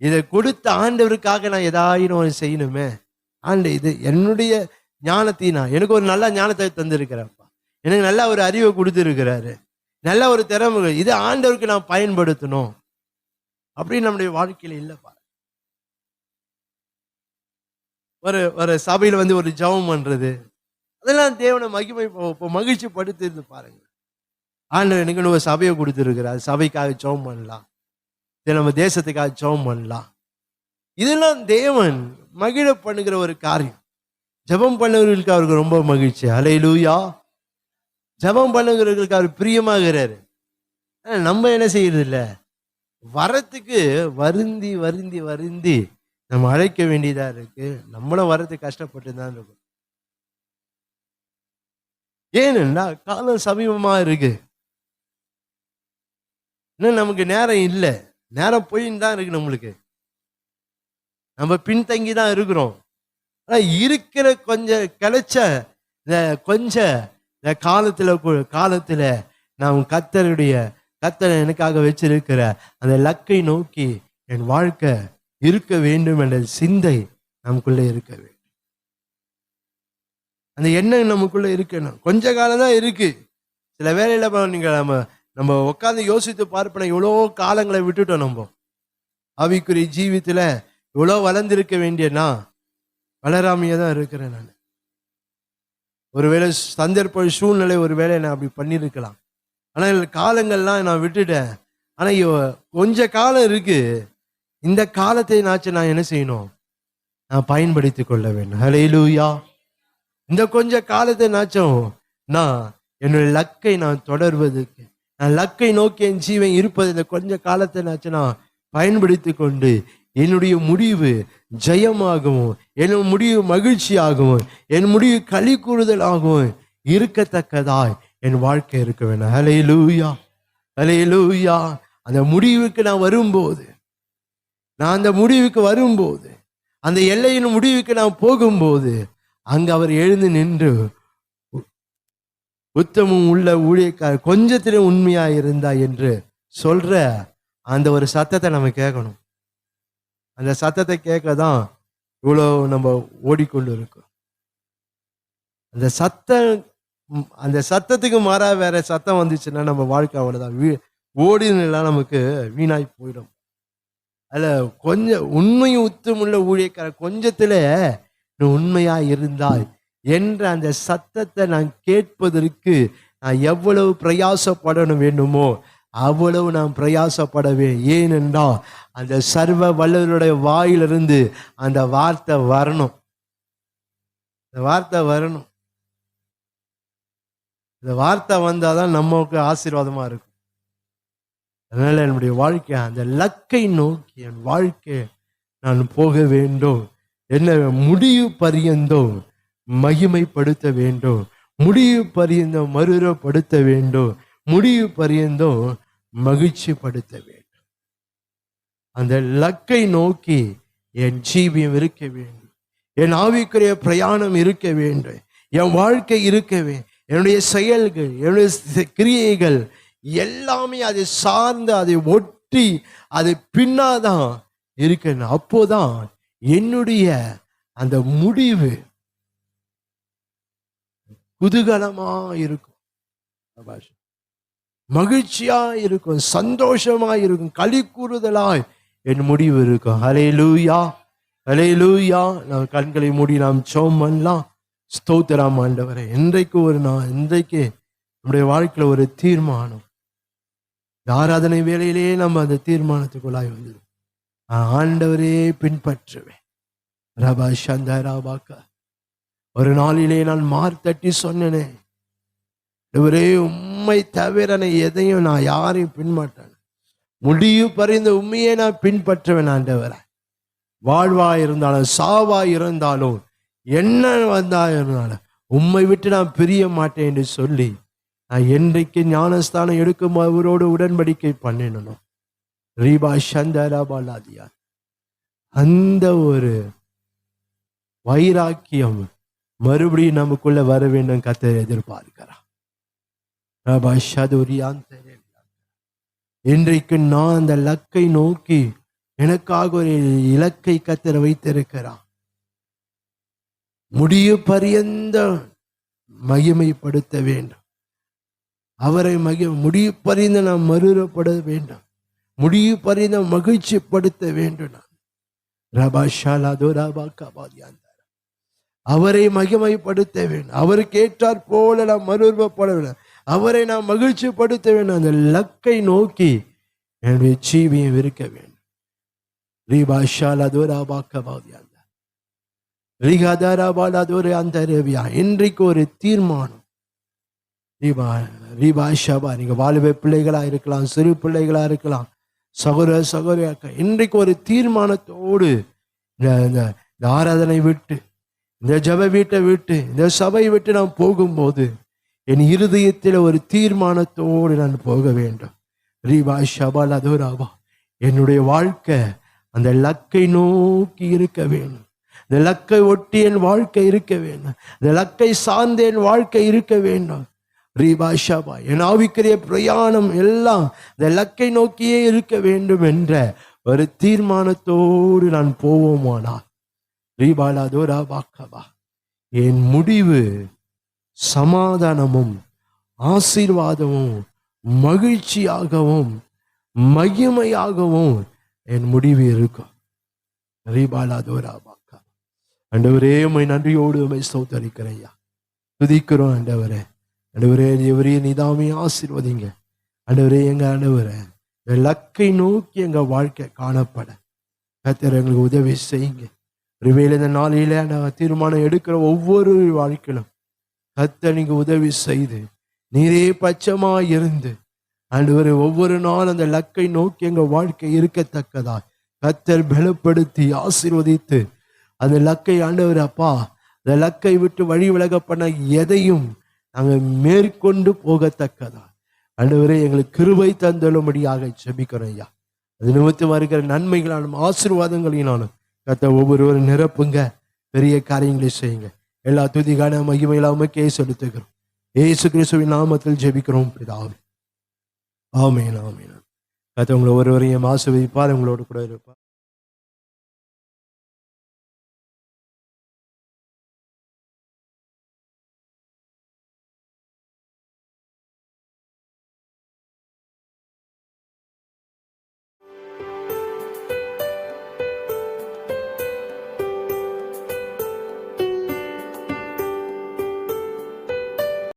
S2: இதை கொடுத்த ஆண்டவருக்காக நான் ஏதாயிரம் செய்யணுமே. இது என்னுடைய ஞானத்தினா எனக்கு ஒரு நல்ல ஞானத்தை தந்திருக்கிறப்பா, எனக்கு நல்ல ஒரு அறிவை கொடுத்துருக்கிறாரு, நல்ல ஒரு திறமை, இது ஆண்டவருக்கு நான் பயன்படுத்தணும் அப்படின்னு நம்முடைய வாழ்க்கையில இல்லப்பா. ஒரு சபையில ஒரு ஜெபம் பண்றது, அதெல்லாம் தேவனை மகிழ்ச்சி படுத்துறது. பாருங்க, ஆண்டவர் எனக்கு ஒரு சபையை கொடுத்துருக்கிறார், சபைக்காக ஜெபம் பண்ணலாம், நம்ம தேசத்துக்காக ஜெபம் பண்ணலாம். இதெல்லாம் தேவன் மகிழ பண்ணுகிற ஒரு காரியம். ஜெபம் பண்ணுகிறவர்களுக்கு அவருக்கு ரொம்ப மகிழ்ச்சி. அல்லேலூயா. ஜெபம் பண்ணுகிறவர்களுக்கு அவர் பிரியமாகிறாரு. நம்ம என்ன செய்யறது இல்லை, வரத்துக்கு வருந்தி வருந்தி வருந்தி நம்ம அழைக்க வேண்டியதா இருக்கு. நம்மளும் வரத்துக்கு கஷ்டப்பட்டு தான் இருக்கும். ஏனென்றா காலம் சமீபமா இருக்கு, இன்னும் நமக்கு நேரம் இல்லை, நேரம் போயின்னு தான் இருக்கு. நம்மளுக்கு நம்ம பின்தங்கி தான் இருக்கிறோம். ஆனா இருக்கிற கொஞ்சம் கிடைச்ச இந்த காலத்துல நாம் கர்த்தர் எனக்காக வச்சிருக்கிற அந்த லக்கை நோக்கி என் வாழ்க்கை இருக்க வேண்டும் என்ற சிந்தை நமக்குள்ள இருக்க வேண்டும். அந்த எண்ணம் நமக்குள்ள இருக்கணும். கொஞ்ச காலம் தான் இருக்கு. சில வேலையில நீங்க நம்ம உட்காந்து யோசித்து பார்ப்போம், எவ்வளோ காலங்களை விட்டுட்டோம். நம்ம ஆவிக்குரிய ஜீவித்துல இவ்வளோ வளர்ந்திருக்க வேண்டியனா வளராமையே தான் இருக்கிறேன். நான் ஒருவேளை சந்தர்ப்ப சூழ்நிலை ஒருவேளை நான் அப்படி பண்ணியிருக்கலாம், ஆனால் காலங்கள்லாம் நான் விட்டுட்டேன். ஆனா கொஞ்ச காலம் இருக்கு, இந்த காலத்தை நான் என்ன செய்யணும்? நான் பயன்படுத்தி கொள்ள வேண்டும். ஹல்லேலூயா. இந்த கொஞ்ச காலத்தை நான் என்னுடைய லக்கை நான் தொடர்வதற்கு, நான் லக்கை நோக்கி என் ஜீவன் இருப்பது, இந்த கொஞ்ச காலத்தை நான் பயன்படுத்தி கொண்டு என்னுடைய முடிவு ஜெயமாகவும், என் முடிவு மகிழ்ச்சியாகவும், என் முடிவு களி கூறுதலாகவும் இருக்கத்தக்கதாய் என் வாழ்க்கை இருக்க வேண்டும். ஹல்லேலூயா, ஹல்லேலூயா. அந்த முடிவுக்கு நான் வரும்போது, அந்த முடிவுக்கு வரும்போது, அந்த எல்லையின் முடிவுக்கு நான் போகும்போது, அங்கு அவர் எழுந்து நின்று உத்தமும் உள்ள ஊழியக்காரர் கொஞ்சத்திலே உண்மையா இருந்தா என்று சொல்ற அந்த ஒரு சத்தத்தை நம்ம கேட்கணும். அந்த சத்தத்தை கேட்க தான் இவ்வளோ நம்ம ஓடிக்கொண்டு இருக்கோம். அந்த சத்தத்துக்கு மாறா வேற சத்தம் வந்துச்சுன்னா நம்ம வாழ்க்கை அவ்வளோதான், ஓடினெல்லாம் நமக்கு வீணாய் போயிடும். அதில் கொஞ்சம் உண்மையும் உத்தமுள்ள ஊழியக்காரர் கொஞ்சத்துல உண்மையா இருந்தாய் என்ற அந்த சத்தத்தை நான் கேட்பதற்கு நான் எவ்வளவு பிரயாசப்படணும் வேண்டுமோ அவ்வளவு நாம் பிரயாசப்படவே. ஏனென்றால் அந்த சர்வ வல்லவருடைய வாயிலிருந்து அந்த வார்த்தை வரணும். இந்த வார்த்தை வரணும். இந்த வார்த்தை வந்தாதான் நமக்கு ஆசீர்வாதமா இருக்கும். அதனால என்னுடைய வாழ்க்கை அந்த லக்கை நோக்கி என் வாழ்க்கை நான் போக வேண்டும். என்ன முடிவு பரியந்தம் மகிமைப்படுத்த வேண்டும், முடிவு பரியந்தம் மறுரப்படுத்த வேண்டும், முடிவு பரியந்தம் மகிழ்ச்சிப்படுத்த வேண்டும். அந்த லக்கை நோக்கி என் ஜீவியம் இருக்க வேண்டும், என் ஆவிக்குரிய பிரயாணம் இருக்க வேண்டும், என் வாழ்க்கை இருக்க வேண்டும். என்னுடைய செயல்கள், என்னுடைய கிரியைகள் எல்லாமே அதை சார்ந்து, அதை ஒட்டி, அதை பின்னாதான் இருக்கணும். அப்போதான் என்னுடைய அந்த முடிவு குதூகலமா இருக்கும், மகிழ்ச்சியா இருக்கும், சந்தோஷமா இருக்கும், களி கூறுதலாய் என் முடிவு இருக்கும். ஹல்லேலூயா, ஹல்லேலூயா. நாம் கண்களை மூடி நாம் ஜெபம் பண்ணலாம். ஸ்தோத்திரம் ஆண்டவரே. இன்றைக்கு ஒரு நாள், இன்றைக்கு நம்முடைய வாழ்க்கையில ஒரு தீர்மானம். ஆராதனை வேளையிலேயே நம்ம அந்த தீர்மானத்துக்குள்ளாய் வந்துடும். ஆண்டவரே பின்பற்றுவேன். ரபா சந்தராபாக்கா. ஒரு நாளிலே நான் மார்த்தட்டி சொன்னேனே, இவரே உண்மை தவிர எதையும் நான் யாரையும் பின்பற்றேன், முடிவு பறிந்த உண்மையை நான் பின்பற்றுவேன். ஆண்டவர வாழ்வா இருந்தாலும் சாவா இருந்தாலும் என்ன வந்தா இருந்தாலும் உண்மை விட்டு நான் பிரிய மாட்டேன் என்று சொல்லி நான் என்றைக்கு ஞானஸ்தானம் எடுக்கும் அவரோடு உடன்படிக்கை பண்ணினோம். ரீபா சந்தராபாலாதியா. அந்த ஒரு வைராக்கியம் மறுபடியும் நமக்குள்ள வர வேண்டும் கர்த்தர் எதிர்பார்க்கிறார். இன்றைக்கு நான் அந்த லக்கை நோக்கி எனக்காக ஒரு இலக்கை கர்த்தர் வைத்திருக்கிறார். முடிவு பரியந்த மகிமைப்படுத்த வேண்டும், அவரை முடிவு பறிந்த நாம் மறுரப்பட வேண்டும், முடிவு பறிந்த மகிழ்ச்சிப்படுத்த வேண்டும். அவரை மகிமைப்படுத்த வேண்டும், அவருக்கு ஏற்றாற் போல நாம் மறுரூபப்பட வேண்டும், அவரை நாம் மகிழ்ச்சிப்படுத்த வேண்டும். அந்த லக்கை நோக்கி என்னுடைய ஜீவியம் இருக்க வேண்டும். இன்றைக்கு ஒரு தீர்மானம். நீங்க வாலிப பிள்ளைகளா இருக்கலாம், சிறு பிள்ளைகளா இருக்கலாம், சகோதர சகோதரியா, இன்றைக்கு ஒரு தீர்மானத்தோடு இந்த ஆராதனை விட்டு, இந்த ஜப வீட்டை விட்டு, இந்த சபை விட்டு நான் போகும்போது என் இருதயத்தில் ஒரு தீர்மானத்தோடு நான் போக வேண்டும். ரீபா ஷபால் அதோராவா. என்னுடைய வாழ்க்கை அந்த லக்கை நோக்கி இருக்க வேண்டும், இந்த லக்கை ஒட்டி என் வாழ்க்கை இருக்க வேண்டும், இந்த லக்கை சார்ந்த என் வாழ்க்கை இருக்க வேண்டும். ரீபாஷாபா. என் ஆவிக்குரிய பிரயாணம் எல்லாம் இந்த லக்கை நோக்கியே இருக்க வேண்டும் என்ற ஒரு தீர்மானத்தோடு நான் போவோமானால் ரீபாலாதோராபாக்கபா, என் முடிவு சமாதானமும் ஆசீர்வாதமும் மகிழ்ச்சியாகவும் மகிமையாகவும் என் முடிவு இருக்கும். ரீபாலாதோராபாக்கா. ஆண்டவரே உம்மை நன்றியோடு உம்மை ஸ்தோத்திரிக்கிறேன், துதிக்கிறோம். ஆண்டவரே, ஆண்டவரே எவரே நீதாமே ஆசீர்வதிங்க. ஆண்டவரே, எங்க ஆண்டவரே லக்கை நோக்கி எங்க வாழ்க்கை காணப்பட கர்த்தர் எங்களுக்கு உதவி செய்யுங்க. ஒருவேளை இந்த நாளில நாங்கள் தீர்மானம் எடுக்கிற ஒவ்வொரு வாழ்க்கையிலும் கர்த்தர் நீங்க உதவி செய்து நீரே பட்சமா இருந்து ஆண்டவரே ஒவ்வொரு நாள் அந்த லக்கை நோக்கி எங்க வாழ்க்கை இருக்கத்தக்கதா கர்த்தர் பலப்படுத்தி ஆசீர்வதித்து அந்த லக்கை ஆண்டவர் அப்பா அந்த லக்கை விட்டு வழி விலக பண்ண எதையும் நாங்கள் மேற்கொண்டு போகத்தக்கதா ஆண்டவரே எங்களுக்கு கிருபை தந்தளும்படியாக ஜெபிக்கிறோம் ஐயா. அது நிமித்தமா இருக்கிற நன்மைகளாலும் ஆசீர்வாதங்களினாலும் கர்த்தர் ஒவ்வொருவரும் நிரப்புங்க, பெரிய காரியங்களை செய்யுங்க. எல்லா துதிகான மகிமையில உமக்கே செலுத்துகிறோம். இயேசு கிறிஸ்துவின் நாமத்தில் ஜெபிக்கிறோம் பிதாவே. ஆமென், ஆமென். கர்த்தர் உங்களை ஒருவரையும் ஆசீர்வதிப்பார், உங்களோடு கூட இருப்பார்.